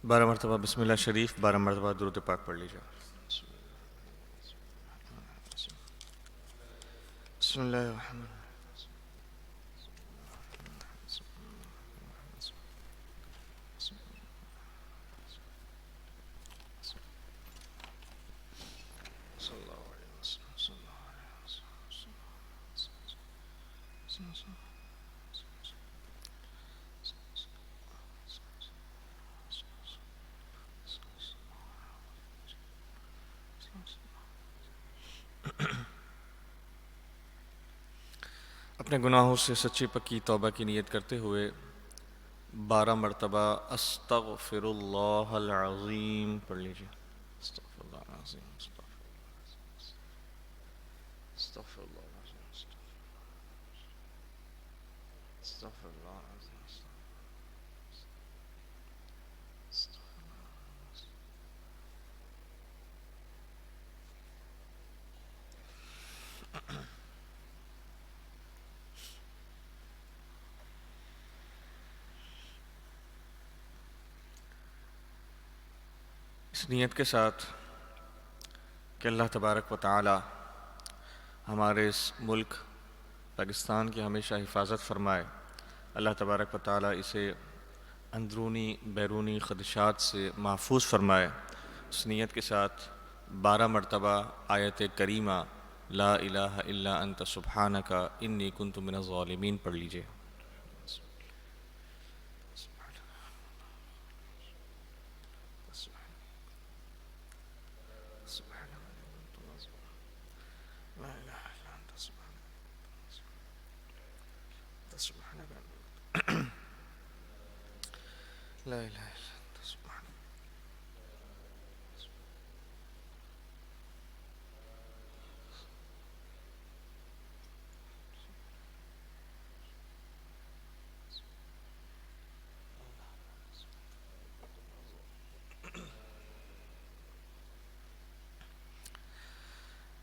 12 مرتبہ بسم اللہ شریف، 12 مرتبہ درود پاک پڑھ لیجیے۔ بسم اللہ الرحمن الرحیم۔ اپنے گناہوں سے سچی پکی توبہ کی نیت کرتے ہوئے 12 مرتبہ استغفر اللہ العظیم پڑھ لیجیے۔ استغفر اللہ العظیم، استغفر اللہ العظیم، استغفر اللہ العظیم۔ اس نیت کے ساتھ کہ اللہ تبارک و تعالی ہمارے اس ملک پاکستان کی ہمیشہ حفاظت فرمائے، اللہ تبارک و تعالی اسے اندرونی بیرونی خدشات سے محفوظ فرمائے، اس نیت کے ساتھ 12 مرتبہ آیت کریمہ لا الہ الا انت سبحانک انی کنت من الظالمین پڑھ لیجئے۔ لا الہ الا انت سبحانک۔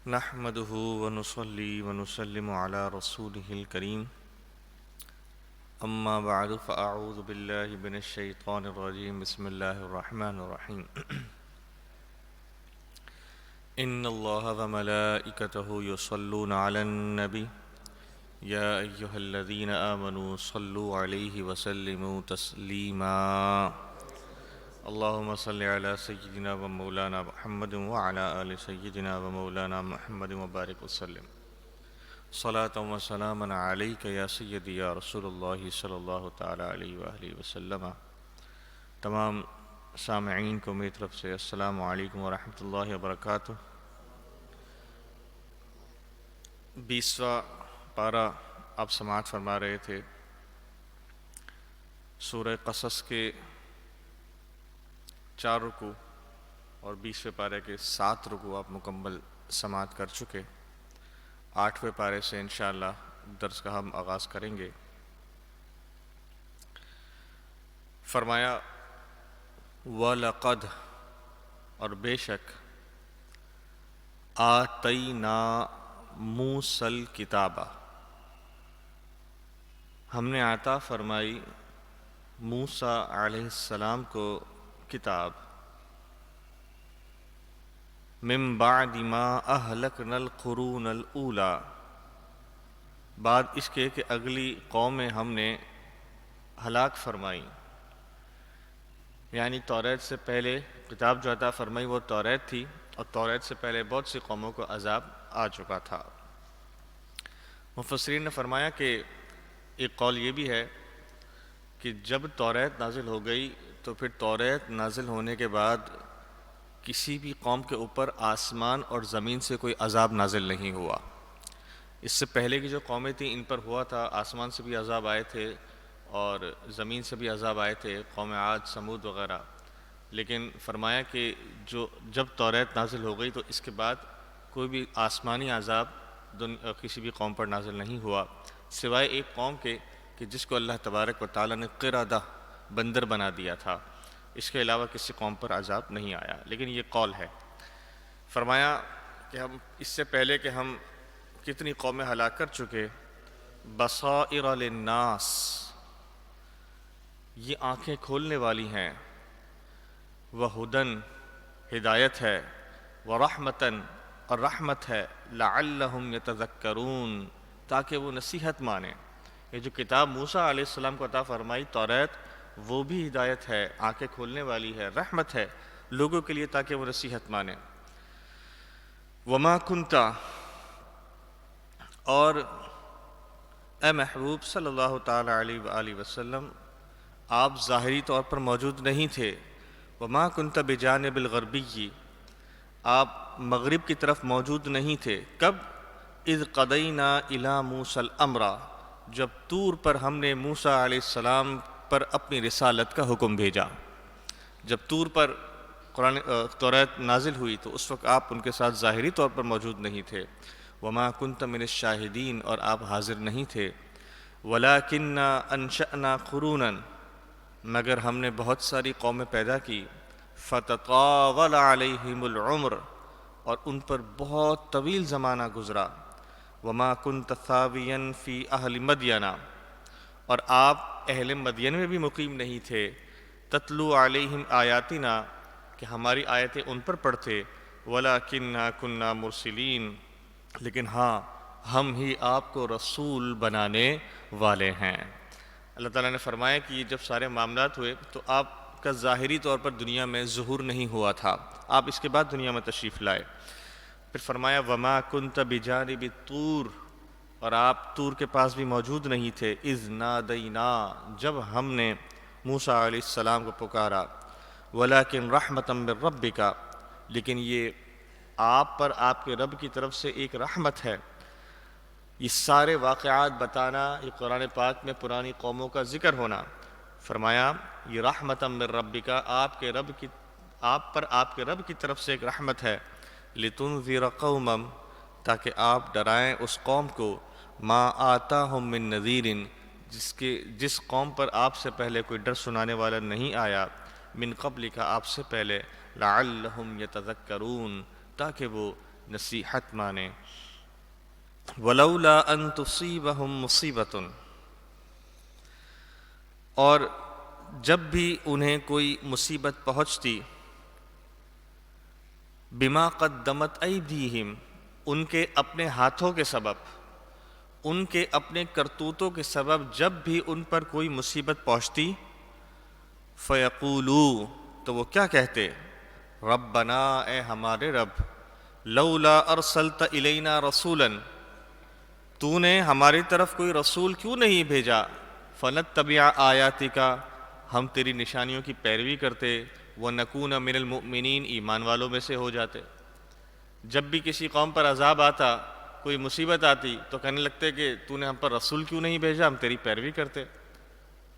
نحمده ونصلي ونسلم على رسوله الكريم، اما بعد فاعوذ بالله من الشيطان الرجيم، بسم الله الرحمن الرحيم۔ ان الله وملائكته يصلون على النبي يا ايها الذين آمنوا صلوا عليه وسلموا تسليما، اللهم صل على سيدنا ومولانا محمد وعلى آل سيدنا ومولانا محمد وبارك وسلم، صلاة وسلاما عليك يا سيدي يا رسول اللہ صلی اللہ تعالی علیہ وآلہ وسلم۔ تمام سامعین کو میری طرف سے السلام علیکم ورحمۃ اللہ وبرکاتہ۔ 20واں پارہ آپ سماعت فرما رہے تھے، سورہ قصص کے 4 رکوع اور 20ویں پارے کے 7 رکوع آپ مکمل سماعت کر چکے۔ 8ویں پارے سے انشاءاللہ درس کا ہم آغاز کریں گے۔ فرمایا وَلَقَدْ، اور بے شک، آتَيْنَا مُوسَى الْكِتَابَ، ہم نے عطا فرمائی موسیٰ علیہ السلام کو کتاب، من بعد ما اہلکنا القرون الاولی، بعد اس کے کہ اگلی قومیں ہم نے ہلاک فرمائی، یعنی توریت سے پہلے کتاب جو عطا فرمائی وہ توریت تھی، اور توریت سے پہلے بہت سی قوموں کو عذاب آ چکا تھا۔ مفسرین نے فرمایا کہ ایک قول یہ بھی ہے کہ جب توریت نازل ہو گئی تو پھر توریت نازل ہونے کے بعد کسی بھی قوم کے اوپر آسمان اور زمین سے کوئی عذاب نازل نہیں ہوا۔ اس سے پہلے کی جو قومیں تھیں ان پر ہوا تھا، آسمان سے بھی عذاب آئے تھے اور زمین سے بھی عذاب آئے تھے، قوم عاد، سمود وغیرہ، لیکن فرمایا کہ جب توریت نازل ہو گئی تو اس کے بعد کوئی بھی آسمانی عذاب کسی بھی قوم پر نازل نہیں ہوا، سوائے ایک قوم کے کہ جس کو اللہ تبارک و تعالیٰ نے قردہ، بندر بنا دیا تھا، اس کے علاوہ کسی قوم پر عذاب نہیں آیا، لیکن یہ قول ہے۔ فرمایا کہ ہم اس سے پہلے کہ ہم کتنی قومیں ہلاک کر چکے، بصائر للناس، یہ آنکھیں کھولنے والی ہیں وہدن ہدایت ہے، ورحمتن اور رحمت ہے، لعلہم یتذکرون تاکہ وہ نصیحت مانیں۔ یہ جو کتاب موسیٰ علیہ السلام کو عطا فرمائی توریت، وہ بھی ہدایت ہے، آنکھیں کھولنے والی ہے، رحمت ہے لوگوں کے لیے تاکہ وہ نصیحت مانیں۔ وما کنتا، اور اے محبوب صلی اللہ تعالیٰ علیہ وآلہ وسلم آپ ظاہری طور پر موجود نہیں تھے۔ وما کنت بجانب الغربی، آپ مغرب کی طرف موجود نہیں تھے۔ کب؟ اذ قضینا الی موسیٰ الامر، جب طور پر ہم نے موسیٰ علیہ السلام پر اپنی رسالت کا حکم بھیجا۔ جب طور پر توریت نازل ہوئی تو اس وقت آپ ان کے ساتھ ظاہری طور پر موجود نہیں تھے۔ وما کنت من الشاہدین، اور آپ حاضر نہیں تھے۔ ولکننا انشأنا قرونا، مگر ہم نے بہت ساری قومیں پیدا کی۔ فتطاول علیہم العمر، اور ان پر بہت طویل زمانہ گزرا۔ وما کنت ثاویا فی اہل مدین، اور آپ اہل مدین میں بھی مقیم نہیں تھے۔ تتلو علیہم آیاتنا، کہ ہماری آیتیں ان پر پڑھتے۔ ولکننا کننا مرسلین، لیکن ہاں ہم ہی آپ کو رسول بنانے والے ہیں۔ اللہ تعالیٰ نے فرمایا کہ یہ جب سارے معاملات ہوئے تو آپ کا ظاہری طور پر دنیا میں ظہور نہیں ہوا تھا، آپ اس کے بعد دنیا میں تشریف لائے۔ پھر فرمایا وما کنت بجانب الطور، اور آپ طور کے پاس بھی موجود نہیں تھے۔ اذ نادینا، جب ہم نے موسیٰ علیہ السلام کو پکارا۔ ولیکن رحمتا من ربک، لیکن یہ آپ پر آپ کے رب کی طرف سے ایک رحمت ہے۔ یہ سارے واقعات بتانا، یہ قرآن پاک میں پرانی قوموں کا ذکر ہونا، فرمایا یہ رحمتا من ربک، آپ پر آپ کے رب کی طرف سے ایک رحمت ہے۔ لتنذر قوما، تاکہ آپ ڈرائیں اس قوم کو، ما آتاہم من نذیر، جس قوم پر آپ سے پہلے کوئی ڈر سنانے والا نہیں آیا، من قبل کا آپ سے پہلے، لعلہم یتذکرون تاکہ وہ نصیحت مانیں۔ ولولا ان تصیبہم مصیبۃ، اور جب بھی انہیں کوئی مصیبت پہنچتی، بما قدمت ایدیہم، ان کے اپنے ہاتھوں کے سبب، ان کے اپنے کرتوتوں کے سبب جب بھی ان پر کوئی مصیبت پہنچتی، فیقولوا، تو وہ کیا کہتے، ربنا، اے ہمارے رب، لولا ارسلت الینا رسولا، تو نے ہماری طرف کوئی رسول کیوں نہیں بھیجا، فنتبع آیاتک، ہم تیری نشانیوں کی پیروی کرتے، ونکون من المؤمنین، ایمان والوں میں سے ہو جاتے۔ جب بھی کسی قوم پر عذاب آتا، کوئی مصیبت آتی، تو کہنے لگتے کہ تو نے ہم پر رسول کیوں نہیں بھیجا، ہم تیری پیروی کرتے۔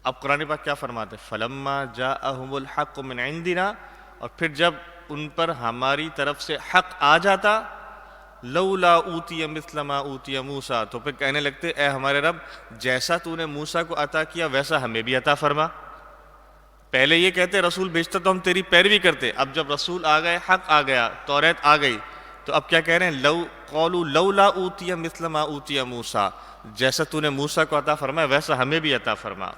اب قرآن پاک کیا فرماتے، فلما جاءہم الحق من عندنا، اور پھر جب ان پر ہماری طرف سے حق آ جاتا، لولا اوتی مثل ما اوتی موسیٰ، تو پھر کہنے لگتے اے ہمارے رب، جیسا تو نے موسیٰ کو عطا کیا ویسا ہمیں بھی عطا فرما۔ پہلے یہ کہتے رسول بھیجتا تو ہم تیری پیروی کرتے، اب جب رسول آ گئے، حق آ گیا، توریت آ گئی، تو اب کیا کہہ رہے ہیں، قولوا لولا اوتی مثل ما اوتی موسیٰ، جیسا تو نے موسیٰ کو عطا فرمایا ویسا ہمیں بھی عطا فرما۔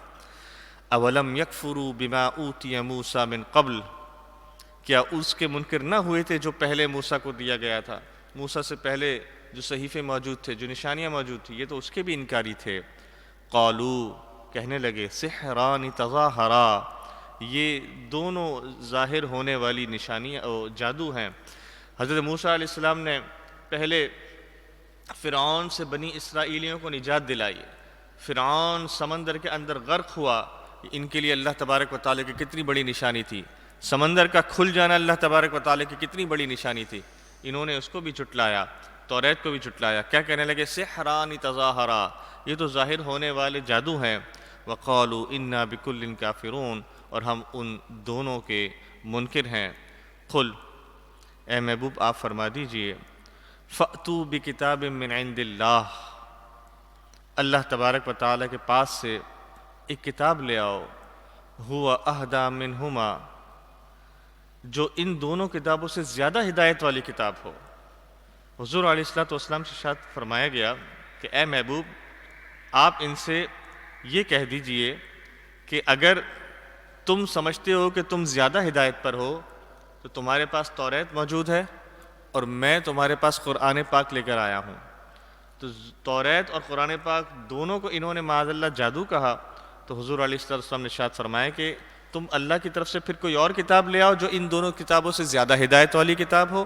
اولم یکفروا بما اوتی موسیٰ من قبل، کیا اس کے منکر نہ ہوئے تھے جو پہلے موسیٰ کو دیا گیا تھا، موسیٰ سے پہلے جو صحیفے موجود تھے، جو نشانیاں موجود تھیں، یہ تو اس کے بھی انکاری تھے۔ قالوا، کہنے لگے، سحران تظاہرا، یہ دونوں ظاہر ہونے والی نشانیاں جادو ہیں۔ حضرت موسیٰ علیہ السلام نے پہلے فرعون سے بنی اسرائیلیوں کو نجات دلائی، فرعون سمندر کے اندر غرق ہوا، ان کے لیے اللہ تبارک و تعالیٰ کی کتنی بڑی نشانی تھی، سمندر کا کھل جانا اللہ تبارک و تعالیٰ کی کتنی بڑی نشانی تھی، انہوں نے اس کو بھی جھٹلایا، توریت کو بھی جھٹلایا، کیا کہنے لگے، سحران تظاہرا، یہ تو ظاہر ہونے والے جادو ہیں۔ وقالوا انا بکل کافرون، اور ہم ان دونوں کے منکر ہیں۔ قل، اے محبوب آپ فرما دیجئے، فأتوا بکتاب من عند اللہ، اللہ تبارک و تعالیٰ کے پاس سے ایک کتاب لے آؤ، ہوا اہدی منہما، جو ان دونوں کتابوں سے زیادہ ہدایت والی کتاب ہو۔ حضور علیہ السلام سے ارشاد فرمایا گیا کہ اے محبوب آپ ان سے یہ کہہ دیجئے کہ اگر تم سمجھتے ہو کہ تم زیادہ ہدایت پر ہو تو تمہارے پاس توریت موجود ہے اور میں تمہارے پاس قرآن پاک لے کر آیا ہوں. تو توریت اور قرآن پاک دونوں کو انہوں نے معاذ اللہ جادو کہا. تو حضور علیہ السلام نے ارشاد فرمایا کہ تم اللہ کی طرف سے پھر کوئی اور کتاب لے آؤ جو ان دونوں کتابوں سے زیادہ ہدایت والی کتاب ہو.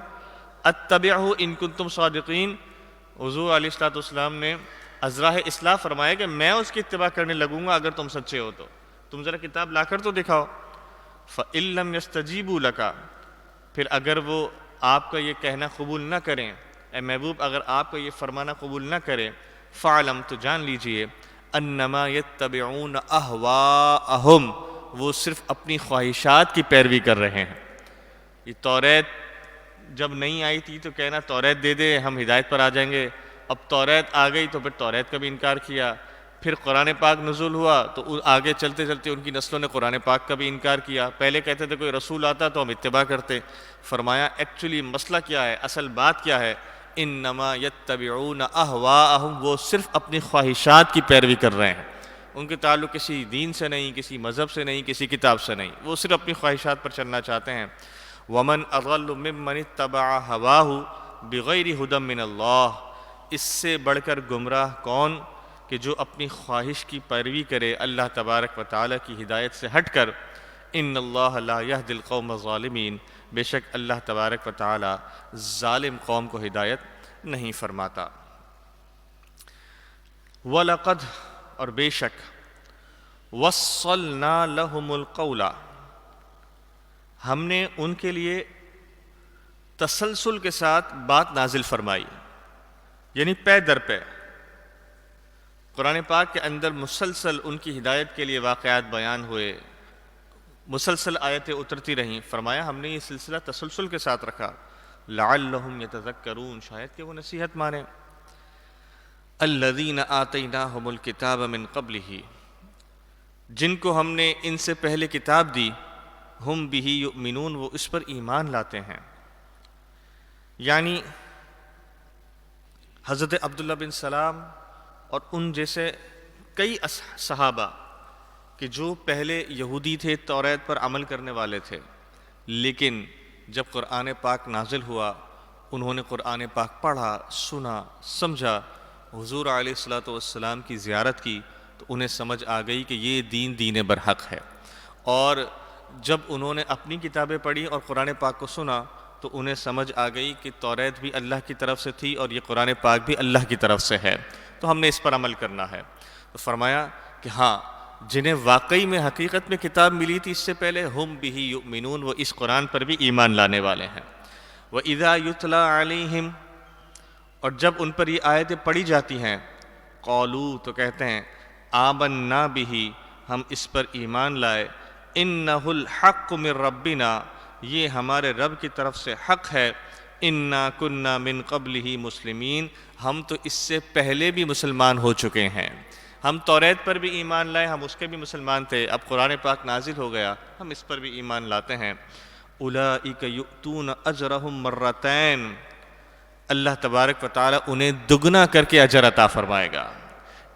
اتبعہ ان کنتم صادقین. حضور علیہ السلام نے ازراہ اصلاح فرمایا کہ میں اس کی اتباع کرنے لگوں گا اگر تم سچے ہو تو. تم ذرا کتاب لا کر تو دکھاؤ. فَإِن لَّمْ يَسْتَجِيبُوا لَكَ. پھر اگر وہ آپ کا یہ کہنا قبول نہ کریں، اے محبوب اگر آپ کا یہ فرمانا قبول نہ کریں، فَعْلَمْ تو جان لیجئے أَنَّمَا يَتَّبِعُونَ أَهْوَاءَهُمْ. وہ صرف اپنی خواہشات کی پیروی کر رہے ہیں. یہ توریت جب نہیں آئی تھی تو کہنا توریت دے دے ہم ہدایت پر آ جائیں گے. اب توریت آ گئی تو پھر توریت کا بھی انکار کیا. پھر قرآن پاک نزول ہوا تو آگے چلتے چلتے ان کی نسلوں نے قرآن پاک کا بھی انکار کیا. پہلے کہتے تھے کوئی رسول آتا تو ہم اتباع کرتے. فرمایا ایکچولی مسئلہ کیا ہے، اصل بات کیا ہے؟ انما یتبعون اہواءہم. وہ صرف اپنی خواہشات کی پیروی کر رہے ہیں. ان کے تعلق کسی دین سے نہیں، کسی مذہب سے نہیں، کسی کتاب سے نہیں. وہ صرف اپنی خواہشات پر چلنا چاہتے ہیں. ومن اضل ممن اتبع هواه بغیر هدى من اللہ. اس سے بڑھ کر گمراہ کون کہ جو اپنی خواہش کی پیروی کرے اللہ تبارک و تعالیٰ کی ہدایت سے ہٹ کر. ان اللہ لا یہدی القوم الظالمین. بے شک اللہ تبارک و تعالیٰ ظالم قوم کو ہدایت نہیں فرماتا. وَلَقَدْ اور بے شک وَصَّلْنَا لَهُمُ الْقَوْلَ. ہم نے ان کے لیے تسلسل کے ساتھ بات نازل فرمائی، یعنی پے در پے. قرآن پاک کے اندر مسلسل ان کی ہدایت کے لیے واقعات بیان ہوئے، مسلسل آیتیں اترتی رہیں. فرمایا ہم نے یہ سلسلہ تسلسل کے ساتھ رکھا. لعلہم یتذکرون. شاید کہ وہ نصیحت مانیں. الذین آتیناہم الکتاب من قبلہ. جن کو ہم نے ان سے پہلے کتاب دی. ہم بہ یؤمنون. وہ اس پر ایمان لاتے ہیں. یعنی حضرت عبداللہ بن سلام اور ان جیسے کئی صحابہ کہ جو پہلے یہودی تھے، توریت پر عمل کرنے والے تھے، لیکن جب قرآن پاک نازل ہوا انہوں نے قرآن پاک پڑھا، سنا، سمجھا، حضور علیہ السلام کی زیارت کی تو انہیں سمجھ آ گئی کہ یہ دین برحق ہے. اور جب انہوں نے اپنی کتابیں پڑھی اور قرآن پاک کو سنا تو انہیں سمجھ آ گئی کہ توریت بھی اللہ کی طرف سے تھی اور یہ قرآن پاک بھی اللہ کی طرف سے ہے، تو ہم نے اس پر عمل کرنا ہے. تو فرمایا کہ ہاں جنہیں واقعی میں حقیقت میں کتاب ملی تھی اس سے پہلے، ہم بہ یؤمنون. وہ اس قرآن پر بھی ایمان لانے والے ہیں. وَإِذَا يُتْلَى عَلَيْهِمْ. اور جب ان پر یہ آیتیں پڑھی جاتی ہیں، قالوا تو کہتے ہیں آمنا بہ. ہم اس پر ایمان لائے. انہ الحق من ربنا. یہ ہمارے رب کی طرف سے حق ہے. انا کننا من قبلہ مسلمین. ہم تو اس سے پہلے بھی مسلمان ہو چکے ہیں. ہم توریت پر بھی ایمان لائے، ہم اس کے بھی مسلمان تھے. اب قرآن پاک نازل ہو گیا، ہم اس پر بھی ایمان لاتے ہیں. اولئک یؤتون اجرہم مرتین. اللہ تبارک و تعالیٰ انہیں دگنا کر کے اجر عطا فرمائے گا.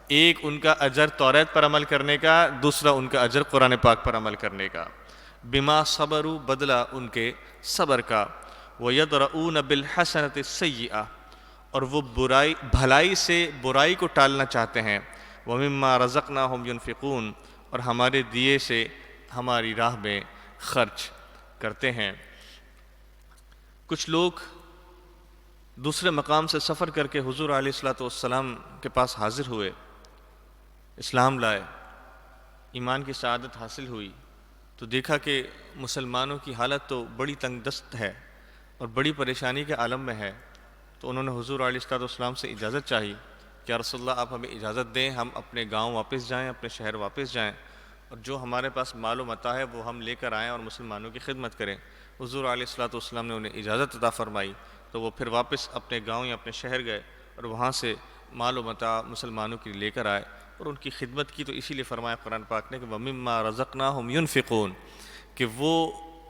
ایک ان کا اجر توریت پر عمل کرنے کا، دوسرا ان کا اجر قرآن پاک پر عمل کرنے کا. بما صبروا. بدلہ ان کے صبر کا. وَيَدْرَؤُونَ بِالْحَسَنَةِ السَّيِّئَةِ. اور وہ بھلائی سے برائی کو ٹالنا چاہتے ہیں. وَمِمَّا رَزَقْنَاهُمْ يُنْفِقُونَ. اور ہمارے دیے سے ہماری راہ میں خرچ کرتے ہیں. کچھ لوگ دوسرے مقام سے سفر کر کے حضور علیہ السلام کے پاس حاضر ہوئے، اسلام لائے، ایمان کی سعادت حاصل ہوئی تو دیکھا کہ مسلمانوں کی حالت تو بڑی تنگ دست ہے اور بڑی پریشانی کے عالم میں ہے. تو انہوں نے حضور علیہ السلام سے اجازت چاہی کہ یا رسول اللہ آپ ہمیں اجازت دیں، ہم اپنے گاؤں واپس جائیں، اپنے شہر واپس جائیں، اور جو ہمارے پاس مال و متاع ہے وہ ہم لے کر آئیں اور مسلمانوں کی خدمت کریں. حضور علیہ السلام نے انہیں اجازت عطا فرمائی تو وہ پھر واپس اپنے گاؤں یا اپنے شہر گئے اور وہاں سے مال و متاع مسلمانوں کے لیے لے کر آئے اور ان کی خدمت کی. تو اسی لیے فرمایا قرآن پاک نے کہ وَمِمَّا رَزَقْنَاهُمْ يُنْفِقُونَ، کہ وہ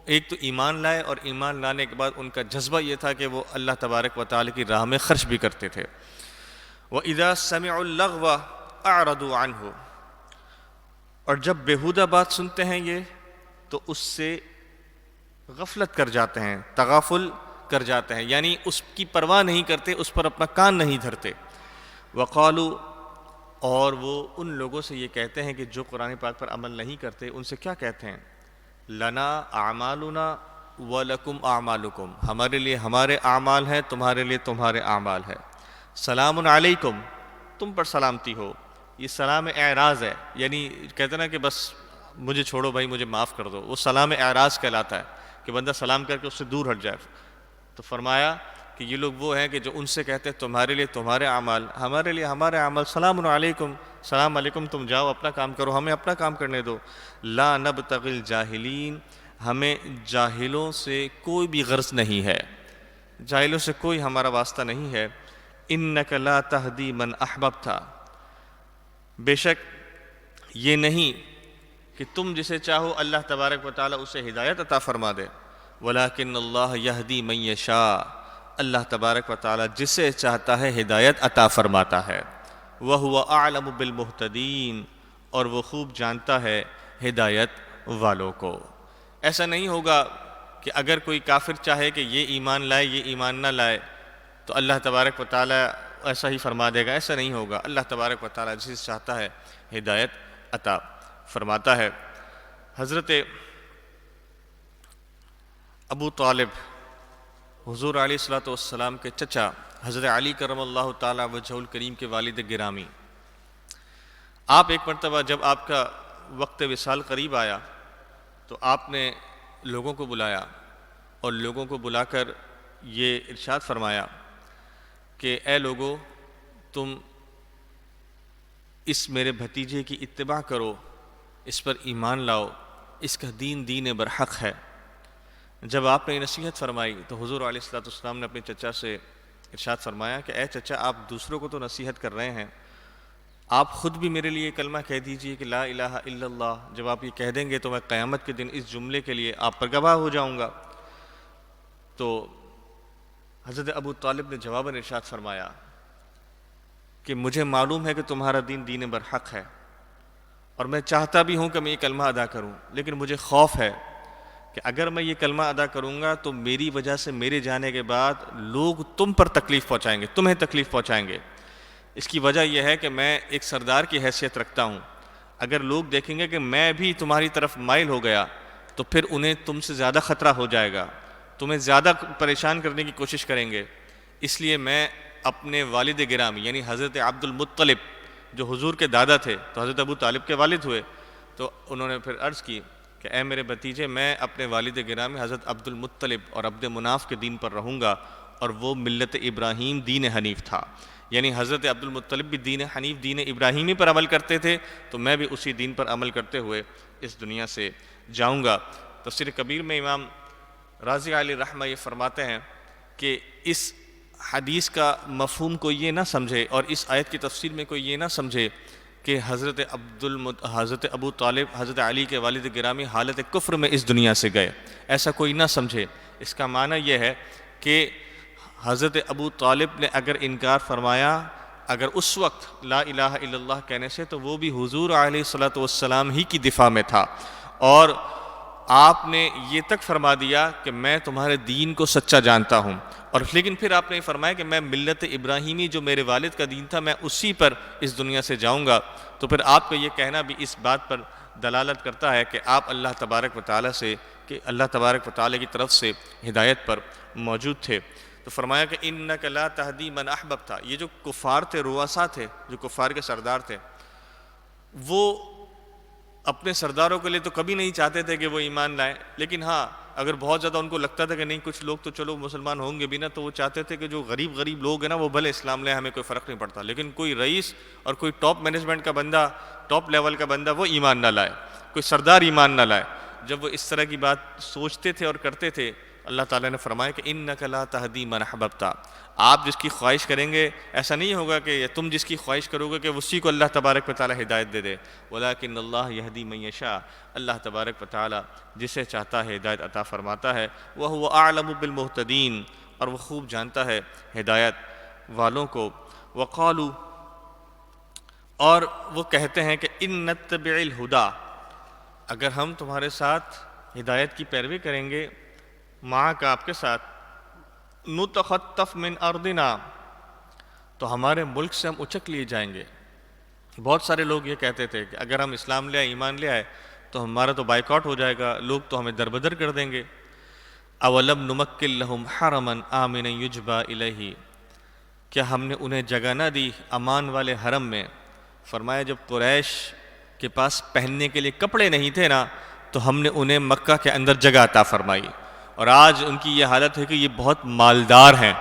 ایک تو ایمان لائے اور ایمان لانے کے بعد ان کا جذبہ یہ تھا کہ وہ اللہ تبارک و تعالی کی راہ میں خرچ بھی کرتے تھے. وَإِذَا سَمِعُوا اللَّغْوَ أَعْرَضُوا عَنْهُ. اور جب بیہودہ بات سنتے ہیں یہ تو اس سے غفلت کر جاتے ہیں، تغافل کر جاتے ہیں، یعنی اس کی پرواہ نہیں کرتے، اس پر اپنا کان نہیں دھرتے۔ وقالو، اور وہ ان لوگوں سے یہ کہتے ہیں کہ جو قرآن پاک پر عمل نہیں کرتے، ان سے کیا کہتے ہیں؟ لنا اعمالنا ولکم اعمالکم، ہمارے لیے ہمارے اعمال ہیں، تمہارے لیے تمہارے اعمال ہے۔ سلام علیکم، تم پر سلامتی ہو۔ یہ سلام اعراض ہے، یعنی کہتے ہیں نا کہ بس مجھے چھوڑو بھائی، مجھے معاف کر دو، وہ سلام اعراض کہلاتا ہے کہ بندہ سلام کر کے اس سے دور ہٹ جائے۔ تو فرمایا کہ یہ لوگ وہ ہیں کہ جو ان سے کہتے ہیں تمہارے لیے تمہارے اعمال، ہمارے لیے ہمارے اعمال، سلام علیکم، سلام علیکم، تم جاؤ اپنا کام کرو، ہمیں اپنا کام کرنے دو۔ لا نبتغی الجاہلین، ہمیں جاہلوں سے کوئی بھی غرض نہیں ہے، جاہلوں سے کوئی ہمارا واسطہ نہیں ہے۔ انک لا تہدی من احببت، بے شک یہ نہیں کہ تم جسے چاہو اللہ تبارک و تعالیٰ اسے ہدایت عطا فرما دے، ولیکن اللہ یہدی من یشاء، اللہ تبارک و تعالیٰ جسے چاہتا ہے ہدایت عطا فرماتا ہے۔ وہو اعلم بالمہتدین، اور وہ خوب جانتا ہے ہدایت والوں کو۔ ایسا نہیں ہوگا کہ اگر کوئی کافر چاہے کہ یہ ایمان لائے، یہ ایمان نہ لائے، تو اللہ تبارک و تعالیٰ ایسا ہی فرما دے گا، ایسا نہیں ہوگا۔ اللہ تبارک و تعالیٰ جسے چاہتا ہے ہدایت عطا فرماتا ہے۔ حضرت ابو طالب، حضور علیہ الصلوۃ والسلام کے چچا حضرت علی کرم اللہ تعالیٰ وجہہ الکریم کے والد گرامی، آپ ایک مرتبہ جب آپ کا وقت وصال قریب آیا تو آپ نے لوگوں کو بلایا، اور لوگوں کو بلا کر یہ ارشاد فرمایا کہ اے لوگو، تم اس میرے بھتیجے کی اتباع کرو، اس پر ایمان لاؤ، اس کا دین دین برحق ہے۔ جب آپ نے نصیحت فرمائی تو حضور علیہ الصلوۃ والسلام نے اپنے چچا سے ارشاد فرمایا کہ اے چچا، آپ دوسروں کو تو نصیحت کر رہے ہیں، آپ خود بھی میرے لیے کلمہ کہہ دیجئے کہ لا الہ الا اللہ۔ جب آپ یہ کہہ دیں گے تو میں قیامت کے دن اس جملے کے لیے آپ پر گواہ ہو جاؤں گا۔ تو حضرت ابو طالب نے جواباً ارشاد فرمایا کہ مجھے معلوم ہے کہ تمہارا دین دین برحق ہے، اور میں چاہتا بھی ہوں کہ میں یہ کلمہ ادا کروں، لیکن مجھے خوف ہے کہ اگر میں یہ کلمہ ادا کروں گا تو میری وجہ سے میرے جانے کے بعد لوگ تم پر تکلیف پہنچائیں گے، تمہیں تکلیف پہنچائیں گے۔ اس کی وجہ یہ ہے کہ میں ایک سردار کی حیثیت رکھتا ہوں، اگر لوگ دیکھیں گے کہ میں بھی تمہاری طرف مائل ہو گیا تو پھر انہیں تم سے زیادہ خطرہ ہو جائے گا، تمہیں زیادہ پریشان کرنے کی کوشش کریں گے۔ اس لیے میں اپنے والد گرامی یعنی حضرت عبد المطلب جو حضور کے دادا تھے، تو حضرت ابو طالب کے والد ہوئے، تو انہوں نے پھر عرض کی کہ اے میرے بھتیجے، میں اپنے والد گرامی حضرت عبد المطلب اور عبد مناف کے دین پر رہوں گا، اور وہ ملت ابراہیم دین حنیف تھا، یعنی حضرت عبد المطلب بھی دین حنیف دین ابراہیمی پر عمل کرتے تھے، تو میں بھی اسی دین پر عمل کرتے ہوئے اس دنیا سے جاؤں گا۔ تفسیر کبیر میں امام رازی علیہ رحمہ یہ فرماتے ہیں کہ اس حدیث کا مفہوم کوئی یہ نہ سمجھے، اور اس آیت کی تفسیر میں کوئی یہ نہ سمجھے کہ حضرت ابو طالب حضرت علی کے والد گرامی حالت کفر میں اس دنیا سے گئے، ایسا کوئی نہ سمجھے۔ اس کا معنی یہ ہے کہ حضرت ابو طالب نے اگر انکار فرمایا اگر اس وقت لا الہ الا اللہ کہنے سے، تو وہ بھی حضور علیہ الصلوۃ والسلام ہی کی دفاع میں تھا، اور آپ نے یہ تک فرما دیا کہ میں تمہارے دین کو سچا جانتا ہوں، اور لیکن پھر آپ نے فرمایا کہ میں ملت ابراہیمی جو میرے والد کا دین تھا میں اسی پر اس دنیا سے جاؤں گا۔ تو پھر آپ کا یہ کہنا بھی اس بات پر دلالت کرتا ہے کہ آپ اللہ تبارک و تعالیٰ سے کہ اللہ تبارک و تعالیٰ کی طرف سے ہدایت پر موجود تھے۔ تو فرمایا کہ انک لا تہدی من احببت، یہ جو کفار تھے، رؤسا تھے، جو کفار کے سردار تھے، وہ اپنے سرداروں کے لیے تو کبھی نہیں چاہتے تھے کہ وہ ایمان لائیں، لیکن ہاں اگر بہت زیادہ ان کو لگتا تھا کہ نہیں کچھ لوگ تو چلو مسلمان ہوں گے بھی نا، تو وہ چاہتے تھے کہ جو غریب لوگ ہیں نا وہ بھلے اسلام لیں، ہمیں کوئی فرق نہیں پڑتا، لیکن کوئی رئیس اور کوئی ٹاپ مینجمنٹ کا بندہ، ٹاپ لیول کا بندہ وہ ایمان نہ لائے، کوئی سردار ایمان نہ لائے۔ جب وہ اس طرح کی بات سوچتے تھے اور کرتے تھے، اللہ تعالیٰ نے فرمایا کہ انک لا تہدی من احببت، آپ جس کی خواہش کریں گے ایسا نہیں ہوگا کہ تم جس کی خواہش کرو گے کہ اسی کو اللہ تبارک و تعالیٰ ہدایت دے دے، ولیکن اللہ یہدی من یشاء، اللہ تبارک و تعالیٰ جسے چاہتا ہے ہدایت عطا فرماتا ہے، وہو اعلم بالمہتدین، اور وہ خوب جانتا ہے ہدایت والوں کو۔ وقالو، اور وہ کہتے ہیں کہ ان نتبع الہدی، اگر ہم تمہارے ساتھ ہدایت کی پیروی کریں گے، ماں کا آپ کے ساتھ، نتخطف من ارضنا، تو ہمارے ملک سے ہم اچک لیے جائیں گے۔ بہت سارے لوگ یہ کہتے تھے کہ اگر ہم اسلام لے آئے، ایمان لے آئے تو ہمارا تو بائیکاٹ ہو جائے گا، لوگ تو ہمیں دربدر کر دیں گے۔ اولم نمکن لہم حرما آمنا یجبا الیہ، کیا ہم نے انہیں جگہ نہ دی امان والے حرم میں؟ فرمایا جب قریش کے پاس پہننے کے لیے کپڑے نہیں تھے نا، تو ہم نے انہیں مکہ کے اندر جگہ عطا فرمائی، اور آج ان کی یہ حالت ہے کہ یہ بہت مالدار ہیں۔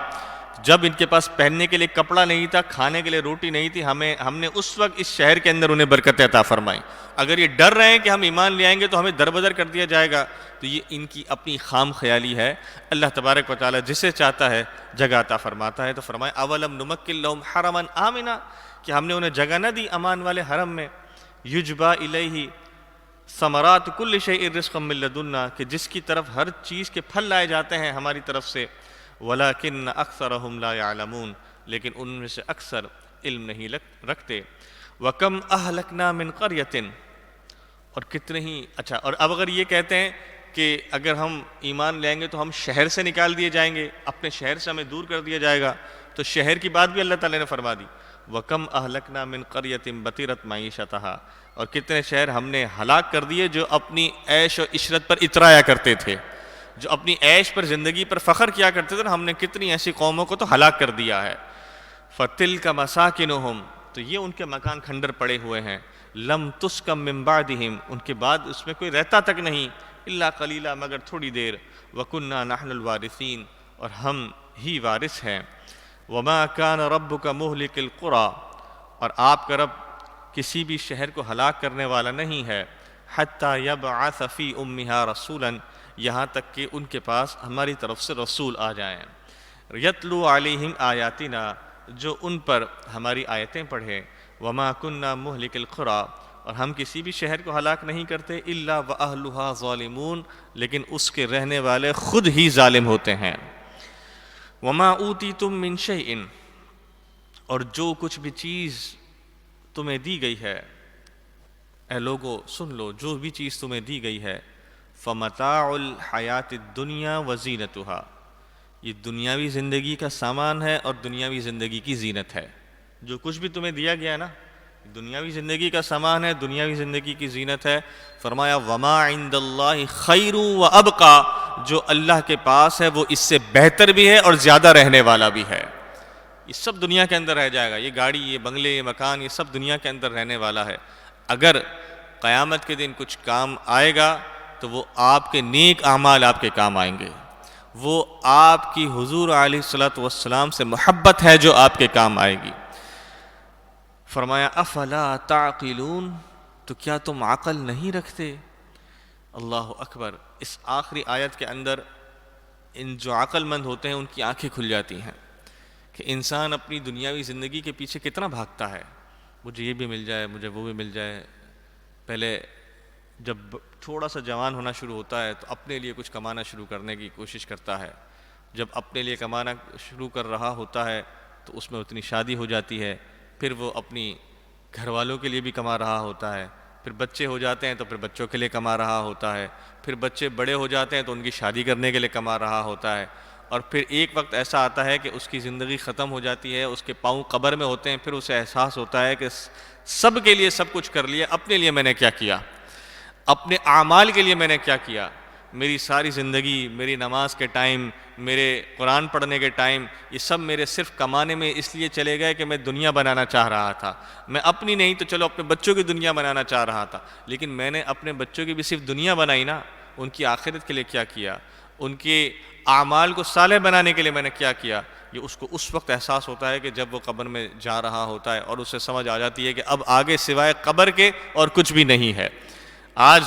جب ان کے پاس پہننے کے لیے کپڑا نہیں تھا، کھانے کے لیے روٹی نہیں تھی، ہم نے اس وقت اس شہر کے اندر انہیں برکت عطا فرمائی۔ اگر یہ ڈر رہے ہیں کہ ہم ایمان لے آئیں گے تو ہمیں دربدر کر دیا جائے گا، تو یہ ان کی اپنی خام خیالی ہے۔ اللہ تبارک و تعالیٰ جسے چاہتا ہے جگہ عطا فرماتا ہے۔ تو فرمایا اولم نمکن لہم حرما آمنا، کہ ہم نے انہیں جگہ نہ دی امان والے حرم میں، یجبا الیہ ثمرات کل شیء رزقا من لدنا، کہ جس کی طرف ہر چیز کے پھل لائے جاتے ہیں ہماری طرف سے، ولیکن اکثرہم لا یعلمون، لیکن ان میں سے اکثر علم نہیں رکھتے۔ وکم اہلکنا من قریۃ، اور کتنے ہی اچھا، اور اب اگر یہ کہتے ہیں کہ اگر ہم ایمان لیں گے تو ہم شہر سے نکال دیے جائیں گے، اپنے شہر سے ہمیں دور کر دیا جائے گا، تو شہر کی بات بھی اللہ تعالیٰ نے فرما دی، وَكَمْ أَهْلَكْنَا مِنْ قَرْيَةٍ بَطِرَتْ مَعِيشَتَهَا، اور کتنے شہر ہم نے ہلاک کر دیے جو اپنی عیش و عشرت پر اترایا کرتے تھے، جو اپنی عیش پر زندگی پر فخر کیا کرتے تھے، ہم نے کتنی ایسی قوموں کو تو ہلاک کر دیا ہے۔ فَتِلْكَ مَسَاكِنُهُمْ، تو یہ ان کے مکان کھنڈر پڑے ہوئے ہیں، لَمْ تُسْكَن مِّن بَعْدِهِمْ، ان کے بعد اس میں کوئی رہتا تک نہیں، إِلَّا قَلِيلًا، مگر تھوڑی دیر، وَكُنَّا نَحْنُ الْوَارِثِينَ، اور ہم ہی وارث ہیں۔ وَمَا كَانَ رَبُّكَ مُهْلِكِ الْقُرَىٰ، اور آپ کا رب کسی بھی شہر کو ہلاک کرنے والا نہیں ہے، حَتَّى يَبْعَثَ فِي أُمِّهَا رَسُولًا، یہاں تک کہ ان کے پاس ہماری طرف سے رسول آ جائیں، يَتْلُو عَلَيْهِمْ آيَاتِنَا، جو ان پر ہماری آیتیں پڑھے، وَمَا كُنَّا مُهْلِكِ الْقُرَىٰ، اور ہم کسی بھی شہر کو ہلاک نہیں کرتے، إِلَّا وَأَهْلُهَا ظَالِمُونَ، لیکن اس کے رہنے والے خود ہی ظالم ہوتے ہیں۔ وَمَا أُوتِيتُم مِّن شَيْءٍ، اور جو کچھ بھی چیز تمہیں دی گئی ہے، اے لوگو سن لو، جو بھی چیز تمہیں دی گئی ہے، فَمَتَاعُ الْحَيَاةِ الدُّنْيَا وَزِينَتُهَا، یہ دنیاوی زندگی کا سامان ہے اور دنیاوی زندگی کی زینت ہے۔ جو کچھ بھی تمہیں دیا گیا نا، دنیاوی زندگی کا سامان ہے، دنیاوی زندگی کی زینت ہے۔ فرمایا وَمَا عِندَ اللَّهِ خَيْرٌ وَأَبْقَىٰ، جو اللہ کے پاس ہے وہ اس سے بہتر بھی ہے اور زیادہ رہنے والا بھی ہے۔ یہ سب دنیا کے اندر رہ جائے گا، یہ گاڑی، یہ بنگلے، یہ مکان، یہ سب دنیا کے اندر رہنے والا ہے۔ اگر قیامت کے دن کچھ کام آئے گا تو وہ آپ کے نیک اعمال آپ کے کام آئیں گے، وہ آپ کی حضور علیہ الصلوۃ والسلام سے محبت ہے جو آپ کے کام آئے گی۔ فرمایا افلا تعقلون، تو کیا تم عقل نہیں رکھتے؟ اللہ اکبر۔ اس آخری آیت کے اندر ان جو عقل مند ہوتے ہیں ان کی آنکھیں کھل جاتی ہیں کہ انسان اپنی دنیاوی زندگی کے پیچھے کتنا بھاگتا ہے، مجھے یہ بھی مل جائے، مجھے وہ بھی مل جائے۔ پہلے جب تھوڑا سا جوان ہونا شروع ہوتا ہے تو اپنے لیے کچھ کمانا شروع کرنے کی کوشش کرتا ہے، جب اپنے لیے کمانا شروع کر رہا ہوتا ہے تو اس میں اتنی شادی ہو جاتی ہے، پھر وہ اپنی گھر والوں کے لیے بھی کما رہا ہوتا ہے، پھر بچے ہو جاتے ہیں تو پھر بچوں کے لیے کما رہا ہوتا ہے، پھر بچے بڑے ہو جاتے ہیں تو ان کی شادی کرنے کے لیے کما رہا ہوتا ہے، اور پھر ایک وقت ایسا آتا ہے کہ اس کی زندگی ختم ہو جاتی ہے، اس کے پاؤں قبر میں ہوتے ہیں، پھر اسے احساس ہوتا ہے کہ سب کے لیے سب کچھ کر لیا، اپنے لیے میں نے کیا کیا، اپنے اعمال کے لیے میں نے کیا کیا، میری ساری زندگی، میری نماز کے ٹائم، میرے قرآن پڑھنے کے ٹائم، یہ سب میرے صرف کمانے میں اس لیے چلے گئے کہ میں دنیا بنانا چاہ رہا تھا، میں اپنی نہیں تو چلو اپنے بچوں کی دنیا بنانا چاہ رہا تھا، لیکن میں نے اپنے بچوں کی بھی صرف دنیا بنائی نا، ان کی آخرت کے لیے کیا کیا، ان کے اعمال کو صالح بنانے کے لیے میں نے کیا کیا۔ یہ اس کو اس وقت احساس ہوتا ہے کہ جب وہ قبر میں جا رہا ہوتا ہے اور اسے سمجھ آ جاتی ہے کہ اب آگے سوائے قبر کے اور کچھ بھی نہیں ہے۔ آج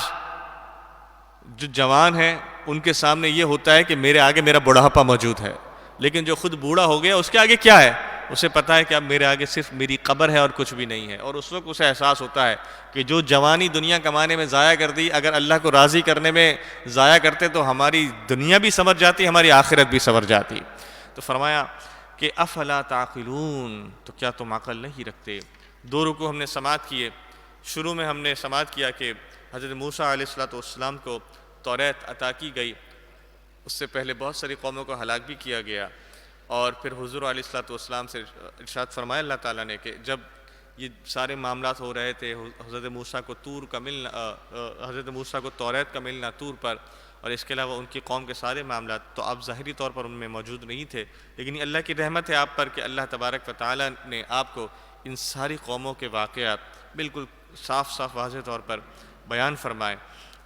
جو جوان ہیں ان کے سامنے یہ ہوتا ہے کہ میرے آگے میرا بڑھاپا موجود ہے، لیکن جو خود بوڑھا ہو گیا اس کے آگے کیا ہے، اسے پتا ہے کہ اب میرے آگے صرف میری قبر ہے اور کچھ بھی نہیں ہے، اور اس وقت اسے احساس ہوتا ہے کہ جو جوانی دنیا کمانے میں ضائع کر دی، اگر اللہ کو راضی کرنے میں ضائع کرتے تو ہماری دنیا بھی سنور جاتی، ہماری آخرت بھی سنور جاتی۔ تو فرمایا کہ افلا تعقلون، تو کیا تم عقل نہیں رکھتے۔ دو رکوع ہم نے سماعت کیے، شروع میں ہم نے سماعت کیا کہ حضرت موسیٰ علیہ الصلوۃ والسلام کو توریت عطا کی گئی، اس سے پہلے بہت ساری قوموں کو ہلاک بھی کیا گیا، اور پھر حضور علیہ الصلوۃ والسلام سے ارشاد فرمایا اللہ تعالیٰ نے کہ جب یہ سارے معاملات ہو رہے تھے، حضرت موسیٰ کو حضرت موسیٰ کو توریت کا ملنا طور پر، اور اس کے علاوہ ان کی قوم کے سارے معاملات، تو آپ ظاہری طور پر ان میں موجود نہیں تھے، لیکن یہ اللہ کی رحمت ہے آپ پر کہ اللہ تبارک و تعالیٰ نے آپ کو ان ساری قوموں کے واقعات بالکل صاف صاف واضح طور پر بیان فرمائے،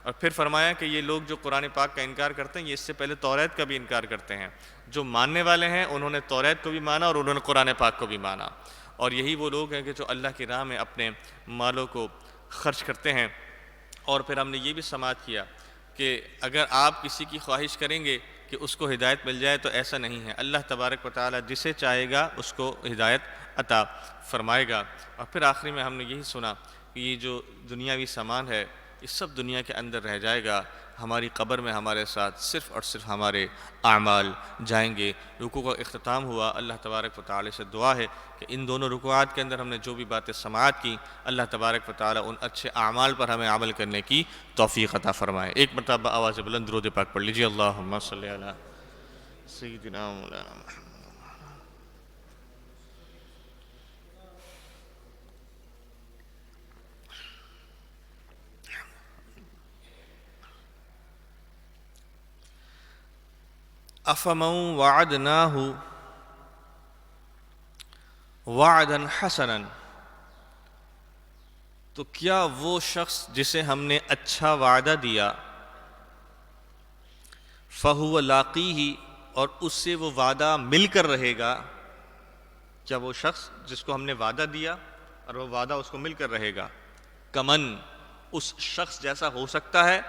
اور پھر فرمایا کہ یہ لوگ جو قرآن پاک کا انکار کرتے ہیں یہ اس سے پہلے توریت کا بھی انکار کرتے ہیں۔ جو ماننے والے ہیں انہوں نے توریت کو بھی مانا اور انہوں نے قرآن پاک کو بھی مانا، اور یہی وہ لوگ ہیں کہ جو اللہ کی راہ میں اپنے مالوں کو خرچ کرتے ہیں۔ اور پھر ہم نے یہ بھی سماعت کیا کہ اگر آپ کسی کی خواہش کریں گے کہ اس کو ہدایت مل جائے تو ایسا نہیں ہے، اللہ تبارک و تعالیٰ جسے چاہے گا اس کو ہدایت عطا فرمائے گا۔ اور پھر آخری میں ہم نے یہی سنا کہ یہ جو دنیاوی سامان ہے یہ سب دنیا کے اندر رہ جائے گا، ہماری قبر میں ہمارے ساتھ صرف اور صرف ہمارے اعمال جائیں گے۔ رکوع کا اختتام ہوا، اللہ تبارک و تعالی سے دعا ہے کہ ان دونوں رکوعات کے اندر ہم نے جو بھی باتیں سماعت کی، اللہ تبارک و تعالی ان اچھے اعمال پر ہمیں عمل کرنے کی توفیق عطا فرمائے۔ ایک مرتبہ آواز بلند درود پاک پڑھ لیجیے، اللہم صلی علی سیدنا مولانا محمد۔ افمن وعدناہ وعدا حسنا، تو کیا وہ شخص جسے ہم نے اچھا وعدہ دیا، فہو لاقیہ، اور اس سے وہ وعدہ مل کر رہے گا، کیا وہ شخص جس کو ہم نے وعدہ دیا اور وہ وعدہ اس کو مل کر رہے گا، کمن، اس شخص جیسا ہو سکتا ہے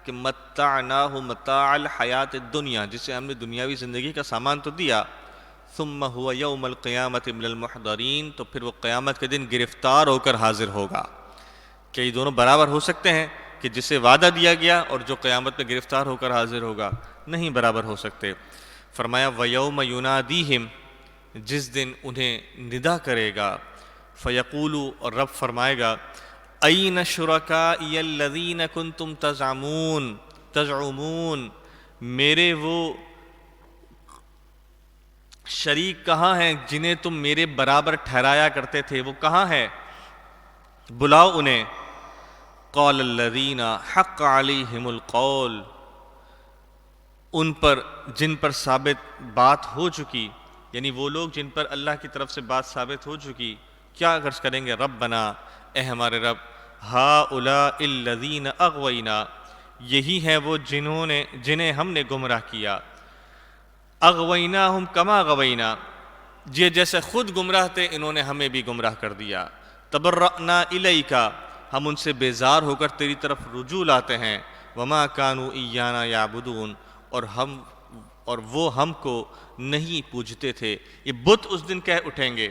کہ متعناہ متاع الحیات الدنیا، جسے ہم نے دنیاوی زندگی کا سامان تو دیا، ثم هو یوم القیامت من المحضرین، تو پھر وہ قیامت کے دن گرفتار ہو کر حاضر ہوگا۔ کیا یہ دونوں برابر ہو سکتے ہیں کہ جسے وعدہ دیا گیا اور جو قیامت میں گرفتار ہو کر حاضر ہوگا؟ نہیں برابر ہو سکتے۔ فرمایا وَيَوْمَ يُنَادِيهِمْ، جس دن انہیں ندا کرے گا، فَيَقُولُ، اور رب فرمائے گا، أَيْنَ شُرَكَائِيَ الَّذِينَ كُنْتُمْ تَزْعُمُونَ، میرے وہ شریک کہاں ہیں جنہیں تم میرے برابر ٹھہرایا کرتے تھے، وہ کہاں ہے؟ بلاؤ انہیں۔ قَالَ الَّذِينَ حَقَّ عَلَيْهِمُ الْقَوْلُ، ان پر جن پر ثابت بات ہو چکی، یعنی وہ لوگ جن پر اللہ کی طرف سے بات ثابت ہو چکی، کیا عرض کریں گے؟ ربنا، اے ہمارے رب، ہؤلاء الذین اغوینا، یہی ہیں وہ جنہیں ہم نے گمراہ کیا، اغویناہم کما غوینا، یہ جیسے خود گمراہ تھے انہوں نے ہمیں بھی گمراہ کر دیا، تبرأنا الیک، ہم ان سے بیزار ہو کر تیری طرف رجوع لاتے ہیں، وما کانوا ایانا یعبدون، اور وہ ہم کو نہیں پوجتے تھے۔ یہ بت اس دن کہہ اٹھیں گے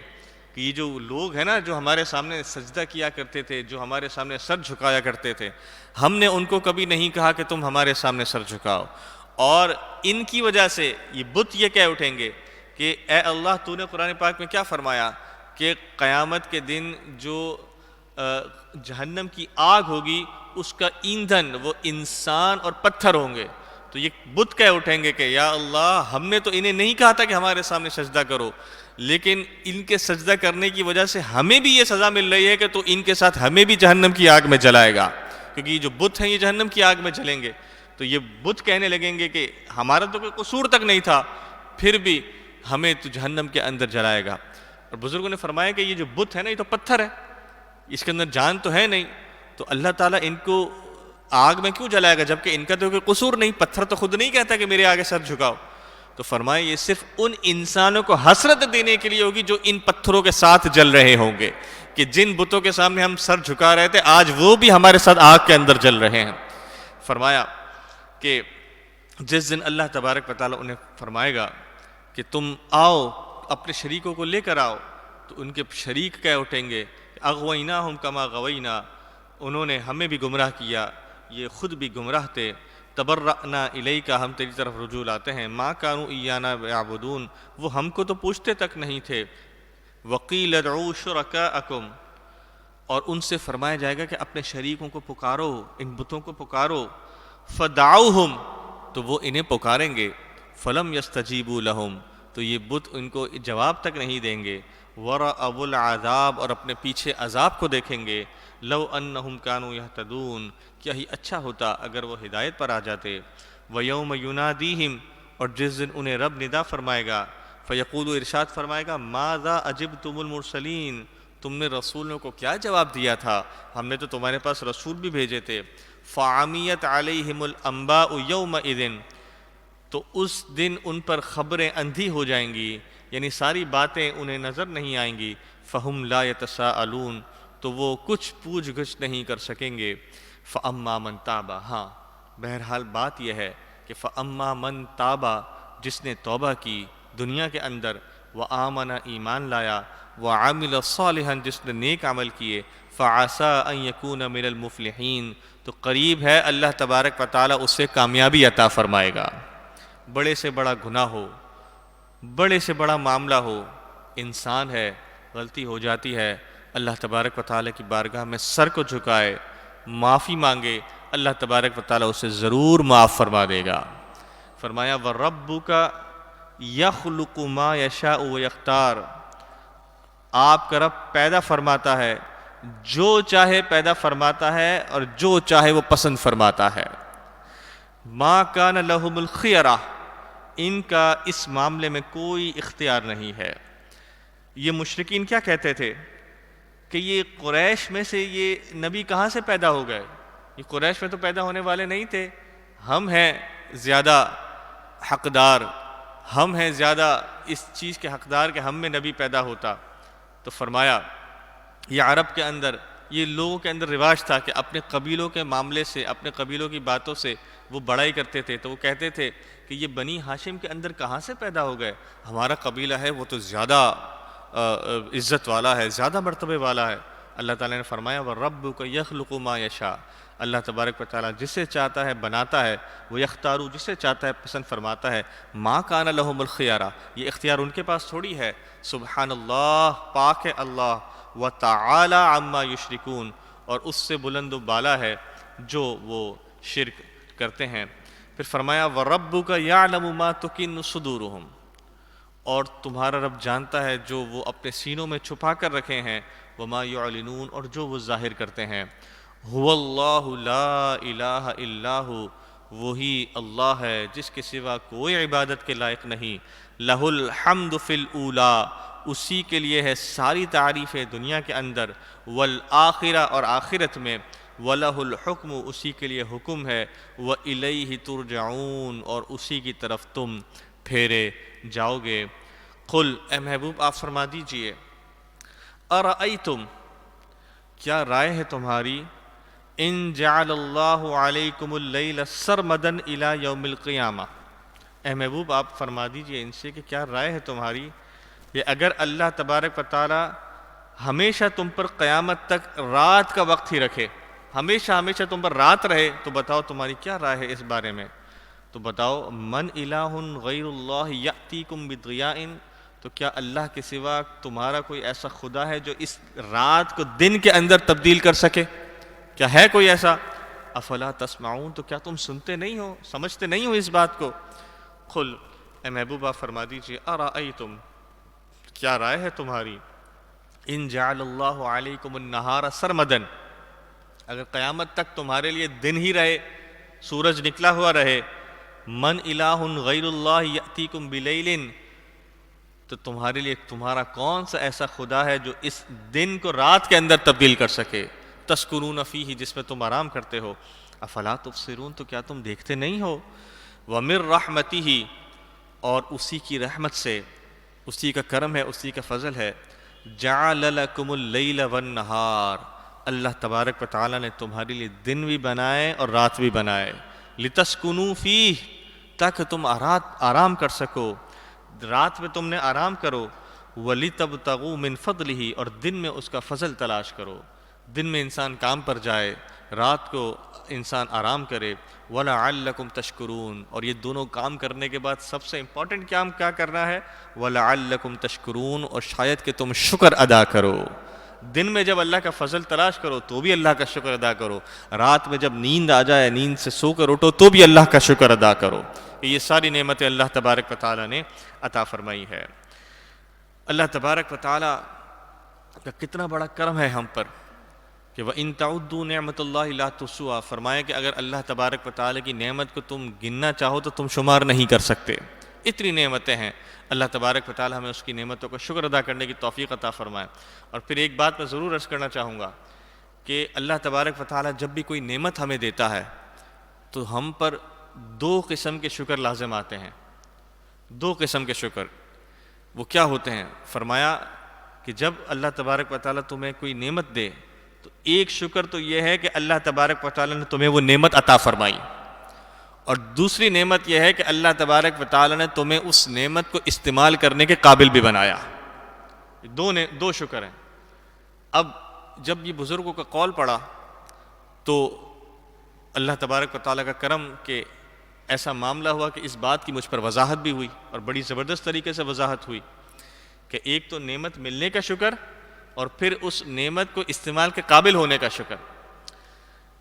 کہ یہ جو لوگ ہیں نا جو ہمارے سامنے سجدہ کیا کرتے تھے، جو ہمارے سامنے سر جھکایا کرتے تھے، ہم نے ان کو کبھی نہیں کہا کہ تم ہمارے سامنے سر جھکاؤ، اور ان کی وجہ سے یہ بت یہ کہہ اٹھیں گے کہ اے اللہ، تو نے قرآن پاک میں کیا فرمایا کہ قیامت کے دن جو جہنم کی آگ ہوگی اس کا ایندھن وہ انسان اور پتھر ہوں گے۔ تو یہ بت کہہ اٹھیں گے کہ یا اللہ، ہم نے تو انہیں نہیں کہا تھا کہ ہمارے سامنے سجدہ کرو، لیکن ان کے سجدہ کرنے کی وجہ سے ہمیں بھی یہ سزا مل رہی ہے کہ تو ان کے ساتھ ہمیں بھی جہنم کی آگ میں جلائے گا، کیونکہ یہ جو بت ہیں یہ جہنم کی آگ میں جلیں گے۔ تو یہ بت کہنے لگیں گے کہ ہمارا تو کوئی قصور تک نہیں تھا، پھر بھی ہمیں تو جہنم کے اندر جلائے گا۔ اور بزرگوں نے فرمایا کہ یہ جو بت ہے نا یہ تو پتھر ہے، اس کے اندر جان تو ہے نہیں، تو اللہ تعالیٰ ان کو آگ میں کیوں جلائے گا جبکہ ان کا تو کوئی قصور نہیں؟ پتھر تو خود نہیں کہتا کہ میرے آگے سر جھکاؤ۔ تو فرمائے یہ صرف ان انسانوں کو حسرت دینے کے لیے ہوگی جو ان پتھروں کے ساتھ جل رہے ہوں گے، کہ جن بتوں کے سامنے ہم سر جھکا رہے تھے آج وہ بھی ہمارے ساتھ آگ کے اندر جل رہے ہیں۔ فرمایا کہ جس دن اللہ تبارک و تعالیٰ انہیں فرمائے گا کہ تم آؤ اپنے شریکوں کو لے کر آؤ، تو ان کے شریک کہہ اٹھیں گے اغویناہم کما غوینا، انہوں نے ہمیں بھی گمراہ کیا، یہ خود بھی گمراہ تھے، تبرأنا الیک، ہم تیری طرف رجوع لاتے ہیں، ما کانوا ایانا یعبدون، وہ ہم کو تو پوچھتے تک نہیں تھے، وقیل ادعوا شرکاءکم، اور ان سے فرمایا جائے گا کہ اپنے شریکوں کو پکارو، ان بتوں کو پکارو، فدعوہم تو وہ انہیں پکاریں گے، فلم یستجیبوا لہم تو یہ بت ان کو جواب تک نہیں دیں گے، ورأوا العذاب اور اپنے پیچھے عذاب کو دیکھیں گے، لو انہم کانوا یہتدون کیا ہی اچھا ہوتا اگر وہ ہدایت پر آ جاتے، ویوم ینادیہم اور جس دن انہیں رب ندا فرمائے گا، فیقول ارشاد فرمائے گا ماذا اجبتم المرسلین تم نے رسولوں کو کیا جواب دیا تھا، ہم نے تو تمہارے پاس رسول بھی بھیجے تھے، فعمیت علیہم الانباء یومئذ تو اس دن ان پر خبریں اندھی ہو جائیں گی، یعنی ساری باتیں انہیں نظر نہیں آئیں گی، فہم لا یتساءلون تو وہ کچھ پوچھ گچھ نہیں کر سکیں گے، فاما من تاب ہاں بہرحال بات یہ ہے کہ فاما من تاب جس نے توبہ کی دنیا کے اندر، وآمن ایمان لایا، وعمل صالحا جس نے نیک عمل کیے، فعسى ان یکون من المفلحین تو قریب ہے اللہ تبارک و تعالی اس سے کامیابی عطا فرمائے گا۔ بڑے سے بڑا گناہ ہو، بڑے سے بڑا معاملہ ہو، انسان ہے غلطی ہو جاتی ہے، اللہ تبارک و تعالیٰ کی بارگاہ میں سر کو جھکائے، معافی مانگے، اللہ تبارک و تعالیٰ اسے ضرور معاف فرما دے گا۔ فرمایا وَرَبُّكَ يَخْلُقُ مَا يَشَاءُ وَيَخْتَارُ آپ کا رب پیدا فرماتا ہے، جو چاہے پیدا فرماتا ہے اور جو چاہے وہ پسند فرماتا ہے۔ مَا كَانَ لَهُمُ الْخِيَرَةُ ان کا اس معاملے میں کوئی اختیار نہیں ہے۔ یہ مشرکین کیا کہتے تھے کہ یہ قریش میں سے یہ نبی کہاں سے پیدا ہو گئے، یہ قریش میں تو پیدا ہونے والے نہیں تھے، ہم ہیں زیادہ حقدار، ہم ہیں زیادہ اس چیز کے حقدار کہ ہم میں نبی پیدا ہوتا۔ تو فرمایا یہ عرب کے اندر یہ لوگوں کے اندر رواج تھا کہ اپنے قبیلوں کے معاملے سے، اپنے قبیلوں کی باتوں سے وہ بڑائی کرتے تھے، تو وہ کہتے تھے کہ یہ بنی ہاشم کے اندر کہاں سے پیدا ہو گئے، ہمارا قبیلہ ہے وہ تو زیادہ عزت والا ہے، زیادہ مرتبے والا ہے۔ اللہ تعالیٰ نے فرمایا وَرَبُّكَ يَخْلُقُ مَا يَشَاءُ اللہ تبارک و تعالیٰ جسے چاہتا ہے بناتا ہے، وہ یختارو جسے چاہتا ہے پسند فرماتا ہے، مَا كَانَ لَهُمُ الْخِيَرَةُ یہ اختیار ان کے پاس تھوڑی ہے، سبحان اللہ پاک ہے اللہ، وَتَعَالَى عَمَّا يُشْرِكُونَ اور اس سے بلند و بالا ہے جو وہ شرک کرتے ہیں۔ پھر فرمایا وَرَبُّكَ يَعْلَمُ مَا تُكِنُّ صُدُورُهُمْ اور تمہارا رب جانتا ہے جو وہ اپنے سینوں میں چھپا کر رکھے ہیں، وَمَا يُعْلِنُونَ اور جو وہ ظاہر کرتے ہیں۔ هُوَ اللَّهُ لَا إِلَٰهَ إِلَّا هُوَ وہی اللہ ہے جس کے سوا کوئی عبادت کے لائق نہیں، لَهُ الْحَمْدُ فِي الْأُولَىٰ اسی کے لیے ہے ساری تعریفیں دنیا کے اندر، والآخرہ اور آخرت میں، وَلَهُ الْحُكْمُ اسی کے لیے حکم ہے، وَإِلَيْهِ تُرْجَعُونَ اور اسی کی طرف تم پھیرے جاؤ گے۔ قل اے محبوب آپ فرما دیجئے ارأیتم کیا رائے ہے تمہاری، ان جعل اللہ علیکم اللیل سرمدا الی یوم القیامہ اے محبوب آپ فرما دیجئے ان سے کہ کیا رائے ہے تمہاری کہ اگر اللہ تبارک و تعالی ہمیشہ تم پر قیامت تک رات کا وقت ہی رکھے، ہمیشہ تم پر رات رہے، تو بتاؤ تمہاری کیا رائے ہے اس بارے میں؟ تو بتاؤ من الہ غیر اللہ یأتیکم بضیاء تو کیا اللہ کے سوا تمہارا کوئی ایسا خدا ہے جو اس رات کو دن کے اندر تبدیل کر سکے؟ کیا ہے کوئی ایسا؟ افلا تسمعون تو کیا تم سنتے نہیں ہو، سمجھتے نہیں ہو اس بات کو؟ قل اے محبوبہ فرما دیجئے ارأیتم کیا رائے ہے تمہاری، ان جعل اللہ علیکم النہار سرمدا اگر قیامت تک تمہارے لیے دن ہی رہے، سورج نکلا ہوا رہے، من الہ غیر اللہ یأتیکم بلیل تو تمہارے لیے تمہارا کون سا ایسا خدا ہے جو اس دن کو رات کے اندر تبدیل کر سکے، تسکنون فیہ جس میں تم آرام کرتے ہو، افلا تبصرون تو کیا تم دیکھتے نہیں ہو؟ ومن رحمتہ اور اسی کی رحمت سے، اسی کا کرم ہے، اسی کا فضل ہے، جعل لکم اللیل والنہار اللہ تبارک و تعالیٰ نے تمہارے لیے دن بھی بنائے اور رات بھی بنائے، لتسکنوا فیہ تاکہ تم آرام کر سکو، رات میں تم نے آرام کرو، وَلِتَبْتَغُوا مِن فَضْلِهِ اور دن میں اس کا فضل تلاش کرو، دن میں انسان کام پر جائے، رات کو انسان آرام کرے، وَلَعَلَّكُمْ تَشْكُرُونَ اور یہ دونوں کام کرنے کے بعد سب سے امپورٹنٹ کام کیا کرنا ہے؟ وَلَعَلَّكُمْ تَشْكُرُونَ اور شاید کہ تم شکر ادا کرو، دن میں جب اللہ کا فضل تلاش کرو تو بھی اللہ کا شکر ادا کرو، رات میں جب نیند آ جائے نیند سے سو کر اٹھو تو بھی اللہ کا شکر ادا کرو۔ یہ ساری نعمتیں اللہ تبارک و تعالیٰ نے عطا فرمائی ہے۔ اللہ تبارک و تعالیٰ کا کتنا بڑا کرم ہے ہم پر کہ وَإِن تَعُدُّوا نِعْمَةَ اللَّهِ لَا تُحْصُوهَا، فرمایا کہ اگر اللہ تبارک و تعالیٰ کی نعمت کو تم گننا چاہو تو تم شمار نہیں کر سکتے، اتنی نعمتیں ہیں۔ اللہ تبارک و تعالیٰ ہمیں اس کی نعمتوں کو شکر ادا کرنے کی توفیق عطا فرمائے۔ اور پھر ایک بات میں ضرور عرض کرنا چاہوں گا کہ اللہ تبارک و تعالیٰ جب بھی کوئی نعمت ہمیں دیتا ہے تو ہم پر دو قسم کے شکر لازم آتے ہیں، دو قسم کے شکر۔ وہ کیا ہوتے ہیں؟ فرمایا کہ جب اللہ تبارک و تعالیٰ تمہیں کوئی نعمت دے تو ایک شکر تو یہ ہے کہ اللہ تبارک و تعالیٰ نے تمہیں وہ نعمت عطا فرمائی، اور دوسری نعمت یہ ہے کہ اللہ تبارک و تعالیٰ نے تمہیں اس نعمت کو استعمال کرنے کے قابل بھی بنایا۔ دو شکر ہیں۔ اب جب یہ بزرگوں کا قول پڑا تو اللہ تبارک و تعالیٰ کا کرم کہ ایسا معاملہ ہوا کہ اس بات کی مجھ پر وضاحت بھی ہوئی، اور بڑی زبردست طریقے سے وضاحت ہوئی کہ ایک تو نعمت ملنے کا شکر اور پھر اس نعمت کو استعمال کے قابل ہونے کا شکر۔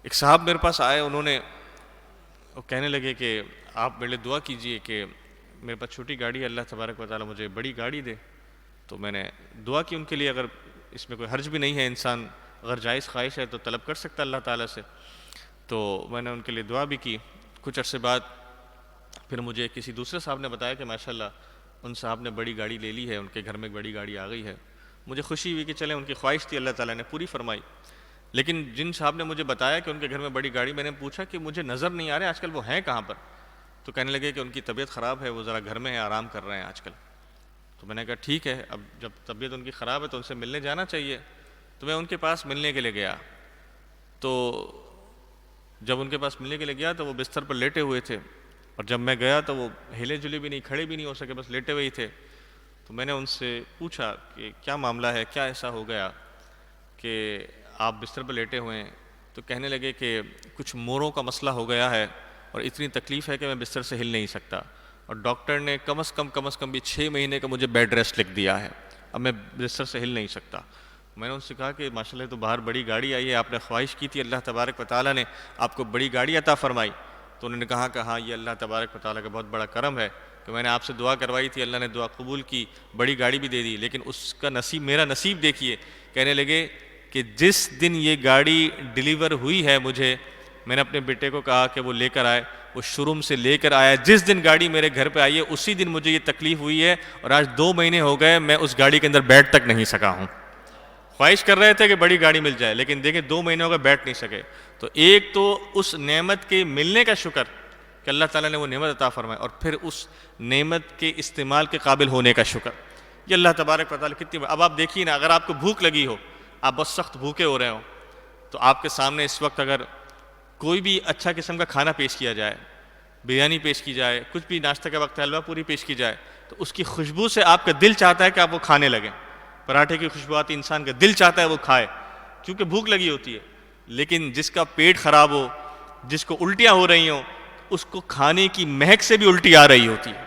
ایک صاحب میرے پاس آئے، انہوں نے وہ کہنے لگے کہ آپ میرے لیے دعا کیجئے کہ میرے پاس چھوٹی گاڑی ہے، اللہ تبارک و تعالیٰ مجھے بڑی گاڑی دے۔ تو میں نے دعا کی ان کے لیے، اگر اس میں کوئی حرج بھی نہیں ہے، انسان اگر جائز خواہش ہے تو طلب کر سکتا اللہ تعالیٰ سے۔ تو میں نے ان کے لیے دعا بھی کی۔ کچھ عرصے بعد پھر مجھے کسی دوسرے صاحب نے بتایا کہ ماشاءاللہ ان صاحب نے بڑی گاڑی لے لی ہے، ان کے گھر میں ایک بڑی گاڑی آ گئی ہے۔ مجھے خوشی ہوئی کہ چلیں ان کی خواہش تھی اللہ تعالیٰ نے پوری فرمائی۔ لیکن جن صاحب نے مجھے بتایا کہ ان کے گھر میں بڑی گاڑی، میں نے پوچھا کہ مجھے نظر نہیں آ رہے آج کل وہ ہیں کہاں پر؟ تو کہنے لگے کہ ان کی طبیعت خراب ہے، وہ ذرا گھر میں ہیں، آرام کر رہے ہیں آج کل۔ تو میں نے کہا ٹھیک ہے، اب جب طبیعت ان کی خراب ہے تو ان سے ملنے جانا چاہیے۔ تو میں ان کے پاس ملنے کے لیے گیا، تو جب ان کے پاس ملنے کے لیے گیا تو وہ بستر پر لیٹے ہوئے تھے، اور جب میں گیا تو وہ ہلے جلے بھی نہیں، کھڑے بھی نہیں ہو سکے، بس لیٹے ہوئے ہی تھے۔ تو میں نے ان سے پوچھا کہ کیا معاملہ ہے، کیا ایسا ہو گیا کہ آپ بستر پر لیٹے ہوئے ہیں؟ تو کہنے لگے کہ کچھ موروں کا مسئلہ ہو گیا ہے اور اتنی تکلیف ہے کہ میں بستر سے ہل نہیں سکتا، اور ڈاکٹر نے کم از کم بھی 6 مہینے کا مجھے بیڈ ریسٹ لکھ دیا ہے، اب میں بستر سے ہل نہیں سکتا۔ میں نے ان سے کہا کہ ماشاءاللہ تو باہر بڑی گاڑی آئی ہے، آپ نے خواہش کی تھی، اللہ تبارک و تعالیٰ نے آپ کو بڑی گاڑی عطا فرمائی۔ تو انہوں نے کہا کہ ہاں، یہ اللہ تبارک و تعالیٰ کا بہت بڑا کرم ہے کہ میں نے آپ سے دعا کروائی تھی، اللہ نے دعا قبول کی، بڑی گاڑی بھی دے دی، لیکن اس کا نصیب، میرا نصیب دیکھیے۔ کہنے لگے کہ جس دن یہ گاڑی ڈیلیور ہوئی ہے مجھے، میں نے اپنے بیٹے کو کہا کہ وہ لے کر آئے، وہ شو روم سے لے کر آیا، جس دن گاڑی میرے گھر پہ آئی ہے اسی دن مجھے یہ تکلیف ہوئی ہے، اور آج 2 مہینے ہو گئے میں اس گاڑی کے اندر بیٹھ تک نہیں سکا ہوں۔ خواہش کر رہے تھے کہ بڑی گاڑی مل جائے، لیکن دیکھیں 2 مہینے ہو گئے بیٹھ نہیں سکے۔ تو ایک تو اس نعمت کے ملنے کا شکر کہ اللہ تعالیٰ نے وہ نعمت عطا فرمائی، اور پھر اس نعمت کے استعمال کے قابل ہونے کا شکر، یہ اللہ تبارک و تعالیٰ کتنی۔ اب آپ دیکھیے نا، اگر آپ کو بھوک لگی ہو، آپ بہت سخت بھوکے ہو رہے ہو، تو آپ کے سامنے اس وقت اگر کوئی بھی اچھا قسم کا کھانا پیش کیا جائے، بریانی پیش کی جائے، کچھ بھی ناشتہ کے وقت حلوہ پوری پیش کی جائے، تو اس کی خوشبو سے آپ کا دل چاہتا ہے کہ آپ وہ کھانے لگیں۔ پراٹھے کی خوشبو آتی، انسان کا دل چاہتا ہے وہ کھائے کیونکہ بھوک لگی ہوتی ہے۔ لیکن جس کا پیٹ خراب ہو، جس کو الٹیاں ہو رہی ہوں، اس کو کھانے کی مہک سے بھی الٹی آ رہی ہوتی ہے۔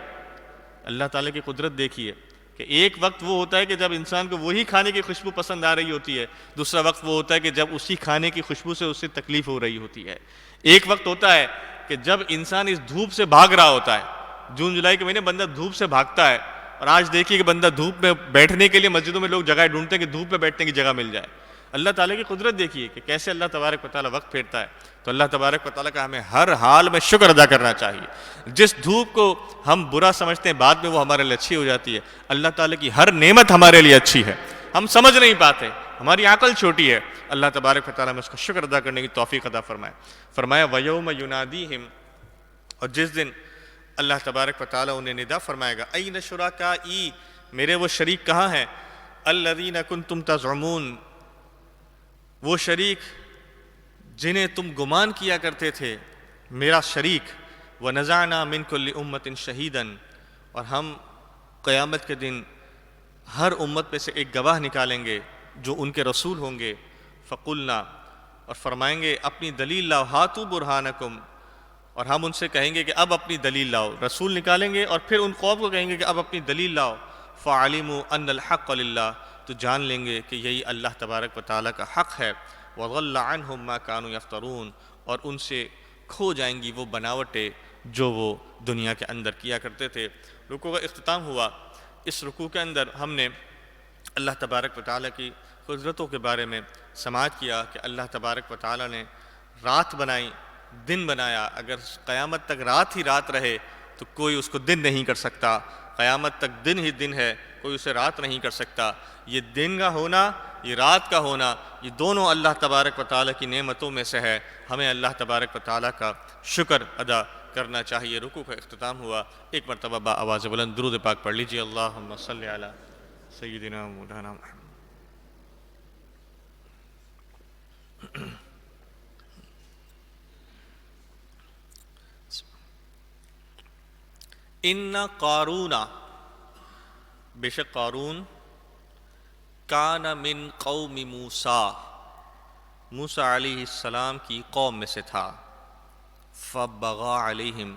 اللہ تعالیٰ کی قدرت دیکھیے کہ ایک وقت وہ ہوتا ہے کہ جب انسان کو وہی کھانے کی خوشبو پسند آ رہی ہوتی ہے، دوسرا وقت وہ ہوتا ہے کہ جب اسی کھانے کی خوشبو سے اسے تکلیف ہو رہی ہوتی ہے۔ ایک وقت ہوتا ہے کہ جب انسان اس دھوپ سے بھاگ رہا ہوتا ہے، جون جولائی کے مہینے بندہ دھوپ سے بھاگتا ہے، اور آج دیکھیے کہ بندہ دھوپ میں بیٹھنے کے لیے مسجدوں میں لوگ جگہ ڈھونڈتے ہیں کہ دھوپ میں بیٹھنے کی جگہ مل جائے۔ اللہ تعالیٰ کی قدرت دیکھیے کہ کیسے اللہ تبارک و تعالیٰ وقت پھیرتا ہے۔ تو اللہ تبارک و تعالیٰ کا ہمیں ہر حال میں شکر ادا کرنا چاہیے۔ جس دھوپ کو ہم برا سمجھتے ہیں بعد میں وہ ہمارے لیے اچھی ہو جاتی ہے، اللہ تعالیٰ کی ہر نعمت ہمارے لیے اچھی ہے، ہم سمجھ نہیں پاتے، ہماری عقل چھوٹی ہے۔ اللہ تبارک و تعالیٰ میں اس کا شکر ادا کرنے کی توفیق عطا فرمائے۔ فرمایا وَيَوْمَ يُنَادِيهِمْ، اور جس دن اللہ تبارک و تعالیٰ انہیں ندا فرمائے گا، اَيْنَ شُرَكَائِي، میرے وہ شریک کہاں ہیں، الَّذِينَ كُنْتُمْ تَزْعُمُونَ، وہ شریک جنہیں تم گمان کیا کرتے تھے میرا شریک، وَنَزَعْنَا مِنْ كُلِّ أُمَّةٍ شَهِيدًا، اور ہم قیامت کے دن ہر امت میں سے ایک گواہ نکالیں گے جو ان کے رسول ہوں گے، فَقُلْنَا، اور فرمائیں گے اپنی دلیل لاؤ، ہاتھو برہانکم، اور ہم ان سے کہیں گے کہ اب اپنی دلیل لاؤ، رسول نکالیں گے اور پھر ان قوم کو کہیں گے کہ اب اپنی دلیل لاؤ، فَعَلِمُوا أَنَّ الْحَقَّ لِلَّهِ، تو جان لیں گے کہ یہی اللہ تبارک و تعالیٰ کا حق ہے۔ وَضَلَّ عَنْهُمْ مَا كَانُوا يَفْتَرُونَ، اور ان سے کھو جائیں گی وہ بناوٹیں جو وہ دنیا کے اندر کیا کرتے تھے۔ رکوع کا اختتام ہوا۔ اس رکوع کے اندر ہم نے اللہ تبارک و تعالیٰ کی قدرتوں کے بارے میں سماعت کیا کہ اللہ تبارک و تعالیٰ نے رات بنائی، دن بنایا۔ اگر قیامت تک رات ہی رات رہے تو کوئی اس کو دن نہیں کر سکتا، قیامت تک دن ہی دن ہے، کوئی اسے رات نہیں کر سکتا۔ یہ دن کا ہونا، یہ رات کا ہونا، یہ دونوں اللہ تبارک و تعالیٰ کی نعمتوں میں سے ہے۔ ہمیں اللہ تبارک و تعالیٰ کا شکر ادا کرنا چاہیے۔ رکوع کا اختتام ہوا۔ ایک مرتبہ با آواز بلند درود پاک پڑھ لیجیے۔ اللہم صلی علی سیدنا مولانا محمد۔ ان قارون، بے شک قارون، کان من قوم موسیٰ، موسیٰ علیہ السلام کی قوم میں سے تھا۔ فبغى علیہم،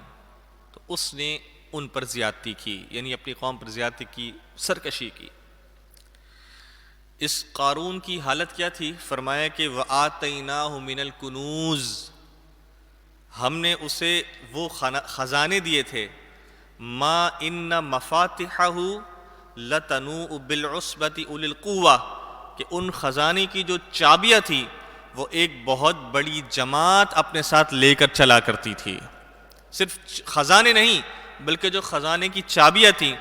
تو اس نے ان پر زیادتی کی، یعنی اپنی قوم پر زیادتی کی، سرکشی کی۔ اس قارون کی حالت کیا تھی؟ فرمایا کہ وَآتَيْنَاهُ مِنَ الْكُنُوزِ، ہم نے اسے وہ خزانے دیے تھے، ما ان مفاتحہ لتنوء بالعصبۃ اولی القوہ، کہ ان خزانے کی جو چابیاں تھی وہ ایک بہت بڑی جماعت اپنے ساتھ لے کر چلا کرتی تھی۔ صرف خزانے نہیں بلکہ جو خزانے کی چابیاں تھیں،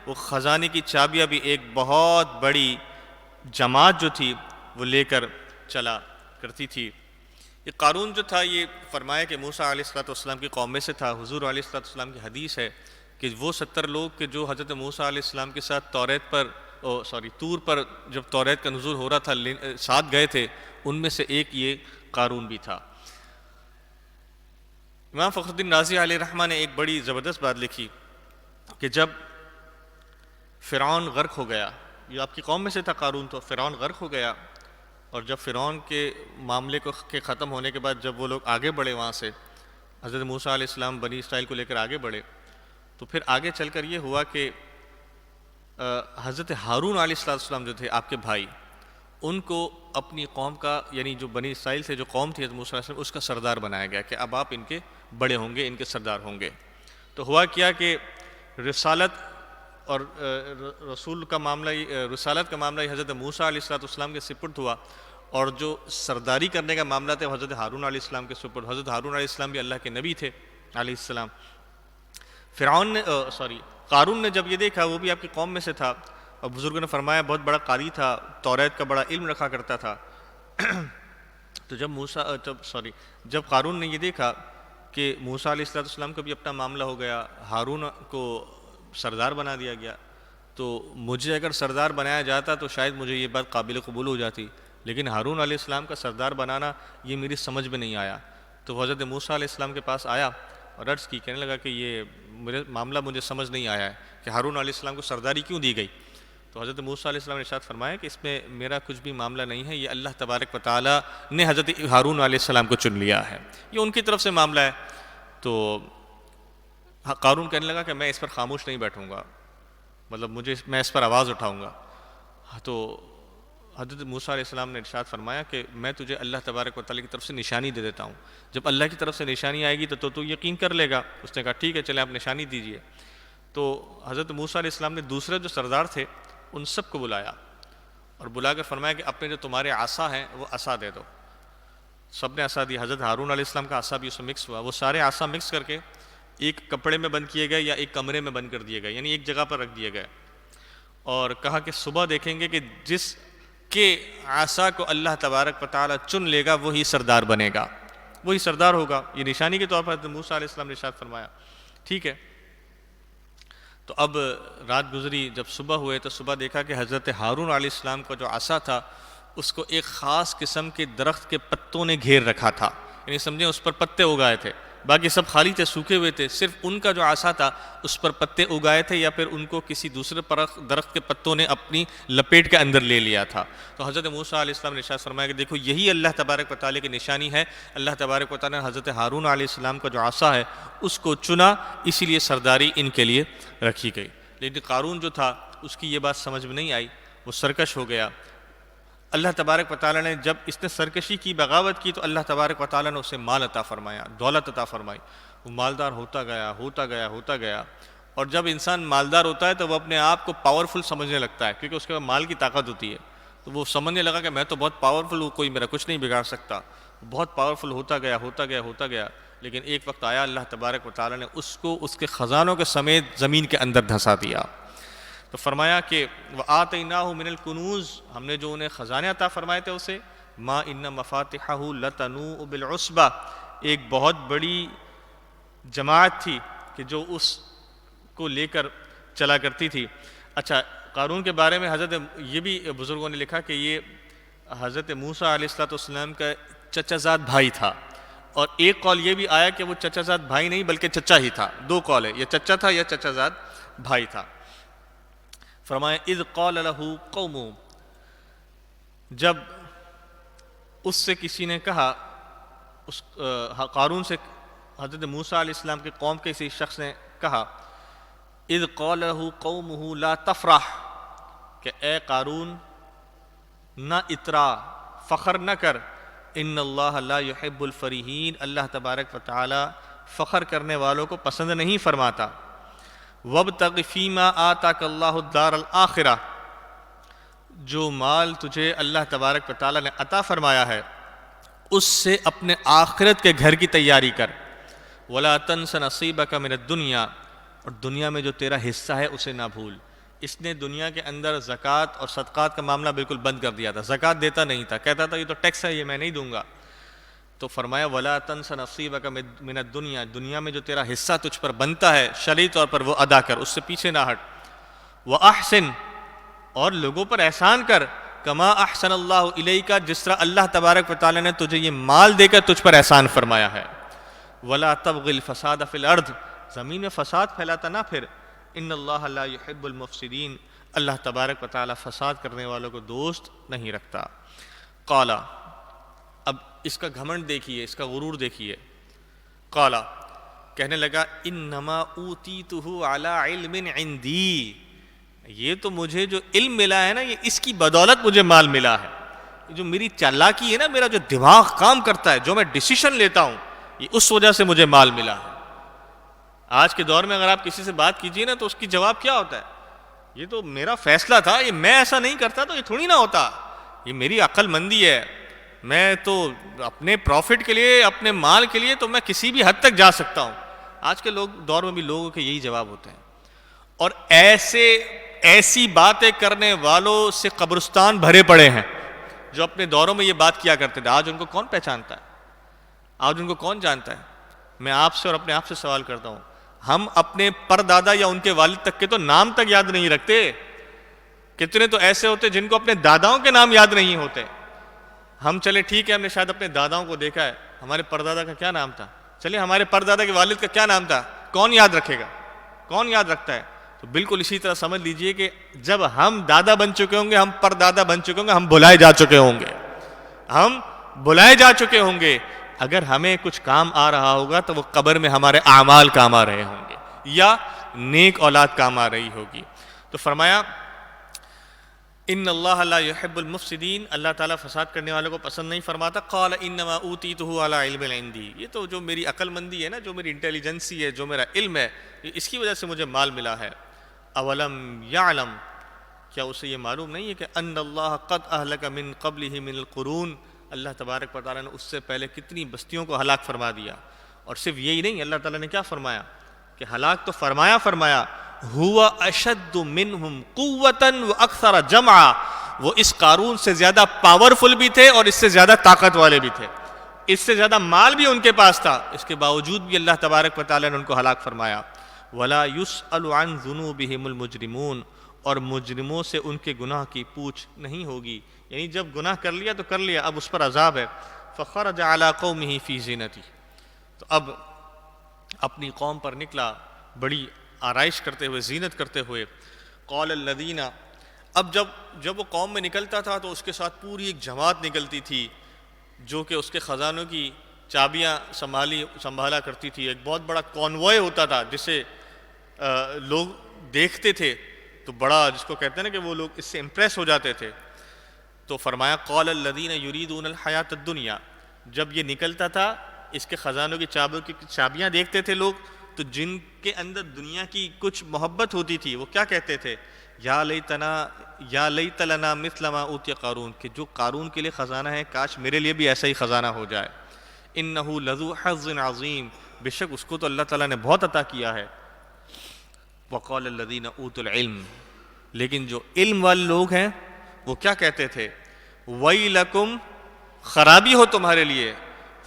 وہ خزانے کی چابیاں بھی ایک بہت بڑی جماعت جو تھی وہ لے کر چلا کرتی تھی۔ یہ قارون جو تھا، یہ فرمایا کہ موسیٰ علیہ السلام کی قوم میں سے تھا۔ حضور علیہ السلام کی حدیث ہے کہ وہ 70 لوگ کہ جو حضرت موسیٰ علیہ السلام کے ساتھ طور پر جب توریت کا نزول ہو رہا تھا ساتھ گئے تھے، ان میں سے ایک یہ قارون بھی تھا۔ امام فخر الدین رازی علیہ رحمہ نے ایک بڑی زبردست بات لکھی کہ جب فرعون غرق ہو گیا، یہ آپ کی قوم میں سے تھا قارون، تو فرعون غرق ہو گیا، اور جب فرعون کے معاملے کے ختم ہونے کے بعد جب وہ لوگ آگے بڑھے وہاں سے، حضرت موسیٰ علیہ السلام بنی اسرائیل کو لے کر آگے بڑھے، تو پھر آگے چل کر یہ ہوا کہ حضرت ہارون علیہ السلام جو تھے آپ کے بھائی، ان کو اپنی قوم کا، یعنی جو بنی اسرائیل سے جو قوم تھی حضرت موسیٰ علیہ السلام، اس کا سردار بنایا گیا کہ اب آپ ان کے بڑے ہوں گے، ان کے سردار ہوں گے۔ تو ہوا کیا کہ رسالت اور رسالت کا معاملہ ہی حضرت موسیٰ علیہ السلام کے سپرد ہوا، اور جو سرداری کرنے کا معاملہ تھا حضرت ہارون علیہ السلام کے سپرد۔ حضرت ہارون علیہ السلام بھی اللہ کے نبی تھے علیہ السلام۔ قارون نے جب یہ دیکھا، وہ بھی آپ کی قوم میں سے تھا، اور بزرگوں نے فرمایا بہت بڑا قاری تھا، توریت کا بڑا علم رکھا کرتا تھا۔ تو جب قارون نے یہ دیکھا کہ موسیٰ علیہ السلام کا بھی اپنا معاملہ ہو گیا، ہارون کو سردار بنا دیا گیا، تو مجھے اگر سردار بنایا جاتا تو شاید مجھے یہ بات قابل قبول ہو جاتی، لیکن ہارون علیہ السلام کا سردار بنانا یہ میری سمجھ میں نہیں آیا۔ تو حضرت موسیٰ علیہ السلام کے پاس آیا اور عرض کی، کہنے لگا کہ یہ معاملہ مجھے سمجھ نہیں آیا ہے کہ ہارون علیہ السلام کو سرداری کیوں دی گئی۔ تو حضرت موسیٰ علیہ السلام نے ارشاد فرمایا کہ اس میں میرا کچھ بھی معاملہ نہیں ہے، یہ اللہ تبارک و تعالیٰ نے حضرت ہارون علیہ السلام کو چن لیا ہے، یہ ان کی طرف سے معاملہ ہے۔ تو قارون کہنے لگا کہ میں اس پر خاموش نہیں بیٹھوں گا، مطلب میں اس پر آواز اٹھاؤں گا۔ تو حضرت موسیٰ علیہ السلام نے ارشاد فرمایا کہ میں تجھے اللہ تبارک و تعالیٰ کی طرف سے نشانی دے دیتا ہوں، جب اللہ کی طرف سے نشانی آئے گی تو یقین کر لے گا۔ اس نے کہا ٹھیک ہے، چلیں آپ نشانی دیجئے۔ تو حضرت موسیٰ علیہ السلام نے دوسرے جو سردار تھے ان سب کو بلایا، اور بلا کر فرمایا کہ اپنے جو تمہارے عصا ہیں وہ عصا دے دو۔ سب نے عصا دی، حضرت ہارون علیہ السلام کا عصا بھی اس میں مکس ہوا، وہ سارے عصا مکس کر کے ایک کپڑے میں بند کیے گئے یا ایک کمرے میں بند کر دیے گئے، یعنی ایک جگہ پر رکھ دیے گئے، اور کہا کہ صبح دیکھیں گے کہ جس کے عصا کو اللہ تبارک و تعالیٰ چن لے گا وہی سردار بنے گا، وہی سردار ہوگا۔ یہ نشانی کے طور پر حضرت موسیٰ علیہ السلام نے ارشاد فرمایا، ٹھیک ہے۔ تو اب رات گزری، جب صبح ہوئے تو صبح دیکھا کہ حضرت ہارون علیہ السلام کا جو عصا تھا اس کو ایک خاص قسم کے درخت کے پتوں نے گھیر رکھا تھا، یعنی سمجھیں اس پر پتے اگائے تھے، باقی سب خالی تھے، سوکھے ہوئے تھے، صرف ان کا جو عصا تھا اس پر پتے اگائے تھے، یا پھر ان کو کسی دوسرے درخت کے پتوں نے اپنی لپیٹ کے اندر لے لیا تھا۔ تو حضرت موسیٰ علیہ السلام نے ارشاد فرمایا کہ دیکھو یہی اللہ تبارک و تعالیٰ کی نشانی ہے، اللہ تبارک و تعالیٰ نے حضرت ہارون علیہ السلام کا جو عصا ہے اس کو چنا، اسی لیے سرداری ان کے لیے رکھی گئی۔ لیکن قارون جو تھا اس کی یہ بات سمجھ میں نہیں آئی، وہ سرکش ہو گیا۔ اللہ تبارک و تعالیٰ نے جب اس نے سرکشی کی، بغاوت کی، تو اللہ تبارک و تعالیٰ نے اسے مال عطا فرمایا، دولت عطا فرمائی، وہ مالدار ہوتا گیا ہوتا گیا ہوتا گیا۔ اور جب انسان مالدار ہوتا ہے تو وہ اپنے آپ کو پاورفل سمجھنے لگتا ہے، کیونکہ اس کے پاس مال کی طاقت ہوتی ہے، تو وہ سمجھنے لگا کہ میں تو بہت پاورفل ہوں، کوئی میرا کچھ نہیں بگاڑ سکتا، بہت پاورفل ہوتا گیا ہوتا گیا ہوتا گیا۔ لیکن ایک وقت آیا، اللہ تبارک و تعالیٰ نے اس کو اس کے خزانوں کے سمیت زمین کے اندر دھسا دیا۔ تو فرمایا کہ وَآتَيْنَاهُ مِنَ الْكُنُوزِ، ہم نے جو انہیں خزانے عطا فرمائے تھے اسے، مَا إِنَّ مَفَاتِحَهُ لَتَنُوءُ بِالْعُصْبَةِ، ایک بہت بڑی جماعت تھی کہ جو اس کو لے کر چلا کرتی تھی۔ اچھا، قارون کے بارے میں حضرت یہ بھی بزرگوں نے لکھا کہ یہ حضرت موسیٰ علیہ السلام کا چچا زاد بھائی تھا، اور ایک قول یہ بھی آیا کہ وہ چچا زاد بھائی نہیں بلکہ چچا ہی تھا، دو قول ہے، یہ چچا تھا یا چچا زاد بھائی تھا۔ فرمایا اذ قال له قوم، جب اس سے کسی نے کہا، اس قارون سے حضرت موسیٰ علیہ السلام کے قوم کے کسی شخص نے کہا، اذ قال له قومه لا تفرح، کہ اے قارون نہ اترا، فخر نہ کر، ان اللہ لا يحب الفریحین، اللہ تبارک و تعالی فخر کرنے والوں کو پسند نہیں فرماتا۔ وابتغ فیما آتاک اللہ الدار الآخرہ، جو مال تجھے اللہ تبارک و تعالی نے عطا فرمایا ہے اس سے اپنے آخرت کے گھر کی تیاری کر۔ ولا تنس نصیبک من الدنیا، اور دنیا میں جو تیرا حصہ ہے اسے نہ بھول۔ اس نے دنیا کے اندر زکوٰۃ اور صدقات کا معاملہ بالکل بند کر دیا تھا، زکوٰۃ دیتا نہیں تھا، کہتا تھا یہ تو ٹیکس ہے، یہ میں نہیں دوں گا۔ تو فرمایا ولا تنس نصیبک من الدنیا، دنیا میں جو تیرا حصہ تجھ پر بنتا ہے شرعی طور پر وہ ادا کر، اس سے پیچھے نہ ہٹ۔ واحسن، اور لوگوں پر احسان کر، کما احسن اللہ الیک، جس طرح اللہ تبارک و تعالی نے تجھے یہ مال دے کر تجھ پر احسان فرمایا ہے۔ ولا تبغ الفساد فی الارض، زمین میں فساد پھیلاتا نہ پھر۔ ان اللہ لا يحب المفسدین، اللہ تبارک و تعالی فساد کرنے والوں کو دوست نہیں رکھتا۔ قال، اب اس کا گھمنڈ دیکھیے، اس کا غرور دیکھیے۔ قال، کہنے لگا انما اوتیتہ علی علم عندی، یہ تو مجھے جو علم ملا ہے نا، یہ اس کی بدولت مجھے مال ملا ہے۔ جو میری چالاکی ہے نا، میرا جو دماغ کام کرتا ہے، جو میں ڈیسیشن لیتا ہوں، یہ اس وجہ سے مجھے مال ملا ہے۔ آج کے دور میں اگر آپ کسی سے بات کیجیے نا تو اس کی جواب کیا ہوتا ہے؟ یہ تو میرا فیصلہ تھا، یہ میں ایسا نہیں کرتا تو یہ تھوڑی نہ ہوتا، یہ میری عقل مندی ہے، میں تو اپنے پروفٹ کے لیے، اپنے مال کے لیے تو میں کسی بھی حد تک جا سکتا ہوں۔ آج کے دور میں بھی لوگوں کے یہی جواب ہوتے ہیں، اور ایسی باتیں کرنے والوں سے قبرستان بھرے پڑے ہیں جو اپنے دوروں میں یہ بات کیا کرتے تھے۔ آج ان کو کون پہچانتا ہے؟ آج ان کو کون جانتا ہے؟ میں آپ سے اور اپنے آپ سے سوال کرتا ہوں، ہم اپنے پردادا یا ان کے والد تک کے تو نام تک یاد نہیں رکھتے۔ کتنے تو ایسے ہوتے جن کو اپنے داداؤں کے نام یاد نہیں ہوتے۔ ہم چلے ٹھیک ہے، ہم نے شاید اپنے داداؤں کو دیکھا ہے، ہمارے پردادا کا کیا نام تھا، چلیے ہمارے پردادا کے والد کا کیا نام تھا، کون یاد رکھے گا؟ کون یاد رکھتا ہے؟ تو بالکل اسی طرح سمجھ لیجئے کہ جب ہم دادا بن چکے ہوں گے، ہم پردادا بن چکے ہوں گے، ہم بلائے جا چکے ہوں گے، ہم بلائے جا چکے ہوں گے۔ اگر ہمیں کچھ کام آ رہا ہوگا تو وہ قبر میں ہمارے اعمال کام آ رہے ہوں گے یا نیک اولاد کام آ رہی ہوگی۔ تو فرمایا ان اللہ لا يحب المفسدین، اللہ تعالیٰ فساد کرنے والوں کو پسند نہیں فرماتا۔ قال انما اوتیتہ علی علم عندی، یہ تو جو میری عقل مندی ہے نا، جو میری انٹیلیجنسی ہے، جو میرا علم ہے، اس کی وجہ سے مجھے مال ملا ہے۔ اولم یعلم، کیا اسے یہ معلوم نہیں ہے کہ ان اللہ قد اہلک من قبلہ من القرون، اللہ تبارک و تعالیٰ نے اس سے پہلے کتنی بستیوں کو ہلاک فرما دیا۔ اور صرف یہی نہیں، اللہ تعالیٰ نے کیا فرمایا کہ ہلاک تو فرمایا ہوا اشد منہم قوتا واکثر جمعا، وہ اس قارون سے زیادہ پاورفل بھی تھے اور اس سے زیادہ طاقت والے بھی تھے، اس سے زیادہ مال بھی ان کے پاس تھا، اس کے باوجود بھی اللہ تبارک و تعالیٰ نے ان کو ہلاک فرمایا۔ ولا يسأل عن ذنوبهم المجرمون، اور مجرموں سے ان کے گناہ کی پوچھ نہیں ہوگی، یعنی جب گناہ کر لیا تو کر لیا، اب اس پر عذاب ہے۔ فخرج على قومه في زینته، تو اب اپنی قوم پر نکلا بڑی آرائش کرتے ہوئے، زینت کرتے ہوئے۔ قال الذین، اب جب وہ قوم میں نکلتا تھا تو اس کے ساتھ پوری ایک جماعت نکلتی تھی جو کہ اس کے خزانوں کی چابیاں سنبھالا کرتی تھی۔ ایک بہت بڑا کانوائے ہوتا تھا جسے لوگ دیکھتے تھے تو بڑا جس کو کہتے ہیں نا کہ وہ لوگ اس سے امپریس ہو جاتے تھے. تو فرمایا قال الذین یریدون الحیات الدنیا، جب یہ نکلتا تھا اس کے خزانوں کی چابیاں دیکھتے تھے لوگ، تو جن کے اندر دنیا کی کچھ محبت ہوتی تھی وہ کیا کہتے تھے، یا لیت لنا مثل ما اوتی قارون، کہ جو قارون کے لیے خزانہ ہے کاش میرے لیے بھی ایسا ہی خزانہ ہو جائے. انہ لذو حظ عظیم، بے شک اس کو تو اللہ تعالیٰ نے بہت عطا کیا ہے. وقال الذین اوتوا العلم، لیکن جو علم والے لوگ ہیں وہ کیا کہتے تھے، ویلکم، خرابی ہو تمہارے لیے،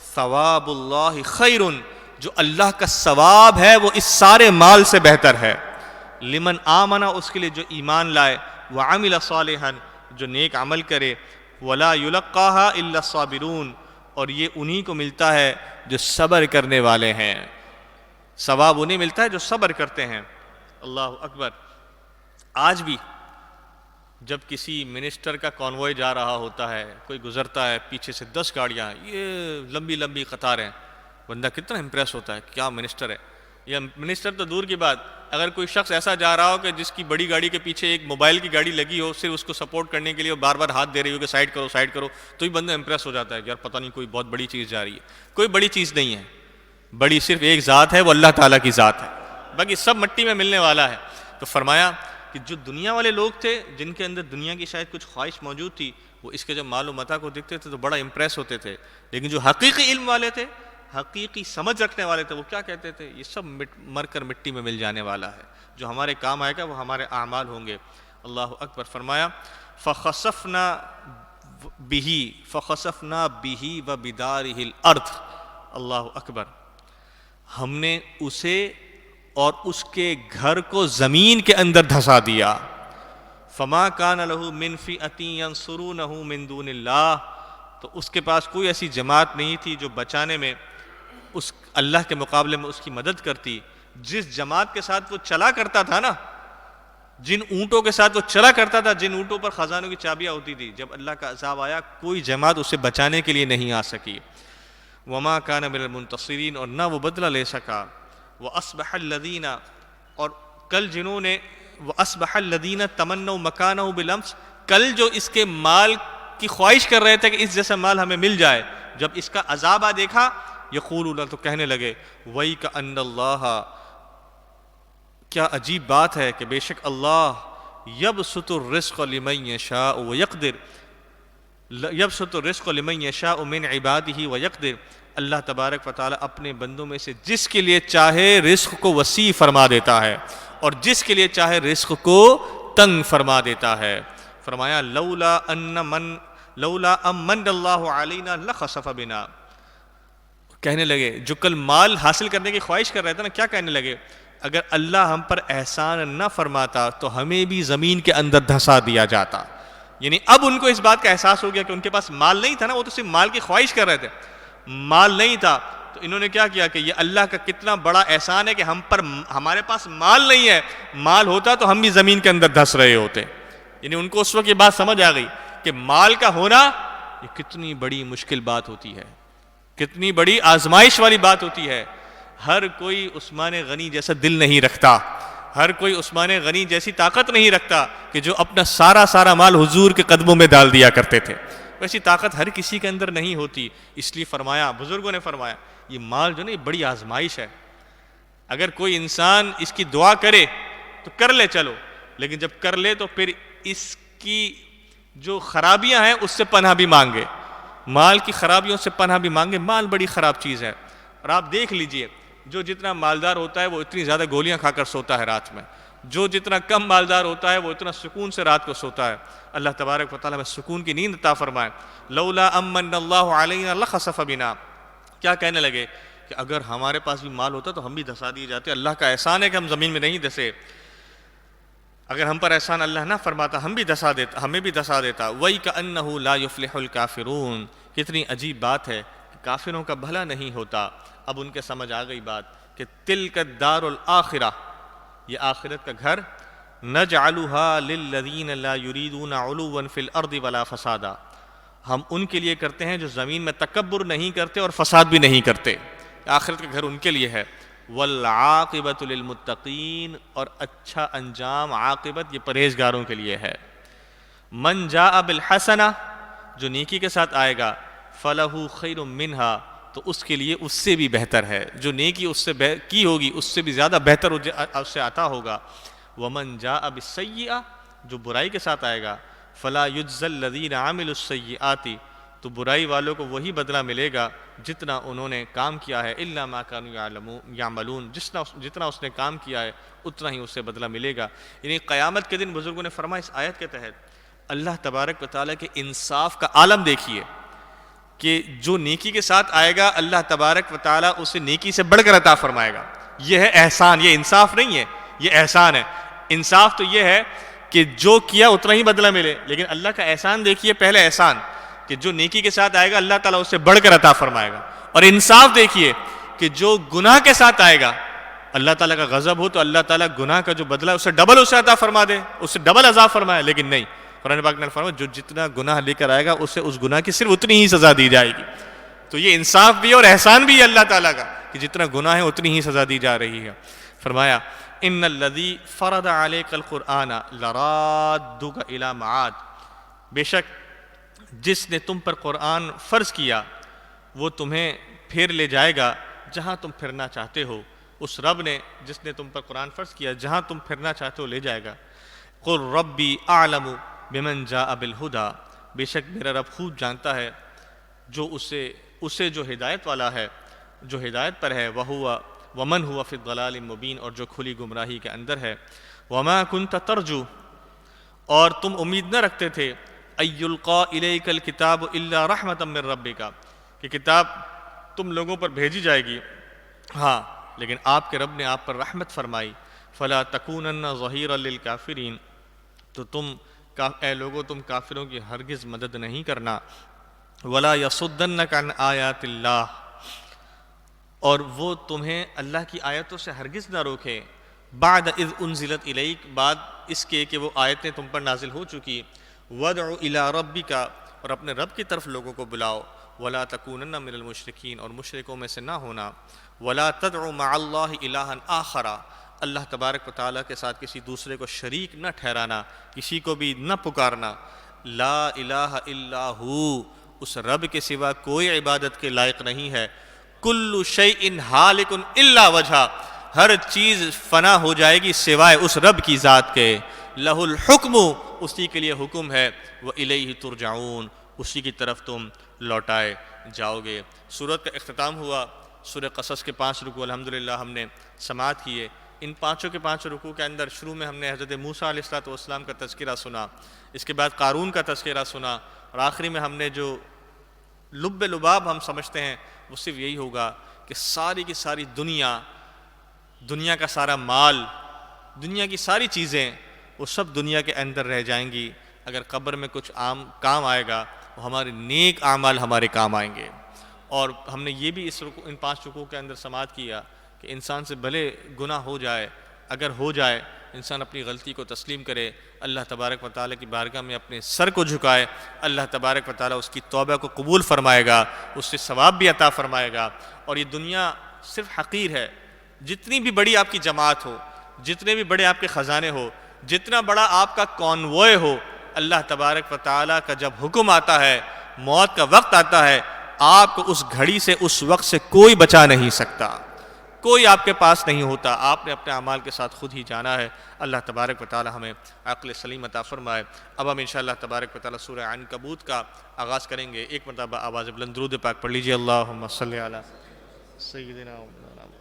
ثواب اللہ خیر، جو اللہ کا ثواب ہے وہ اس سارے مال سے بہتر ہے. لمن آمنا، اس کے لیے جو ایمان لائے، وعمل صالحا، جو نیک عمل کرے، ولا یلقاها الا الصابرون، اور یہ انہی کو ملتا ہے جو صبر کرنے والے ہیں. ثواب انہیں ملتا ہے جو صبر کرتے ہیں. اللہ اکبر. آج بھی جب کسی منسٹر کا کانوائے جا رہا ہوتا ہے، کوئی گزرتا ہے، پیچھے سے 10 گاڑیاں، یہ لمبی لمبی قطاریں، بندہ کتنا امپریس ہوتا ہے، کیا منسٹر ہے. یا منسٹر تو دور کی بات، اگر کوئی شخص ایسا جا رہا ہو کہ جس کی بڑی گاڑی کے پیچھے ایک موبائل کی گاڑی لگی ہو، صرف اس کو سپورٹ کرنے کے لیے بار بار ہاتھ دے رہی ہو کہ سائڈ کرو سائڈ کرو، تو ہی بندہ امپریس ہو جاتا ہے کہ یار پتہ نہیں کوئی بہت بڑی چیز جا رہی ہے. کوئی بڑی چیز نہیں ہے، بڑی صرف ایک ذات ہے، وہ اللہ تعالیٰ کی ذات ہے، باقی سب مٹی میں ملنے والا ہے. تو فرمایا کہ جو دنیا والے لوگ تھے، جن کے اندر دنیا کی شاید کچھ خواہش موجود تھی، وہ اس کے جب مال و متاع کو دیکھتے تھے تو بڑا امپریس ہوتے تھے. لیکن جو حقیقی علم والے تھے، حقیقی سمجھ رکھنے والے تھے، وہ کیا کہتے تھے، یہ سب مر کر مٹی میں مل جانے والا ہے، جو ہمارے کام آئے گا وہ ہمارے اعمال ہوں گے. اللہ اکبر. فرمایا فخسفنا به وبداره الارض. اللہ اکبر. ہم نے اسے اور اس کے گھر کو زمین کے اندر دھسا دیا. فما کان له من فئۃ ینصرونہ من دون اللہ، تو اس کے پاس کوئی ایسی جماعت نہیں تھی جو بچانے میں اس اللہ کے مقابلے میں اس کی مدد کرتی. جس جماعت کے ساتھ وہ چلا کرتا تھا نا، جن اونٹوں کے ساتھ وہ چلا کرتا تھا، جن اونٹوں پر خزانوں کی چابیاں ہوتی تھی، جب اللہ کا عذاب آیا کوئی جماعت اسے بچانے کے لیے نہیں آ سکی. وما کان من المنتصرین، اور نہ وہ بدلہ لے سکا. وَأَصْبَحَ الَّذِينَ، اور کل جنہوں نے وَأَصْبَحَ الَّذِينَ تَمَنَّوْا مَكَانَهُ بِالْأَمْسِ، کل جو اس کے مال کی خواہش کر رہے تھے کہ اس جیسا مال ہمیں مل جائے، جب اس کا عذاب آ دیکھا، یقولون، تو کہنے لگے، وَيْكَأَنَّ اللَّهَ، کیا عجیب بات ہے کہ بے شک اللہ يَبْسُطُ الرِّزْقَ لِمَن يَشَاءُ وَيَقْدِرُ، يَبْسُطُ الرِّزْقَ لِمَن يَشَاءُ مِنْ عِبَادِهِ وَيَقْدِرُ، اللہ تبارک و تعالیٰ اپنے بندوں میں سے جس کے لیے چاہے رزق کو وسیع فرما دیتا ہے اور جس کے لیے چاہے رزق کو تنگ فرما دیتا ہے. فرمایا لولا امن اللہ علینا لخسف بنا، کہنے لگے جو کل مال حاصل کرنے کی خواہش کر رہے تھے نا، کیا کہنے لگے، اگر اللہ ہم پر احسان نہ فرماتا تو ہمیں بھی زمین کے اندر دھسا دیا جاتا. یعنی اب ان کو اس بات کا احساس ہو گیا کہ ان کے پاس مال نہیں تھا نا، وہ تو صرف مال کی خواہش کر رہے تھے، مال نہیں تھا، تو انہوں نے کیا کیا کہ یہ اللہ کا کتنا بڑا احسان ہے کہ ہمارے پاس مال نہیں ہے، مال ہوتا تو ہم بھی زمین کے اندر دھس رہے ہوتے. یعنی ان کو اس وقت یہ بات سمجھ آ گئی کہ مال کا ہونا یہ کتنی بڑی مشکل بات ہوتی ہے، کتنی بڑی آزمائش والی بات ہوتی ہے. ہر کوئی عثمان غنی جیسا دل نہیں رکھتا، ہر کوئی عثمان غنی جیسی طاقت نہیں رکھتا کہ جو اپنا سارا مال حضور کے قدموں میں ڈال دیا کرتے تھے. ویسی طاقت ہر کسی کے اندر نہیں ہوتی. اس لیے فرمایا، بزرگوں نے فرمایا، یہ مال جو نا یہ بڑی آزمائش ہے. اگر کوئی انسان اس کی دعا کرے تو کر لے چلو، لیکن جب کر لے تو پھر اس کی جو خرابیاں ہیں اس سے پناہ بھی مانگے، مال کی خرابیوں سے پناہ بھی مانگے. مال بڑی خراب چیز ہے. اور آپ دیکھ لیجئے، جو جتنا مالدار ہوتا ہے وہ اتنی زیادہ گولیاں کھا کر سوتا ہے رات میں، جو جتنا کم مالدار ہوتا ہے وہ اتنا سکون سے رات کو سوتا ہے. اللہ تبارک و تعالیٰ میں سکون کی نیند عطا فرمائے. لولا امن اللہ علینا لخسف بنا، کیا کہنے لگے کہ اگر ہمارے پاس بھی مال ہوتا تو ہم بھی دھسا دیے جاتے. اللہ کا احسان ہے کہ ہم زمین میں نہیں دھسے، اگر ہم پر احسان اللہ نہ فرماتا ہمیں بھی دھسا دیتا. وَيْكَأَنَّهُ لَا يُفْلِحُ الْكَافِرُونَ، کتنی عجیب بات ہے کہ کافروں کا بھلا نہیں ہوتا. اب ان کے سمجھ آ گئی بات کہ تِلْكَ الدَّارُ الْآخِرَةُ، یہ آخرت کا گھر، نَجْعَلُهَا لِلَّذِينَ لَا يُرِيدُونَ عُلُوًّا فِي الْأَرْضِ وَلَا فَسَادًا، ہم ان کے لیے کرتے ہیں جو زمین میں تکبر نہیں کرتے اور فساد بھی نہیں کرتے. آخرت کا گھر ان کے لیے ہے. والعاقبۃ للمتقین، اور اچھا انجام عاقبت یہ پرہیزگاروں کے لیے ہے۔ من جاء بالحسنہ، جو نیکی کے ساتھ آئے گا، فلہ خیر منہا، تو اس کے لیے اس سے بھی بہتر ہے، جو نیکی اس سے کی ہوگی اس سے بھی زیادہ بہتر اس سے عطا ہوگا۔ ومن جاء بالسیئہ، جو برائی کے ساتھ آئے گا، فلا یجزی الذین عملوا السیئات، تو برائی والوں کو وہی بدلہ ملے گا جتنا انہوں نے کام کیا ہے، الا ما كانوا یعملون، جتنا اس نے کام کیا ہے اتنا ہی اسے بدلہ ملے گا۔ یعنی قیامت کے دن بزرگوں نے فرمایا اس آیت کے تحت اللہ تبارک و تعالیٰ کے انصاف کا عالم دیکھیے کہ جو نیکی کے ساتھ آئے گا اللہ تبارک و تعالیٰ اسے نیکی سے بڑھ کر عطا فرمائے گا۔ یہ ہے احسان، یہ انصاف نہیں ہے، یہ احسان ہے۔ انصاف تو یہ ہے کہ جو کیا اتنا ہی بدلہ ملے، لیکن اللہ کا احسان دیکھیے، پہلے احسان کہ جو نیکی کے ساتھ آئے گا اللہ تعالیٰ اسے بڑھ کر عطا فرمائے گا، اور انصاف دیکھیے کہ جو گناہ کے ساتھ آئے گا اللہ تعالیٰ کا غضب ہو تو اللہ تعالیٰ گناہ کا جو بدلہ ہے اسے ڈبل اسے عطا فرما دے، اسے ڈبل عذاب فرمائے، لیکن نہیں، قرآن پاک نے فرمایا جو جتنا گناہ لے کر آئے گا اسے اس گناہ کی صرف اتنی ہی سزا دی جائے گی۔ تو یہ انصاف بھی ہے اور احسان بھی ہے اللہ تعالیٰ کا کہ جتنا گناہ ہے اتنی ہی سزا دی جا رہی ہے۔ فرمایا ان الذی فرض علیک القرآن لرادک الی معاد، بے شک جس نے تم پر قرآن فرض کیا وہ تمہیں پھیر لے جائے گا جہاں تم پھرنا چاہتے ہو۔ اس رب نے جس نے تم پر قرآن فرض کیا جہاں تم پھرنا چاہتے ہو لے جائے گا۔ قل ربی اعلم بمن جاء بالہدی، بے شک میرا رب خوب جانتا ہے جو اسے جو ہدایت والا ہے، جو ہدایت پر ہے، ومن ہوا فی الضلال مبین، اور جو کھلی گمراہی کے اندر ہے۔ وما کنت ترجو، اور تم امید نہ رکھتے تھے، ان یلقی الیک الکتاب الا رحمۃ من ربک، کہ کتاب تم لوگوں پر بھیجی جائے گی، ہاں لیکن آپ کے رب نے آپ پر رحمت فرمائی۔ فلا تکونن ظہیرا للکافرین، تو تم اے لوگو تم کافروں کی ہرگز مدد نہیں کرنا۔ ولا یصدنک عن آیات اللہ، اور وہ تمہیں اللہ کی آیتوں سے ہرگز نہ روکے، بعد اذ انزلت الیک، بعد اس کے کہ وہ آیتیں تم پر نازل ہو چکی۔ وادع الی ربک، اور اپنے رب کی طرف لوگوں کو بلاؤ۔ ولا تکونن من المشرکین، اور مشرکوں میں سے نہ ہونا۔ ولا تدع مع اللہ الہا آخر، اللہ تبارک و تعالیٰ کے ساتھ کسی دوسرے کو شریک نہ ٹھہرانا، کسی کو بھی نہ پکارنا۔ لا الہ الا ہو، اس رب کے سوا کوئی عبادت کے لائق نہیں ہے۔ کل شیء ہالک الا وجہہ، ہر چیز فنا ہو جائے گی سوائے اس رب کی ذات کے۔ لہ الحکم، اسی کے لیے حکم ہے۔ وإلیہ ترجعون، اسی کی طرف تم لوٹائے جاؤ گے۔ سورت کا اختتام ہوا۔ سورہ قصص کے 5 رکوع الحمدللہ ہم نے سماعت کیے۔ ان پانچوں کے 5 رکوع کے اندر شروع میں ہم نے حضرت موسیٰ علیہ السلام کا تذکرہ سنا، اس کے بعد قارون کا تذکرہ سنا، اور آخری میں ہم نے جو لب لباب ہم سمجھتے ہیں وہ صرف یہی ہوگا کہ ساری کی ساری دنیا کا سارا مال، دنیا کی ساری چیزیں، وہ سب دنیا کے اندر رہ جائیں گی۔ اگر قبر میں کچھ کام آئے گا وہ ہمارے نیک اعمال ہمارے کام آئیں گے۔ اور ہم نے یہ بھی ان 5 رکوع کے اندر سماعت کیا کہ انسان سے بھلے گناہ ہو جائے، اگر ہو جائے انسان اپنی غلطی کو تسلیم کرے، اللہ تبارک و تعالیٰ کی بارگاہ میں اپنے سر کو جھکائے، اللہ تبارک و تعالیٰ اس کی توبہ کو قبول فرمائے گا، اس سے ثواب بھی عطا فرمائے گا۔ اور یہ دنیا صرف حقیر ہے، جتنی بھی بڑی آپ کی جماعت ہو، جتنے بھی بڑے آپ کے خزانے ہو، جتنا بڑا آپ کا کانوائے ہو، اللہ تبارک و تعالیٰ کا جب حکم آتا ہے، موت کا وقت آتا ہے، آپ کو اس گھڑی سے، اس وقت سے کوئی بچا نہیں سکتا، کوئی آپ کے پاس نہیں ہوتا، آپ نے اپنے اعمال کے ساتھ خود ہی جانا ہے۔ اللہ تبارک و تعالی ہمیں عقل سلیم عطا فرمائے۔ اب ہم انشاءاللہ تبارک و تعالی سورہ عنکبوت کا آغاز کریں گے۔ ایک مرتبہ آواز بلند درود پاک پڑھ لیجیے، اللہم صلی علی سیدنا و مولانا محمد۔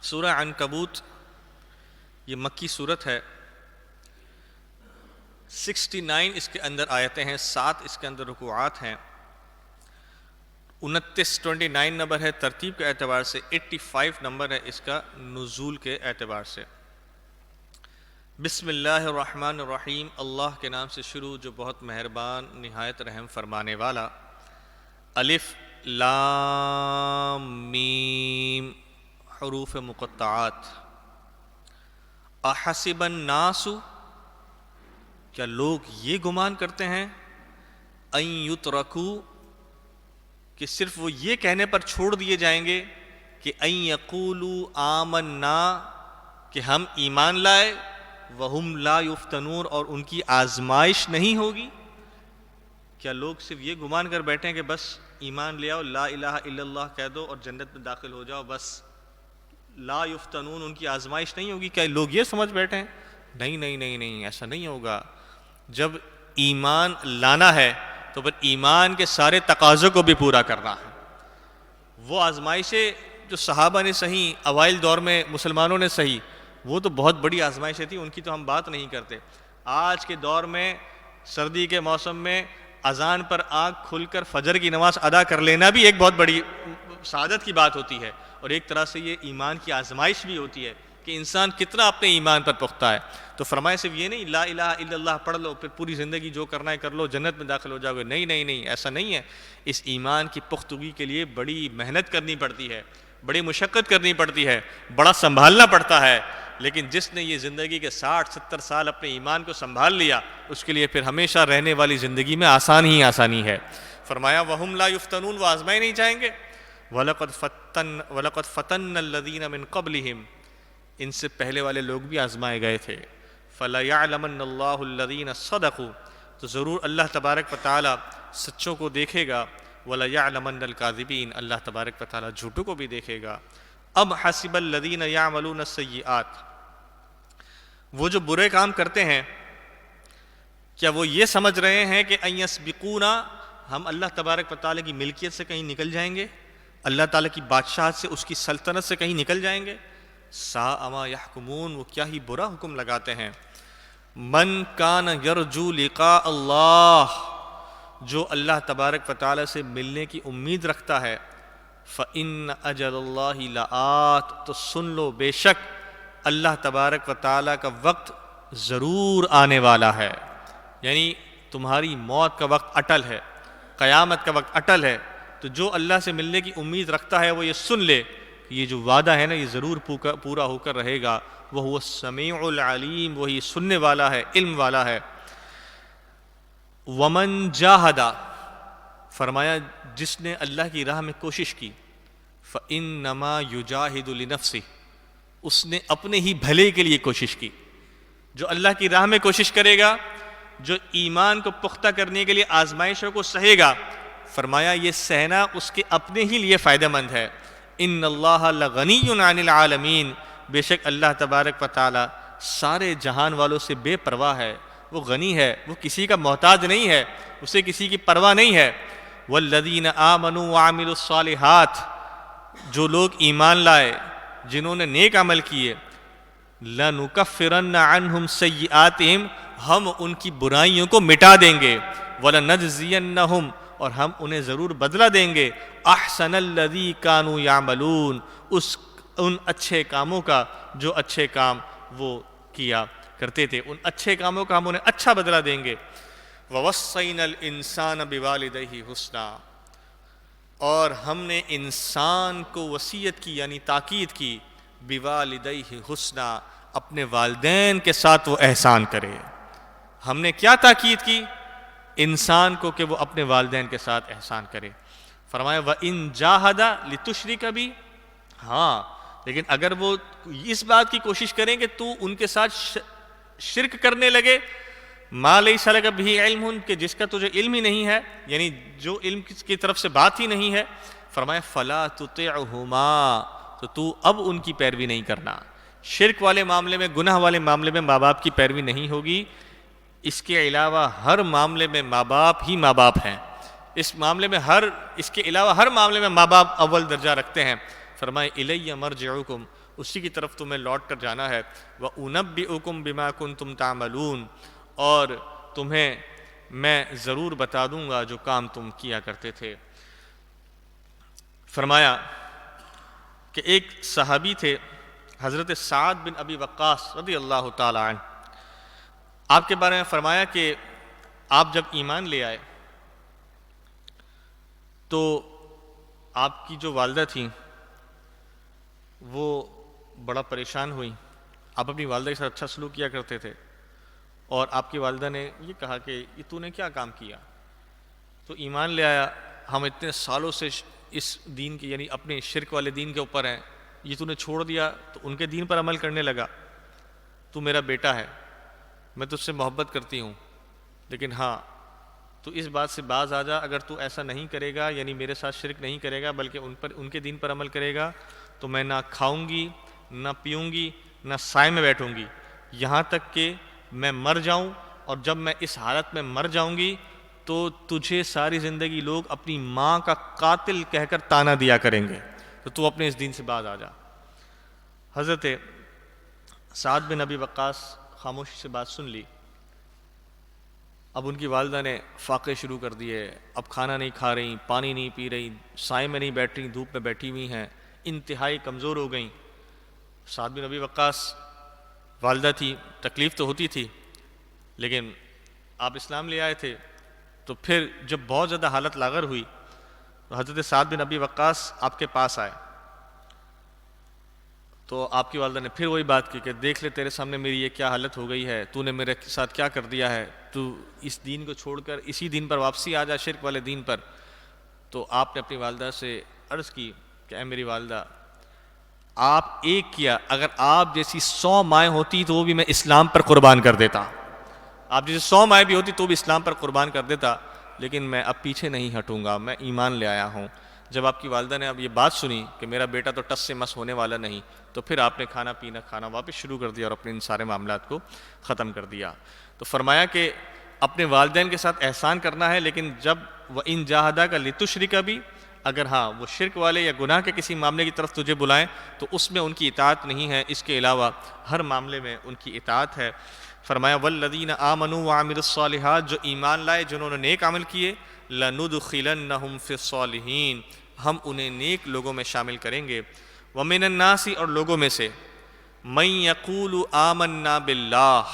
سورہ عنکبوت یہ مکی صورت ہے، 69 اس کے اندر آیتیں ہیں، 7 اس کے اندر رکوعات ہیں، 29 نمبر ہے ترتیب کے اعتبار سے، 85 نمبر ہے اس کا نزول کے اعتبار سے۔ بسم اللہ الرحمن الرحیم، اللہ کے نام سے شروع جو بہت مہربان نہایت رحم فرمانے والا۔ الف لام میم، حروف مقطعات، احسب الناس، کیا لوگ یہ گمان کرتے ہیں، ان یترکوا، کہ صرف وہ یہ کہنے پر چھوڑ دیے جائیں گے کہ ان یقولوا آمنا، کہ ہم ایمان لائے، وہم لا یفتنون، اور ان کی آزمائش نہیں ہوگی؟ کیا لوگ صرف یہ گمان کر بیٹھے ہیں کہ بس ایمان لے آؤ، لا الہ الا اللہ کہہ دو اور جنت میں داخل ہو جاؤ، بس لا یفتنون، ان کی آزمائش نہیں ہوگی؟ کیا لوگ یہ سمجھ بیٹھے ہیں؟ نہیں نہیں نہیں نہیں، ایسا نہیں ہوگا۔ جب ایمان لانا ہے تو پھر ایمان کے سارے تقاضوں کو بھی پورا کرنا ہے۔ وہ آزمائشیں جو صحابہ نے سہی، اوائل دور میں مسلمانوں نے سہی، وہ تو بہت بڑی آزمائشیں تھیں، ان کی تو ہم بات نہیں کرتے۔ آج کے دور میں سردی کے موسم میں اذان پر آنکھ کھل کر فجر کی نماز ادا کر لینا بھی ایک بہت بڑی سعادت کی بات ہوتی ہے، اور ایک طرح سے یہ ایمان کی آزمائش بھی ہوتی ہے کہ انسان کتنا اپنے ایمان پر پختہ ہے۔ تو فرمایا صرف یہ نہیں لا الہ الا اللہ پڑھ لو پھر پوری زندگی جو کرنا ہے کر لو، جنت میں داخل ہو جاؤ گے، نہیں نہیں نہیں، ایسا نہیں ہے۔ اس ایمان کی پختگی کے لیے بڑی محنت کرنی پڑتی ہے، بڑی مشقت کرنی پڑتی ہے، بڑا سنبھالنا پڑتا ہے، لیکن جس نے یہ زندگی کے 60-70 سال اپنے ایمان کو سنبھال لیا، اس کے لیے پھر ہمیشہ رہنے والی زندگی میں آسان ہی آسانی ہے۔ فرمایا وَهُمْ لَا يُفْتَنُونَ، وہ آزمائے نہیں جائیں گے۔ وَلَقَدْ فَتَنَّ الَّذِينَ مِن قَبْلِهِمْ، ان سے پہلے والے لوگ بھی آزمائے گئے تھے۔ فَلَيَعْلَمَنَّ اللَّهُ الَّذِينَ صَدَقُوا، تو ضرور اللہ تبارک و تعالی سچوں کو دیکھے گا، وَلَيَعْلَمَنَّ الْكَاذِبِينَ، اللہ تبارک و تعالی جھوٹوں کو بھی دیکھے گا۔ اب حسب الذین یعملون السیئات، وہ جو برے کام کرتے ہیں کیا وہ یہ سمجھ رہے ہیں کہ ان یسبقونا، ہم اللہ تبارک و تعالی کی ملکیت سے کہیں نکل جائیں گے، اللہ تعالی کی بادشاہت سے، اس کی سلطنت سے کہیں نکل جائیں گے؟ ساء ما یحکمون، وہ کیا ہی برا حکم لگاتے ہیں۔ من کان یرجو لقاء اللہ، جو اللہ تبارک و تعالی سے ملنے کی امید رکھتا ہے، فَإِنَّ أَجَلَ اللَّهِ لَآتٍ، تو سن لو بے شک اللہ تبارک و تعالیٰ کا وقت ضرور آنے والا ہے، یعنی تمہاری موت کا وقت اٹل ہے، قیامت کا وقت اٹل ہے۔ تو جو اللہ سے ملنے کی امید رکھتا ہے وہ یہ سن لے کہ یہ جو وعدہ ہے نا یہ ضرور پورا ہو کر رہے گا۔ وَهُوَ السَّمِيعُ الْعَلِيمُ، وہی سننے والا ہے، علم والا ہے۔ وَمَن جَاهَدَ، فرمایا جس نے اللہ کی راہ میں کوشش کی، فَإِنَّمَا يُجَاهِدُ لِنَفْسِهِ، اس نے اپنے ہی بھلے کے لیے کوشش کی۔ جو اللہ کی راہ میں کوشش کرے گا، جو ایمان کو پختہ کرنے کے لیے آزمائشوں کو سہے گا، فرمایا یہ سہنا اس کے اپنے ہی لیے فائدہ مند ہے۔ ان اللہ لغنی عن العالمین، بے شک اللہ تبارک و تعالی سارے جہان والوں سے بے پرواہ ہے، وہ غنی ہے، وہ کسی کا محتاج نہیں ہے، اسے کسی کی پرواہ نہیں ہے۔ والذین آمنوا وعملوا الصالحات، جو لوگ ایمان لائے، جنہوں نے نیک عمل کیے، لَنُكَفِّرَنَّ عَنْهُمْ سَيِّئَاتِهِمْ، ہم ان کی برائیوں کو مٹا دیں گے، وَلَنَجْزِيَنَّهُمْ، اور ہم انہیں ضرور بدلہ دیں گے، احسن الذی کانوا یعملون، ان اچھے کاموں کا جو اچھے کام وہ کیا کرتے تھے، ان اچھے کاموں کا ہم انہیں اچھا بدلہ دیں گے۔ وَوَصَّيْنَا الْإِنسَانَ بِوَالِدَيْهِ حُسْنًا، اور ہم نے انسان کو وصیت کی یعنی تاکید کی، بِوَالِدَيْهِ حُسْنًا، اپنے والدین کے ساتھ وہ احسان کرے۔ ہم نے کیا تاکید کی؟ انسان کو کہ وہ اپنے والدین کے ساتھ احسان کرے۔ فرمایا وَإِن جَاهَدَ لِتُشْرِكَ بِي، ہاں لیکن اگر وہ اس بات کی کوشش کریں کہ تو ان کے ساتھ شرک کرنے لگے، مَا لَيْسَ لَكَ بِهِ عِلْمٌ، کہ جس کا تجھے علم ہی نہیں ہے، یعنی جو علم کی طرف سے بات ہی نہیں ہے، فرمایا فَلَا تُطِعْهُمَا، تو اب ان کی پیروی نہیں کرنا۔ شرک والے معاملے میں، گناہ والے معاملے میں ماں باپ کی پیروی نہیں ہوگی، اس کے علاوہ ہر معاملے میں ماں باپ ہی ماں باپ ہیں، اس کے علاوہ ہر معاملے میں ماں باپ اول درجہ رکھتے ہیں۔ فرمائے الیہ مرجعکم، اسی کی طرف تمہیں لوٹ کر جانا ہے، وانبئکم بما کنتم تعملون، اور تمہیں میں ضرور بتا دوں گا جو کام تم کیا کرتے تھے۔ فرمایا کہ ایک صحابی تھے حضرت سعد بن ابی وقاص رضی اللہ تعالی عنہ، آپ کے بارے میں فرمایا کہ آپ جب ایمان لے آئے تو آپ کی جو والدہ تھیں وہ بڑا پریشان ہوئی. آپ اپنی والدہ کے ساتھ اچھا سلوک کیا کرتے تھے اور آپ کی والدہ نے یہ کہا کہ یہ تو نے کیا کام کیا, تو ایمان لے آیا, ہم اتنے سالوں سے اس دین کے یعنی اپنے شرک والے دین کے اوپر ہیں, یہ تو نے چھوڑ دیا تو ان کے دین پر عمل کرنے لگا. تو میرا بیٹا ہے, میں تجھ سے محبت کرتی ہوں, لیکن ہاں تو اس بات سے باز آ جا, اگر تو ایسا نہیں کرے گا یعنی میرے ساتھ شرک نہیں کرے گا بلکہ ان کے دین پر عمل کرے گا تو میں نہ کھاؤں گی نہ پیوں گی نہ سائے میں بیٹھوں گی, یہاں تک کہ میں مر جاؤں, اور جب میں اس حالت میں مر جاؤں گی تو تجھے ساری زندگی لوگ اپنی ماں کا قاتل کہہ کر طعنہ دیا کریں گے, تو اپنے اس دین سے باز آ جا. حضرت سعد بن ابی وقاص خاموشی سے بات سن لی. اب ان کی والدہ نے فاقے شروع کر دیے, اب کھانا نہیں کھا رہی, پانی نہیں پی رہی, سائے میں نہیں بیٹھ رہی, دھوپ میں بیٹھی ہوئی ہیں, انتہائی کمزور ہو گئیں. سعد بن ابی وقاص والدہ تھی, تکلیف تو ہوتی تھی, لیکن آپ اسلام لے آئے تھے, تو پھر جب بہت زیادہ حالت لاغر ہوئی تو حضرت سعد بن ابی وقاص آپ کے پاس آئے. تو آپ کی والدہ نے پھر وہی بات کی کہ دیکھ لے تیرے سامنے میری یہ کیا حالت ہو گئی ہے, تو نے میرے ساتھ کیا کر دیا ہے, تو اس دین کو چھوڑ کر اسی دین پر واپسی آ جا, شرک والے دین پر. تو آپ نے اپنی والدہ سے عرض کی کہ اے میری والدہ, آپ ایک کیا, اگر آپ جیسی 100 مائیں ہوتی تو وہ بھی میں اسلام پر قربان کر دیتا, آپ جیسے 100 مائیں بھی ہوتی تو بھی اسلام پر قربان کر دیتا, لیکن میں اب پیچھے نہیں ہٹوں گا, میں ایمان لے آیا ہوں. جب آپ کی والدہ نے اب یہ بات سنی کہ میرا بیٹا تو ٹس سے مس ہونے والا نہیں, تو پھر آپ نے کھانا پینا کھانا واپس شروع کر دیا اور اپنے ان سارے معاملات کو ختم کر دیا. تو فرمایا کہ اپنے والدین کے ساتھ احسان کرنا ہے, لیکن جب وَإِن جَاهَدَاكَ لِتُشْرِكَ بِي, اگر ہاں وہ شرک والے یا گناہ کے کسی معاملے کی طرف تجھے بلائیں تو اس میں ان کی اطاعت نہیں ہے, اس کے علاوہ ہر معاملے میں ان کی اطاعت ہے. فرمایا وَالَّذِينَ آمَنُوا وَعَمِلُوا الصَّالِحَاتِ, جو ایمان لائے جنہوں نے نیک عمل کیے, لَنُدْخِلَنَّهُمْ فِي الصَّالِحِينَ, ہم انہیں نیک لوگوں میں شامل کریں گے. وَمِنَ النَّاسِ, اور لوگوں میں سے, مَن يَقُولُ آمَنَّا بِاللَّهِ,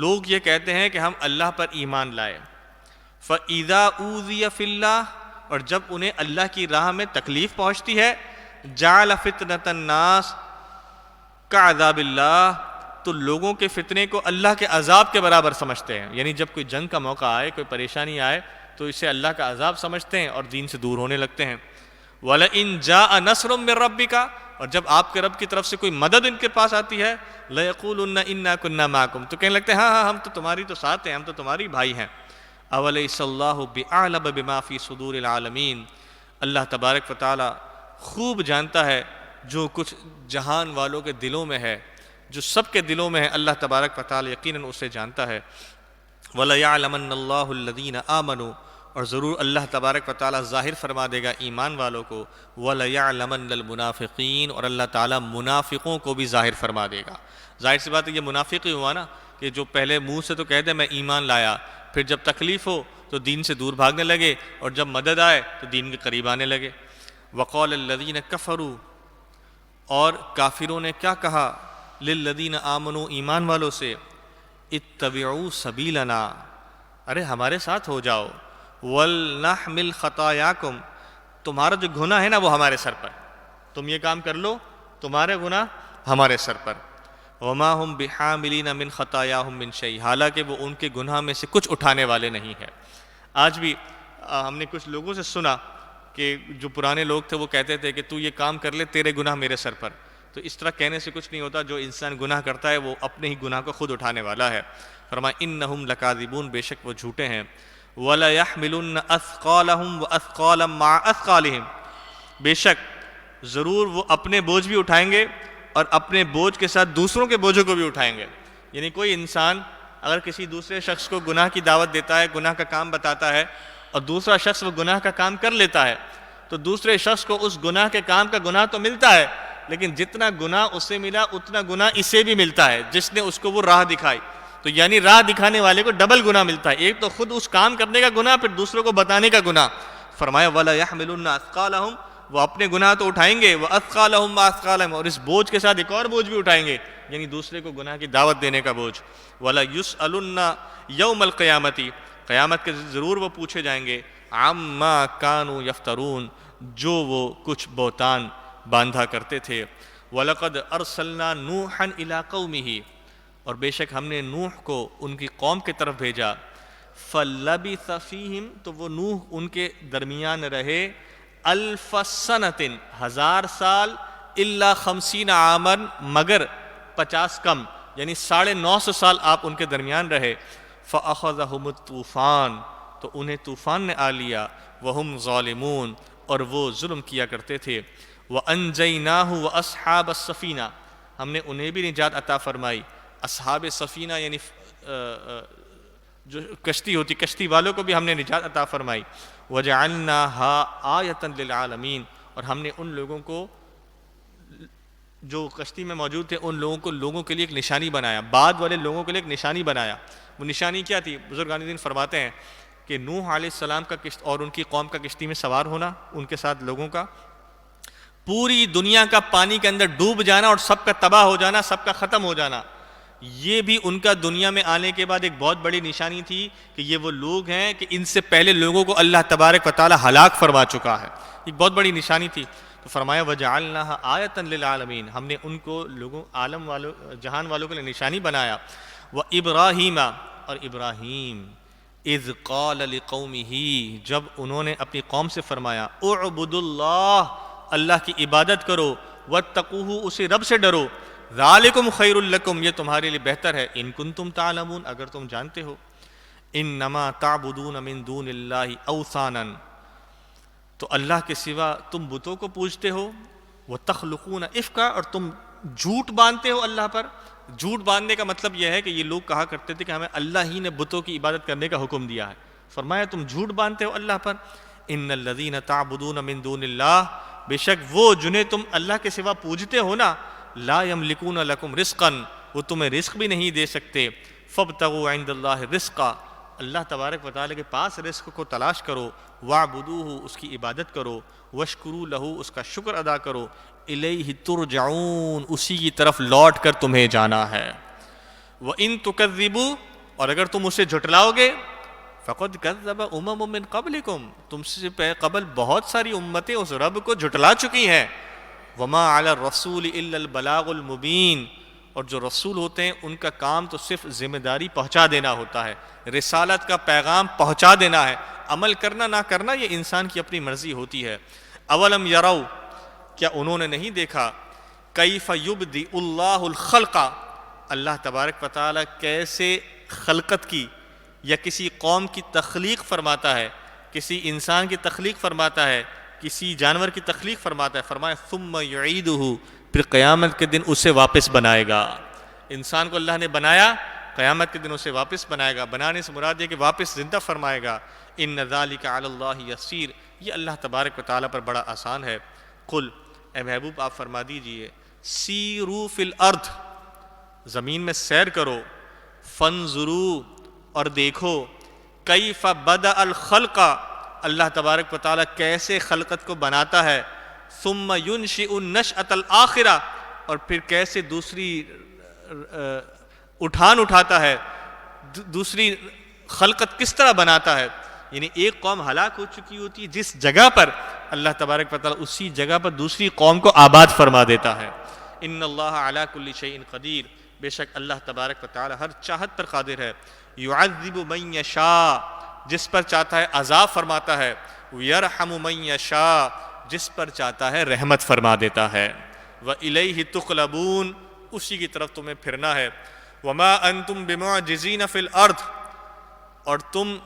لوگ یہ کہتے ہیں کہ ہم اللہ پر ایمان لائے. فَإِذَا أُوذِيَ فِي اللَّهِ, اور جب انہیں اللہ کی راہ میں تکلیف پہنچتی ہے, جَعَلَ فِتْنَةَ النَّاسِ كَعَذَابِ اللَّهِ, تو لوگوں کے فتنے کو اللہ کے عذاب کے برابر سمجھتے ہیں. یعنی جب کوئی جنگ کا موقع آئے, کوئی پریشانی آئے, تو اسے اللہ کا عذاب سمجھتے ہیں اور دین سے دور ہونے لگتے ہیں. وَلَئِن جَاءَ نَصْرٌ مِّن رَّبِّكَ, اور جب آپ کے رب کی طرف سے کوئی مدد ان کے پاس آتی ہے, لَيَقُولُنَّ إِنَّا كُنَّا مَعَكُمْ, تو کہنے لگتے ہیں ہاں ہم تو تمہاری تو ساتھ ہیں, ہم تو تمہاری بھائی ہیں. أَوَلَيْسَ اللَّهُ بِأَعْلَمَ بِمَا فِي صُدُورِ الْعَالَمِينَ, اللہ تبارک و تعالی خوب جانتا ہے جو کچھ جہان والوں کے دلوں میں ہے, جو سب کے دلوں میں ہے, اللہ تبارک و تعالی یقیناً اسے جانتا ہے. وَلَيَعْلَمَنَّ اللَّهُ الَّذِينَ آمَنُوا, اور ضرور اللہ تبارک و تعالی ظاہر فرما دے گا ایمان والوں کو. وَلَيَعْلَمَنَّ الْمُنَافِقِينَ, اور اللہ تعالی منافقوں کو بھی ظاہر فرما دے گا. ظاہر سی بات ہے یہ منافق ہی ہوا نا, کہ جو پہلے منہ سے تو کہہ دے میں ایمان لایا, پھر جب تکلیف ہو تو دین سے دور بھاگنے لگے, اور جب مدد آئے تو دین کے قریب آنے لگے. وَقَالَ الَّذِينَ كَفَرُوا, اور کافروں نے کیا کہا, لِلَّذِينَ آمَنُوا, ایمان والوں سے, اتَّبِعُوا سَبِيلَنَا, ارے ہمارے ساتھ ہو جاؤ, وَلْنَحْمِلْ خَطَايَاكُمْ, تمہارا جو گناہ ہے نا وہ ہمارے سر پر, تم یہ کام کر لو, تمہارے گناہ ہمارے سر پر. وَمَا هُمْ بِحَامِلِينَ مِنْ خَطَايَاهُمْ مِنْ شَيْءٍ, حالانکہ وہ ان کے گناہ میں سے کچھ اٹھانے والے نہیں ہیں. آج بھی ہم نے کچھ لوگوں سے سنا کہ جو پرانے لوگ تھے وہ کہتے تھے کہ تو یہ کام کر لے, تیرے گناہ میرے سر پر. تو اس طرح کہنے سے کچھ نہیں ہوتا, جو انسان گناہ کرتا ہے وہ اپنے ہی گناہ کو خود اٹھانے والا ہے. فرمایا انہم لکاذبون, بے شک وہ جھوٹے ہیں. وَلَيَحْمِلُنَّ أَثْقَالَهُمْ وَأَثْقَالًا مَعَ أَثْقَالِهِمْ, بے شک ضرور وہ اپنے بوجھ بھی اٹھائیں گے اور اپنے بوجھ کے ساتھ دوسروں کے بوجھوں کو بھی اٹھائیں گے. یعنی کوئی انسان اگر کسی دوسرے شخص کو گناہ کی دعوت دیتا ہے, گناہ کا کام بتاتا ہے, اور دوسرا شخص وہ گناہ کا کام کر لیتا ہے, تو دوسرے شخص کو اس گناہ کے کام کا گناہ تو ملتا ہے, لیکن جتنا گناہ اسے ملا اتنا گناہ اسے بھی ملتا ہے جس نے اس کو وہ راہ دکھائی. تو یعنی راہ دکھانے والے کو ڈبل گناہ ملتا ہے, ایک تو خود اس کام کرنے کا گناہ, پھر دوسروں کو بتانے کا گناہ. فرمایا وَلَا يَحْمِلُنَّ أَثْقَالَهُمْ, وہ اپنے گناہ تو اٹھائیں گے, وَأَثْقَالَهُمْ وَأَثْقَالَهُمْ, اور اس بوجھ کے ساتھ ایک اور بوجھ بھی اٹھائیں گے, یعنی دوسرے کو گناہ کی دعوت دینے کا بوجھ. وَلَا يُسْأَلُنَّ يَوْمَ الْقِيَامَةِ, قیامت کے ضرور وہ پوچھے جائیں گے, عَمَّا كَانُوا يَفْتَرُونَ, جو وہ کچھ بہتان باندھا کرتے تھے۔ وَلَقَدْ أَرْسَلْنَا نُوحًا إِلَىٰ قَوْمِهِ، اور بے شک ہم نے نوح کو ان کی قوم کی طرف بھیجا۔ فَلَبِثَ فِيهِمْ، تو وہ نوح ان کے درمیان رہے، أَلْفَ سَنَةٍ 1000 سال، إِلَّا 50 عَامًا مگر 50 کم، یعنی 950 سال آپ ان کے درمیان رہے۔ فَأَخَذَهُمُ الطُّوفَانُ، تو انہیں طوفان نے آ لیا، وَهُمْ ظَالِمُونَ، اور وہ ظلم کیا کرتے تھے۔ وَأَنْجَيْنَاهُ وَأَصْحَابَ السَّفِينَةِ، ہم نے انہیں بھی نجات عطا فرمائی، اصحاب سفینہ یعنی جو کشتی ہوتی، کشتی والوں کو بھی ہم نے نجات عطا فرمائی۔ وَجَعَلْنَاهَا آیَةً لِلْعَالَمِينَ، اور ہم نے ان لوگوں کو جو کشتی میں موجود تھے ان لوگوں کے لیے ایک نشانی بنایا، بعد والے لوگوں کے لیے ایک نشانی بنایا۔ وہ نشانی کیا تھی؟ بزرگان دین فرماتے ہیں کہ نوح علیہ السلام کا کشتی اور ان کی قوم کا کشتی میں سوار ہونا، ان کے ساتھ لوگوں کا، پوری دنیا کا پانی کے اندر ڈوب جانا اور سب کا تباہ ہو جانا، سب کا ختم ہو جانا، یہ بھی ان کا دنیا میں آنے کے بعد ایک بہت بڑی نشانی تھی کہ یہ وہ لوگ ہیں کہ ان سے پہلے لوگوں کو اللہ تبارک و تعالی ہلاک فرما چکا ہے، ایک بہت بڑی نشانی تھی۔ تو فرمایا وَجَعَلْنَاهَا آیَةً لِلْعَالَمِينَ، ہم نے ان کو لوگوں عالم والوں جہان والوں کے لیے نشانی بنایا۔ وَإِبْرَاهِيمَ، اور ابراہیم، اذ قال لقومه، جب انہوں نے اپنی قوم سے فرمایا، اعبدوا اللہ، اللہ کی عبادت کرو، واتقوہ، اسے رب سے ڈرو، ذالکم خیر لکم، یہ تمہارے لیے بہتر ہے، ان کنتم تعلمون، اگر تم جانتے ہو، انما تعبدون من دون اللہ اوثانا، تو اللہ کے سوا تم بتوں کو پوجتے ہو، وتخلقون افکا، اور تم جھوٹ باندھتے ہو اللہ پر۔ جھوٹ باندھنے کا مطلب یہ ہے کہ یہ لوگ کہا کرتے تھے کہ ہمیں اللہ ہی نے بتوں کی عبادت کرنے کا حکم دیا ہے، فرمایا تم جھوٹ باندھتے ہو اللہ پر۔ ان الذین تعبدون من دون اللہ، بے شک وہ جنہیں تم اللہ کے سوا پوجتے ہو نا، لا یملکون لکم رزقا، وہ تمہیں رزق بھی نہیں دے سکتے، فابتغوا عند اللہ رزقا، اللہ تبارک و تعالی کے پاس رزق کو تلاش کرو، واعبدوہ، اس کی عبادت کرو، واشکروا لہ، اس کا شکر ادا کرو، الیہ ترجعون، اسی کی طرف لوٹ کر تمہیں جانا ہے۔ وَإِن تُكَذِّبُوا، اور اگر تم اسے جھٹلاؤ گے، فَقَدْ كَذَّبَ أُمَمٌ مِّن قَبْلِكُمْ، تم سے قبل بہت ساری امتیں اس رب کو جھٹلا چکی ہیں۔ وَمَا عَلَى الرَّسُولِ إِلَّا الْبَلَاغُ الْمُبِينُ، اور جو رسول ہوتے ہیں ان کا کام تو صرف ذمہ داری پہنچا دینا ہوتا ہے، رسالت کا پیغام پہنچا دینا ہے، عمل کرنا نہ کرنا یہ انسان کی اپنی مرضی ہوتی ہے۔ اولم یروا، کیا انہوں نے نہیں دیکھا، کیف یبدئ اللہ الخلق، اللہ تبارک و تعالی کیسے خلقت کی یا کسی قوم کی تخلیق فرماتا ہے، کسی انسان کی تخلیق فرماتا ہے، کسی جانور کی تخلیق فرماتا ہے، فرمایا ثم یعیدہ، پھر قیامت کے دن اسے واپس بنائے گا۔ انسان کو اللہ نے بنایا، قیامت کے دن اسے واپس بنائے گا، بنانے سے مراد یہ کہ واپس زندہ فرمائے گا۔ ان ذالک علی اللہ یسیر، یہ اللہ تبارک و تعالیٰ پر بڑا آسان ہے۔ قل، اے محبوب آپ فرما دیجئے، سیروا فی الارض، زمین میں سیر کرو، فانظروا، اور دیکھو، کیف بدأ الخلق، اللہ تبارک و تعالیٰ کیسے خلقت کو بناتا ہے، ثم ينشئ النشأة الآخرہ، اور پھر کیسے دوسری اٹھان اٹھاتا ہے، دوسری خلقت کس طرح بناتا ہے۔ یعنی ایک قوم ہلاک ہو چکی ہوتی ہے جس جگہ پر، اللہ تبارک و تعالیٰ اسی جگہ پر دوسری قوم کو آباد فرما دیتا ہے۔ ان اللہ علی کل شیء قدیر، بے شک اللہ تبارک و تعالیٰ ہر چاہت پر قادر ہے۔ یعذب من یشاء، جس پر چاہتا ہے عذاب فرماتا ہے، یرحم من یشاء، جس پر چاہتا ہے رحمت فرما دیتا ہے۔ وإلیہ تقلبون، اسی کی طرف تمہیں پھرنا ہے۔ وما انتم بمعجزین فی الارض، اور تم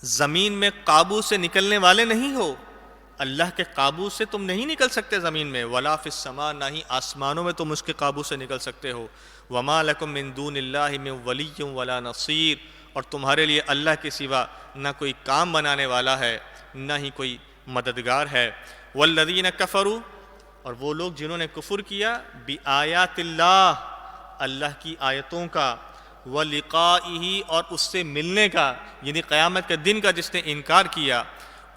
زمین میں قابو سے نکلنے والے نہیں ہو، اللہ کے قابو سے تم نہیں نکل سکتے زمین میں، ولا فی السماء، نہ ہی آسمانوں میں تم اس کے قابو سے نکل سکتے ہو۔ وما لکم من دون اللہ من ولی ولا نصیر، اور تمہارے لیے اللہ کے سوا نہ کوئی کام بنانے والا ہے نہ ہی کوئی مددگار ہے۔ والذین کفروا، اور وہ لوگ جنہوں نے کفر کیا، بآیات اللہ، اللہ کی آیتوں کا، وَلِقَائِهِ، اور اس سے ملنے کا، یعنی قیامت کے دن کا جس نے انکار کیا،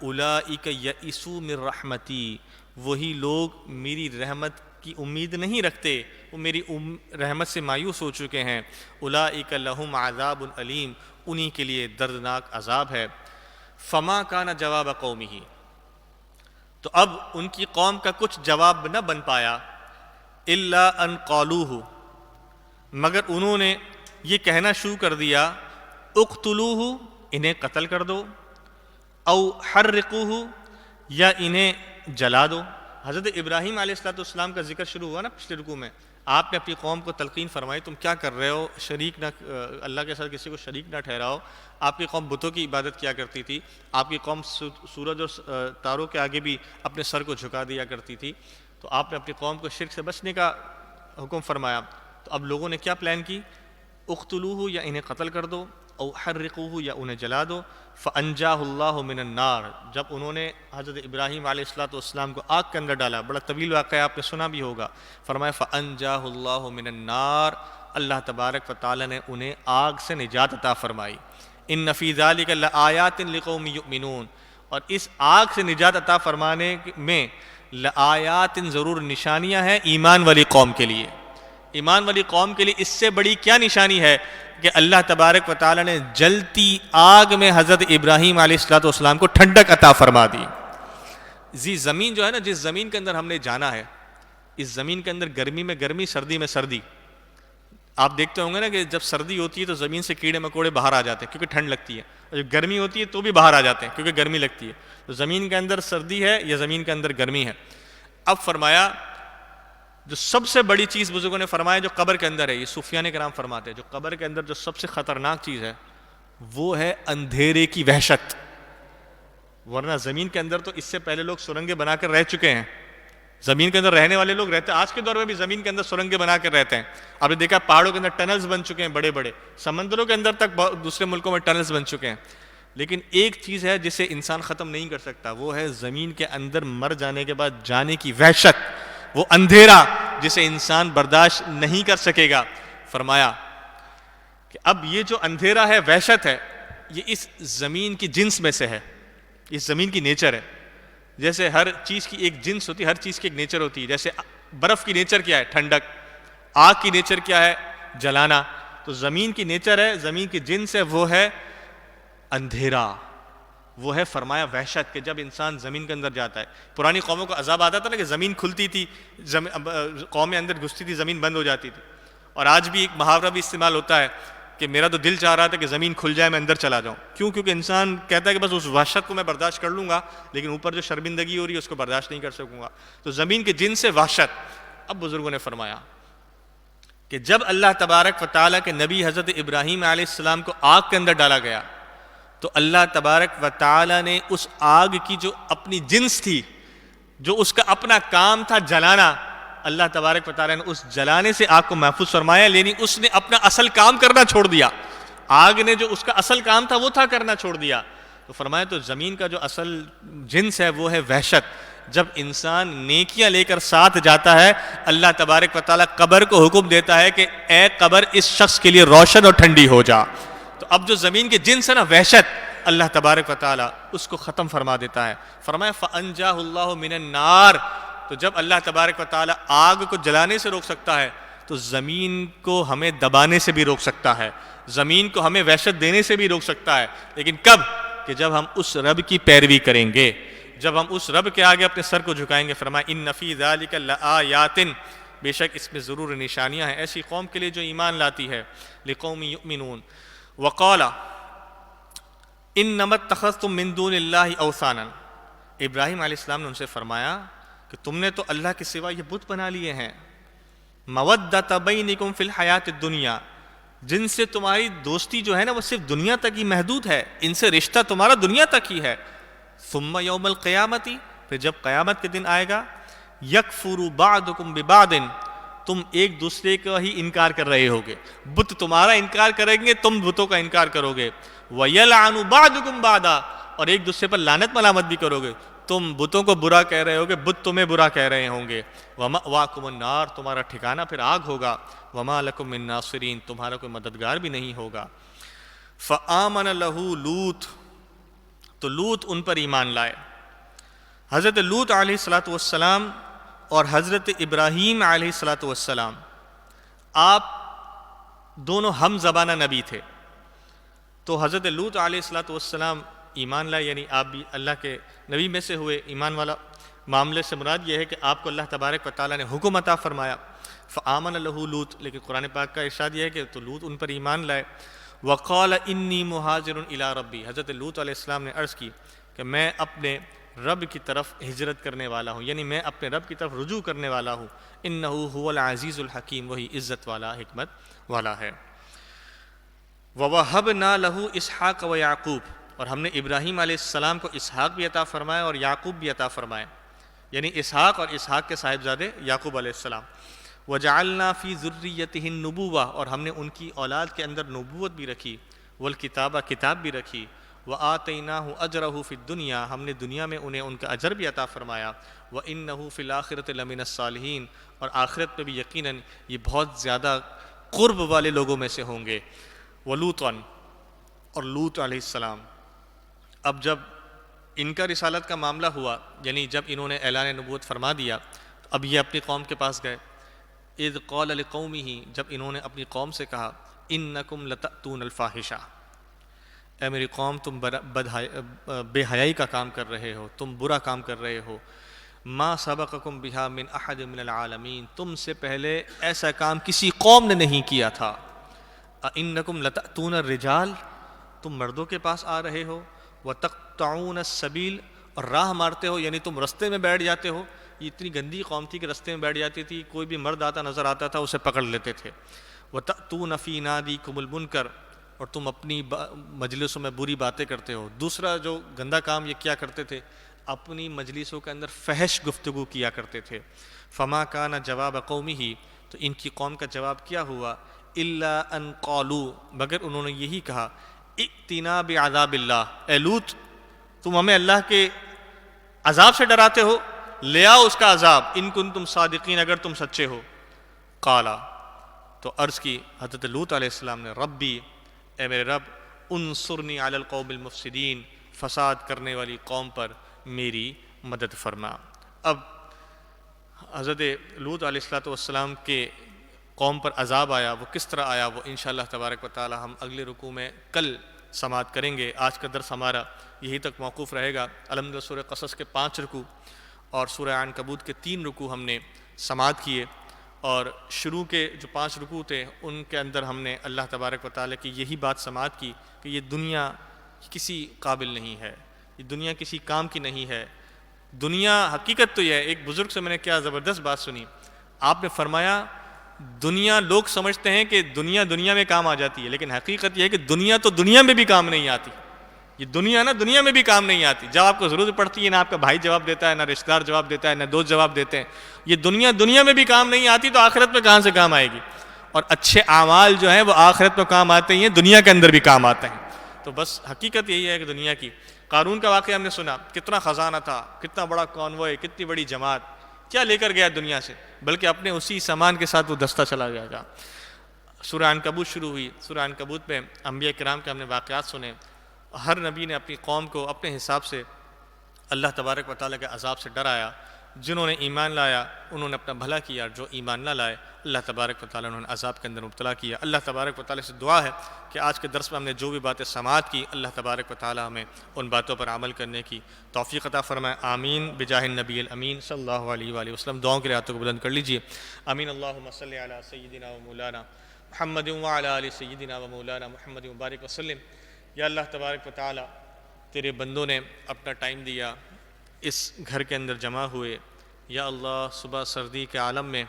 اولئک یئسوا من رحمتی، وہی لوگ میری رحمت کی امید نہیں رکھتے، وہ میری رحمت سے مایوس ہو چکے ہیں۔ اولئک لہم عذاب علیم، انہی کے لیے دردناک عذاب ہے۔ فما کان جواب قومہ، تو اب ان کی قوم کا کچھ جواب نہ بن پایا الا ان قالوہ، مگر انہوں نے یہ کہنا شروع کر دیا اقتلوہ، انہیں قتل کر دو، او حرقوہ، یا انہیں جلا دو۔ حضرت ابراہیم علیہ السلام کا ذکر شروع ہوا نا پچھلے رکوع میں، آپ نے اپنی قوم کو تلقین فرمائی تم کیا کر رہے ہو، شریک نہ اللہ کے ساتھ کسی کو شریک نہ ٹھہراؤ۔ آپ کی قوم بتوں کی عبادت کیا کرتی تھی، آپ کی قوم سورج اور تاروں کے آگے بھی اپنے سر کو جھکا دیا کرتی تھی، تو آپ نے اپنی قوم کو شرک سے بچنے کا حکم فرمایا۔ تو اب لوگوں نے کیا پلان کی، اقتلوہ، یا انہیں قتل کر دو، او حرقوہ، یا انہیں جلا دو۔ فانجاہ اللہ من النار، جب انہوں نے حضرت ابراہیم علیہ السلام کو آگ کے اندر ڈالا، بڑا طویل واقعہ آپ نے سنا بھی ہوگا، فرمایا فانجاہ اللہ من النار، اللہ تبارک و تعالی نے انہیں آگ سے نجات عطا فرمائی۔ ان فی ذلک لآیات لقوم یؤمنون، اور اس آگ سے نجات عطا فرمانے میں لآیات، ضرور نشانیاں ہیں ایمان والی قوم کے لیے۔ ایمان والی قوم کے لیے اس سے بڑی کیا نشانی ہے کہ اللہ تبارک و تعالی نے جلتی آگ میں حضرت ابراہیم علیہ السلام کو ٹھنڈک عطا فرما دی۔ زمین جو ہے نا، جس زمین کے اندر ہم نے جانا ہے، اس زمین کے اندر گرمی میں گرمی، سردی میں سردی۔ آپ دیکھتے ہوں گے نا کہ جب سردی ہوتی ہے تو زمین سے کیڑے مکوڑے باہر آ جاتے ہیں کیونکہ ٹھنڈ لگتی ہے، اور جب گرمی ہوتی ہے تو بھی باہر آ جاتے ہیں کیونکہ گرمی لگتی ہے۔ تو زمین کے اندر سردی ہے یا زمین کے اندر گرمی ہے۔ اب فرمایا جو سب سے بڑی چیز بزرگوں نے فرمایا جو قبر کے اندر ہے، یہ صوفیان کرام فرماتے ہیں جو قبر کے اندر جو سب سے خطرناک چیز ہے وہ ہے اندھیرے کی وحشت۔ ورنہ زمین کے اندر تو اس سے پہلے لوگ سرنگیں بنا کر رہ چکے ہیں، زمین کے اندر رہنے والے لوگ رہتے ہیں، آج کے دور میں بھی زمین کے اندر سرنگیں بنا کر رہتے ہیں۔ آپ نے دیکھا پہاڑوں کے اندر ٹنلز بن چکے ہیں بڑے بڑے، سمندروں کے اندر تک دوسرے ملکوں میں ٹنلز بن چکے ہیں۔ لیکن ایک چیز ہے جسے انسان ختم نہیں کر سکتا، وہ ہے زمین کے اندر مر جانے کے بعد جانے کی وحشت، وہ اندھیرا جسے انسان برداشت نہیں کر سکے گا۔ فرمایا کہ اب یہ جو اندھیرا ہے، وحشت ہے، یہ اس زمین کی جنس میں سے ہے، اس زمین کی نیچر ہے۔ جیسے ہر چیز کی ایک جنس ہوتی ہے، ہر چیز کی ایک نیچر ہوتی ہے۔ جیسے برف کی نیچر کیا ہے، ٹھنڈک، آگ کی نیچر کیا ہے، جلانا، تو زمین کی نیچر ہے، زمین کی جنس ہے، وہ ہے اندھیرا، وہ ہے فرمایا وحشت، کہ جب انسان زمین کے اندر جاتا ہے۔ پرانی قوموں کو عذاب آتا تھا نا کہ زمین کھلتی تھی، قومیں اندر گھستی تھی، زمین بند ہو جاتی تھی۔ اور آج بھی ایک محاورہ بھی استعمال ہوتا ہے کہ میرا تو دل چاہ رہا تھا کہ زمین کھل جائے میں اندر چلا جاؤں۔ کیوں؟ کیونکہ انسان کہتا ہے کہ بس اس وحشت کو میں برداشت کر لوں گا، لیکن اوپر جو شرمندگی ہو رہی ہے اس کو برداشت نہیں کر سکوں گا۔ تو زمین کے جن سے وحشت۔ اب بزرگوں نے فرمایا کہ جب اللہ تبارک و تعالیٰ کے نبی حضرت ابراہیم علیہ السلام کو آگ کے اندر ڈالا گیا تو اللہ تبارک و تعالیٰ نے اس آگ کی جو اپنی جنس تھی، جو اس کا اپنا کام تھا جلانا، اللہ تبارک و تعالیٰ نے اس جلانے سے آگ کو محفوظ فرمایا، لیکن اس نے اپنا اصل کام کرنا چھوڑ دیا۔ آگ نے جو اس کا اصل کام تھا وہ تھا کرنا چھوڑ دیا۔ تو فرمایا تو زمین کا جو اصل جنس ہے وہ ہے وحشت۔ جب انسان نیکیاں لے کر ساتھ جاتا ہے، اللہ تبارک و تعالیٰ قبر کو حکم دیتا ہے کہ اے قبر اس شخص کے لیے روشن اور ٹھنڈی ہو جا۔ تو اب جو زمین کے جنس ہے نا وحشت، اللہ تبارک و تعالیٰ اس کو ختم فرما دیتا ہے۔ فرمایا فَأَنْجَاهُ اللَّهُ مِنَ النَّارِ، تو جب اللہ تبارک و تعالیٰ آگ کو جلانے سے روک سکتا ہے تو زمین کو ہمیں دبانے سے بھی روک سکتا ہے، زمین کو ہمیں وحشت دینے سے بھی روک سکتا ہے۔ لیکن کب؟ کہ جب ہم اس رب کی پیروی کریں گے، جب ہم اس رب کے آگے اپنے سر کو جھکائیں گے۔ فرمایا اِنَّ فِي ذَلِكَ لَآيَاتٍ، بے شک اس میں ضرور نشانیاں ہیں ایسی قوم کے لیے جو ایمان لاتی ہے۔ لِقَوْمٍ يُؤْمِنُونَ وَقَالَ إِنَّمَا اتَّخَذْتُم مِّن دُونِ اللَّهِ أَوْثَانًا، ابراہیم علیہ السلام نے ان سے فرمایا کہ تم نے تو اللہ کے سوا یہ بت بنا لیے ہیں، مَوَدَّةَ بَيْنِكُمْ فِي الْحَيَاةِ الدُّنْيَا، جن سے تمہاری دوستی جو ہے نا وہ صرف دنیا تک ہی محدود ہے، ان سے رشتہ تمہارا دنیا تک ہی ہے۔ ثُمَّ يَوْمَ الْقِيَامَةِ، پھر جب قیامت کے دن آئے گا، يَكْفُرُ بَعْضُكُمْ بِبَعْضٍ، تم ایک دوسرے کا ہی انکار کر رہے ہوگے، بت تمہارا انکار کریں گے، تم بتوں کا انکار کرو گے۔ وَيَلْعَنُ بَعْضُكُمْ بَعْضًا، اور ایک دوسرے پر لعنت ملامت بھی کرو گے، تم بتوں کو برا کہہ رہے ہوگے، بت تمہیں برا کہہ رہے ہوں گے۔ وَمَأْوَاكُمُ النَّارُ، تمہارا ٹھکانہ پھر آگ ہوگا۔ وَمَا لَكُم مِّن نَاصِرِينَ، تمہارا کوئی مددگار بھی نہیں ہوگا۔ فَآمَنَ لَهُ لوط، تو لوط ان پر ایمان لائے۔ حضرت لوط علیہ السلام اور حضرت ابراہیم علیہ السلام آپ دونوں ہم زبانہ نبی تھے۔ تو حضرت لوط علیہ السلام ایمان لائے، یعنی آپ بھی اللہ کے نبی میں سے ہوئے ایمان والا۔ معاملے سے مراد یہ ہے کہ آپ کو اللہ تبارک و تعالیٰ نے حکم عطا فرمایا، فآمن لہ لوط، لیکن قرآن پاک کا ارشاد یہ ہے کہ تو لوط ان پر ایمان لائے۔ وقال انی مہاجر الی ربی، حضرت لوط علیہ السلام نے عرض کی کہ میں اپنے رب کی طرف ہجرت کرنے والا ہوں، یعنی میں اپنے رب کی طرف رجوع کرنے والا ہوں۔ انہ هو العزیز الحکیم، وہی عزت والا حکمت والا ہے۔ وَوَهَبْنَا لَهُ إِسْحَاقَ وَيَعْقُوبَ، اور ہم نے ابراہیم علیہ السلام کو اسحاق بھی عطا فرمایا اور یعقوب بھی عطا فرمایا، یعنی اسحاق اور اسحاق کے صاحبزادے یعقوب علیہ السلام۔ وَجَعَلْنَا فِي ذُرِّيَّتِهِ النُّبُوَّةَ، اور ہم نے ان کی اولاد کے اندر نبوت بھی رکھی، والکتابہ، کتاب بھی رکھی، وَآتَيْنَاهُ أَجْرَهُ فِي الدُّنْيَا، ہم نے دنیا میں انہیں ان کا اجر بھی عطا فرمایا، وَإِنَّهُ فِي الْآخِرَةِ لَمِنَ الصَّالِحِينَ، اور آخرت میں بھی یقیناً یہ بہت زیادہ قرب والے لوگوں میں سے ہوں گے۔ وَلُوطًا، اور لوط علیہ السلام، اب جب ان کا رسالت کا معاملہ ہوا، یعنی جب انہوں نے اعلان نبوت فرما دیا، اب یہ اپنی قوم کے پاس گئے۔ اذ قال لقومہ، جب انہوں نے اپنی قوم سے کہا، انکم لتأتون الفاحشہ، اے میری قوم تم بے حیائی کا کام کر رہے ہو، تم برا کام کر رہے ہو۔ ما سبقکم بہا من احد من العالمین، تم سے پہلے ایسا کام کسی قوم نے نہیں کیا تھا۔ انکم لتأتون الرجال، تم مردوں کے پاس آ رہے ہو، وتقطعون السبیل، اور راہ مارتے ہو، یعنی تم رستے میں بیٹھ جاتے ہو۔ یہ اتنی گندی قوم تھی کہ رستے میں بیٹھ جاتی تھی، کوئی بھی مرد آتا نظر آتا تھا اسے پکڑ لیتے تھے۔ وتأتون فی نادیکم المنکر، اور تم اپنی مجلسوں میں بری باتیں کرتے ہو۔ دوسرا جو گندا کام یہ کیا کرتے تھے، اپنی مجلسوں کے اندر فحش گفتگو کیا کرتے تھے۔ فما کان جواب قومہ، تو ان کی قوم کا جواب کیا ہوا، الا ان قالوا، مگر انہوں نے یہی کہا، ائتنا بعذاب اللہ، اے لوط تم ہمیں اللہ کے عذاب سے ڈراتے ہو، لے آؤ اس کا عذاب، ان کنتم صادقین، اگر تم سچے ہو۔ قالا، تو عرض کی حضرت لوط علیہ السلام نے، ربی، اے میرے رب، انصرنی علی القوم المفسدین، فساد کرنے والی قوم پر میری مدد فرما۔ اب حضرت لوط علیہ السلام کے قوم پر عذاب آیا، وہ کس طرح آیا، وہ انشاءاللہ تبارک و تعالی ہم اگلے رکوع میں کل سماعت کریں گے۔ آج کا درس ہمارا یہی تک موقوف رہے گا۔ الحمدللہ سورہ قصص کے 5 رکوع اور سورہ عنکبوت کے 3 رکوع ہم نے سماعت کیے، اور شروع کے جو 5 رکوع تھے ان کے اندر ہم نے اللہ تبارک و تعالیٰ کی یہی بات سماعت کی کہ یہ دنیا کسی قابل نہیں ہے، یہ دنیا کسی کام کی نہیں ہے۔ دنیا حقیقت تو یہ ہے، ایک بزرگ سے میں نے کیا زبردست بات سنی، آپ نے فرمایا دنیا، لوگ سمجھتے ہیں کہ دنیا میں کام آ جاتی ہے، لیکن حقیقت یہ ہے کہ دنیا تو دنیا میں بھی کام نہیں آتی۔ یہ دنیا نا دنیا میں بھی کام نہیں آتی، جب آپ کو ضرورت پڑتی ہے نہ آپ کا بھائی جواب دیتا ہے، نہ رشتہ دار جواب دیتا ہے، نہ دوست جواب دیتے ہیں۔ یہ دنیا میں بھی کام نہیں آتی تو آخرت میں کہاں سے کام آئے گی؟ اور اچھے اعمال جو ہیں وہ آخرت میں کام آتے ہی ہیں، دنیا کے اندر بھی کام آتے ہیں۔ تو بس حقیقت یہی ہے کہ دنیا کی، قارون کا واقعہ ہم نے سنا، کتنا خزانہ تھا، کتنا بڑا کانوائے، کتنی بڑی جماعت، کیا لے کر گیا دنیا سے، بلکہ اپنے اسی سامان کے ساتھ وہ دستہ چلا جائے گا۔ سورہ عنکبوت شروع ہوئی، سورہ عنکبوت میں انبیاء کرام کے ہم نے واقعات سنے، ہر نبی نے اپنی قوم کو اپنے حساب سے اللہ تبارک و تعالیٰ کے عذاب سے ڈرایا۔ جنہوں نے ایمان لایا انہوں نے اپنا بھلا کیا، جو ایمان نہ لائے اللہ تبارک و تعالیٰ انہوں نے عذاب کے اندر مبتلا کیا۔ اللہ تبارک و تعالیٰ سے دعا ہے کہ آج کے درس میں ہم نے جو بھی باتیں سماعت کی، اللہ تبارک و تعالیٰ ہمیں ان باتوں پر عمل کرنے کی توفیق عطا فرمائے۔ آمین بجاہ النبی الامین صلی اللہ علیہ وآلہ وسلم۔ دعاؤں کے لیے ہاتھوں کو بلند کر لیجئے۔ آمین۔ اللہم صلی علی سیدنا و مولانا محمد وعلی آل سیدنا و مولانا محمد مبارک وسلم۔ یا اللہ تبارک و تعالیٰ، تیرے بندوں نے اپنا ٹائم دیا، اس گھر کے اندر جمع ہوئے، یا اللہ صبح سردی کے عالم میں،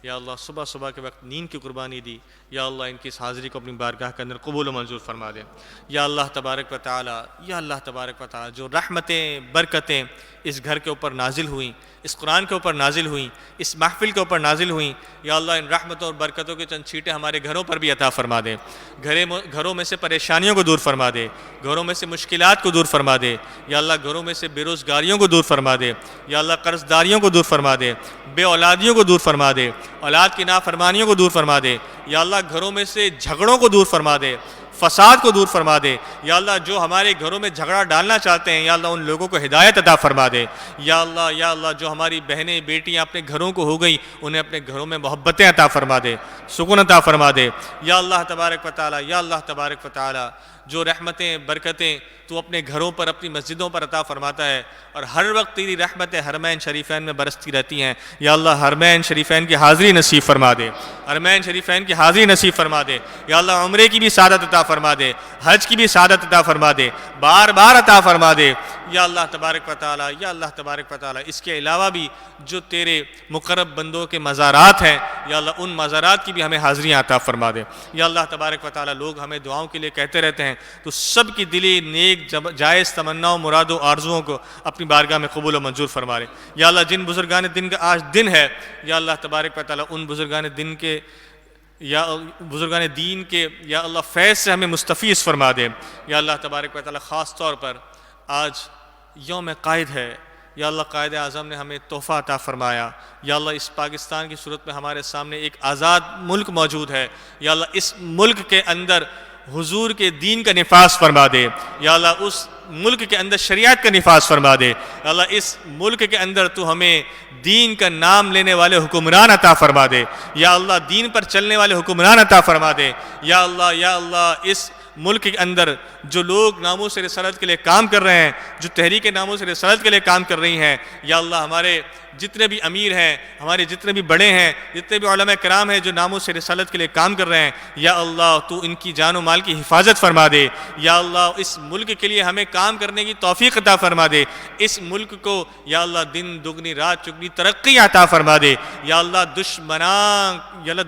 یا اللہ صبح کے وقت نیند کی قربانی دی، یا اللہ ان کی اس حاضری کو اپنی بارگاہ کے اندر قبول و منظور فرما دے۔ یا اللہ تبارک و تعالیٰ، یا اللہ تبارک و تعالیٰ، جو رحمتیں برکتیں اس گھر کے اوپر نازل ہوئیں، اس قرآن کے اوپر نازل ہوئیں، اس محفل کے اوپر نازل ہوئیں، یا اللہ ان رحمتوں اور برکتوں کے چند چھینٹے ہمارے گھروں پر بھی عطا فرما دے۔ گھروں میں سے پریشانیوں کو دور فرما دے، گھروں میں سے مشکلات کو دور فرما دے، یا اللہ گھروں میں سے بے روزگاریوں کو دور فرما دے، یا اللہ قرض داریوں کو دور فرما دے، بے اولادیوں کو دور فرما دے، اولاد کی نافرمانیوں کو دور فرما دے، یا اللہ گھروں میں سے جھگڑوں کو دور فرما دے، فساد کو دور فرما دے، یا اللہ جو ہمارے گھروں میں جھگڑا ڈالنا چاہتے ہیں یا اللہ ان لوگوں کو ہدایت عطا فرما دے، یا اللہ جو ہماری بہنیں بیٹیاں اپنے گھروں کو ہو گئی انہیں اپنے گھروں میں محبتیں عطا فرما دے، سکون عطا فرما دے، یا اللہ تبارک و تعالی، یا اللہ تبارک و تعالی جو رحمتیں برکتیں تو اپنے گھروں پر اپنی مسجدوں پر عطا فرماتا ہے اور ہر وقت تیری رحمتیں حرمین شریفین میں برستی رہتی ہیں، یا اللہ حرمین شریفین کی حاضری نصیب فرما دے، حرمین شریفین کی حاضری نصیب فرما دے، یا اللہ عمرے کی بھی سعادت عطا فرما دے، حج کی بھی سعادت عطا فرما دے، بار بار عطا فرما دے، یا اللہ تبارک و تعالی، یا اللہ تبارک و تعالی اس کے علاوہ بھی جو تیرے مقرب بندوں کے مزارات ہیں یا اللہ ان مزارات کی بھی ہمیں حاضریاں عطا فرما دے، یا اللہ تبارک و تعالی لوگ ہمیں دعاؤں کے لیے کہتے رہتے ہیں تو سب کی دلی نیک جائز تمناؤں مرادوں آرزوؤں کو اپنی بارگاہ میں قبول و منظور فرما لے، یا اللہ جن بزرگان دین کا آج دن ہے یا اللہ تبارک و تعالی ان بزرگان دین کے یا بزرگان دین کے یا اللہ فیض سے ہمیں مستفیض فرما دے، یا اللہ تبارک و تعالی خاص طور پر آج یوم قائد ہے، یا اللہ قائد اعظم نے ہمیں تحفہ عطا فرمایا، یا اللہ اس پاکستان کی صورت میں ہمارے سامنے ایک آزاد ملک موجود ہے، یا اللہ اس ملک کے اندر حضور کے دین کا نفاذ فرما دے، یا اللہ اس ملک کے اندر شریعت کا نفاذ فرما دے، یا اللہ اس ملک کے اندر تو ہمیں دین کا نام لینے والے حکمران عطا فرما دے، یا اللہ دین پر چلنے والے حکمران عطا فرما دے، یا اللہ اس ملک کے اندر جو لوگ ناموس رسالت کے لیے کام کر رہے ہیں، جو تحریک ناموس رسالت کے لیے کام کر رہی ہیں، یا اللہ ہمارے جتنے بھی امیر ہیں، ہمارے جتنے بھی بڑے ہیں، جتنے بھی علماء کرام ہیں جو ناموس رسالت کے لیے کام کر رہے ہیں، یا اللہ تو ان کی جان و مال کی حفاظت فرما دے، یا اللہ اس ملک کے لیے ہمیں کام کرنے کی توفیق عطا فرما دے، اس ملک کو یا اللہ دن دگنی رات چگنی ترقی عطا فرما دے، یا اللہ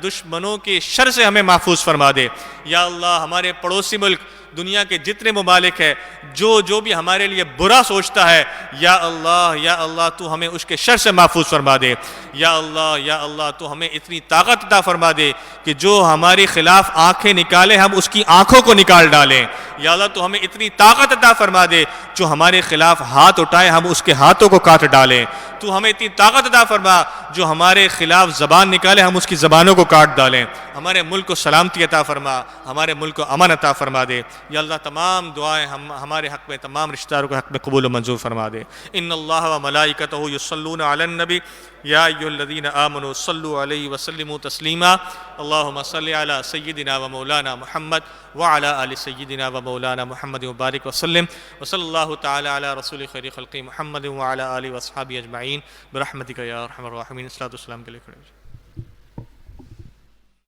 دشمنوں کے شر سے ہمیں محفوظ فرما دے، یا اللہ ہمارے پڑوسی ملک دنیا کے جتنے ممالک ہیں جو بھی ہمارے لیے برا سوچتا ہے یا اللہ تو ہمیں اس کے شر سے محفوظ فرما دے، یا اللہ تو ہمیں اتنی طاقت عطا فرما دے کہ جو ہمارے خلاف آنکھیں نکالے ہم اس کی آنکھوں کو نکال ڈالیں، یا اللہ تو ہمیں اتنی طاقت عطا فرما دے جو ہمارے خلاف ہاتھ اٹھائے ہم اس کے ہاتھوں کو کاٹ ڈالیں، تو ہمیں اتنی طاقت عطا فرما جو ہمارے خلاف زبان نکالے ہم اس کی زبانوں کو کاٹ ڈالیں، ہمارے ملک کو سلامتی عطا فرما، ہمارے ملک کو امن عطا فرما دے، یا اللہ تمام دعائیں ہمارے حق میں تمام رشتہ داروں کے حق میں قبول و منظور فرما دے۔ ان اللہ و ملائکتہ یصلون علی النبی یا ایھا الذین آمنوا صلوا علیہ وسلموا تسلیما اللہم صل علی سیدنا و مولانا محمد وعلی آل سیدنا و مولانا محمد وبارک وسلم وصلی اللہ تعالی علی رسول خیر خلق محمد وعلی آلہ واصحابہ اجمعین برحمتک یا ارحم الراحمین۔ الصلاۃ والسلام کے لیے کھڑے ہو جائیں۔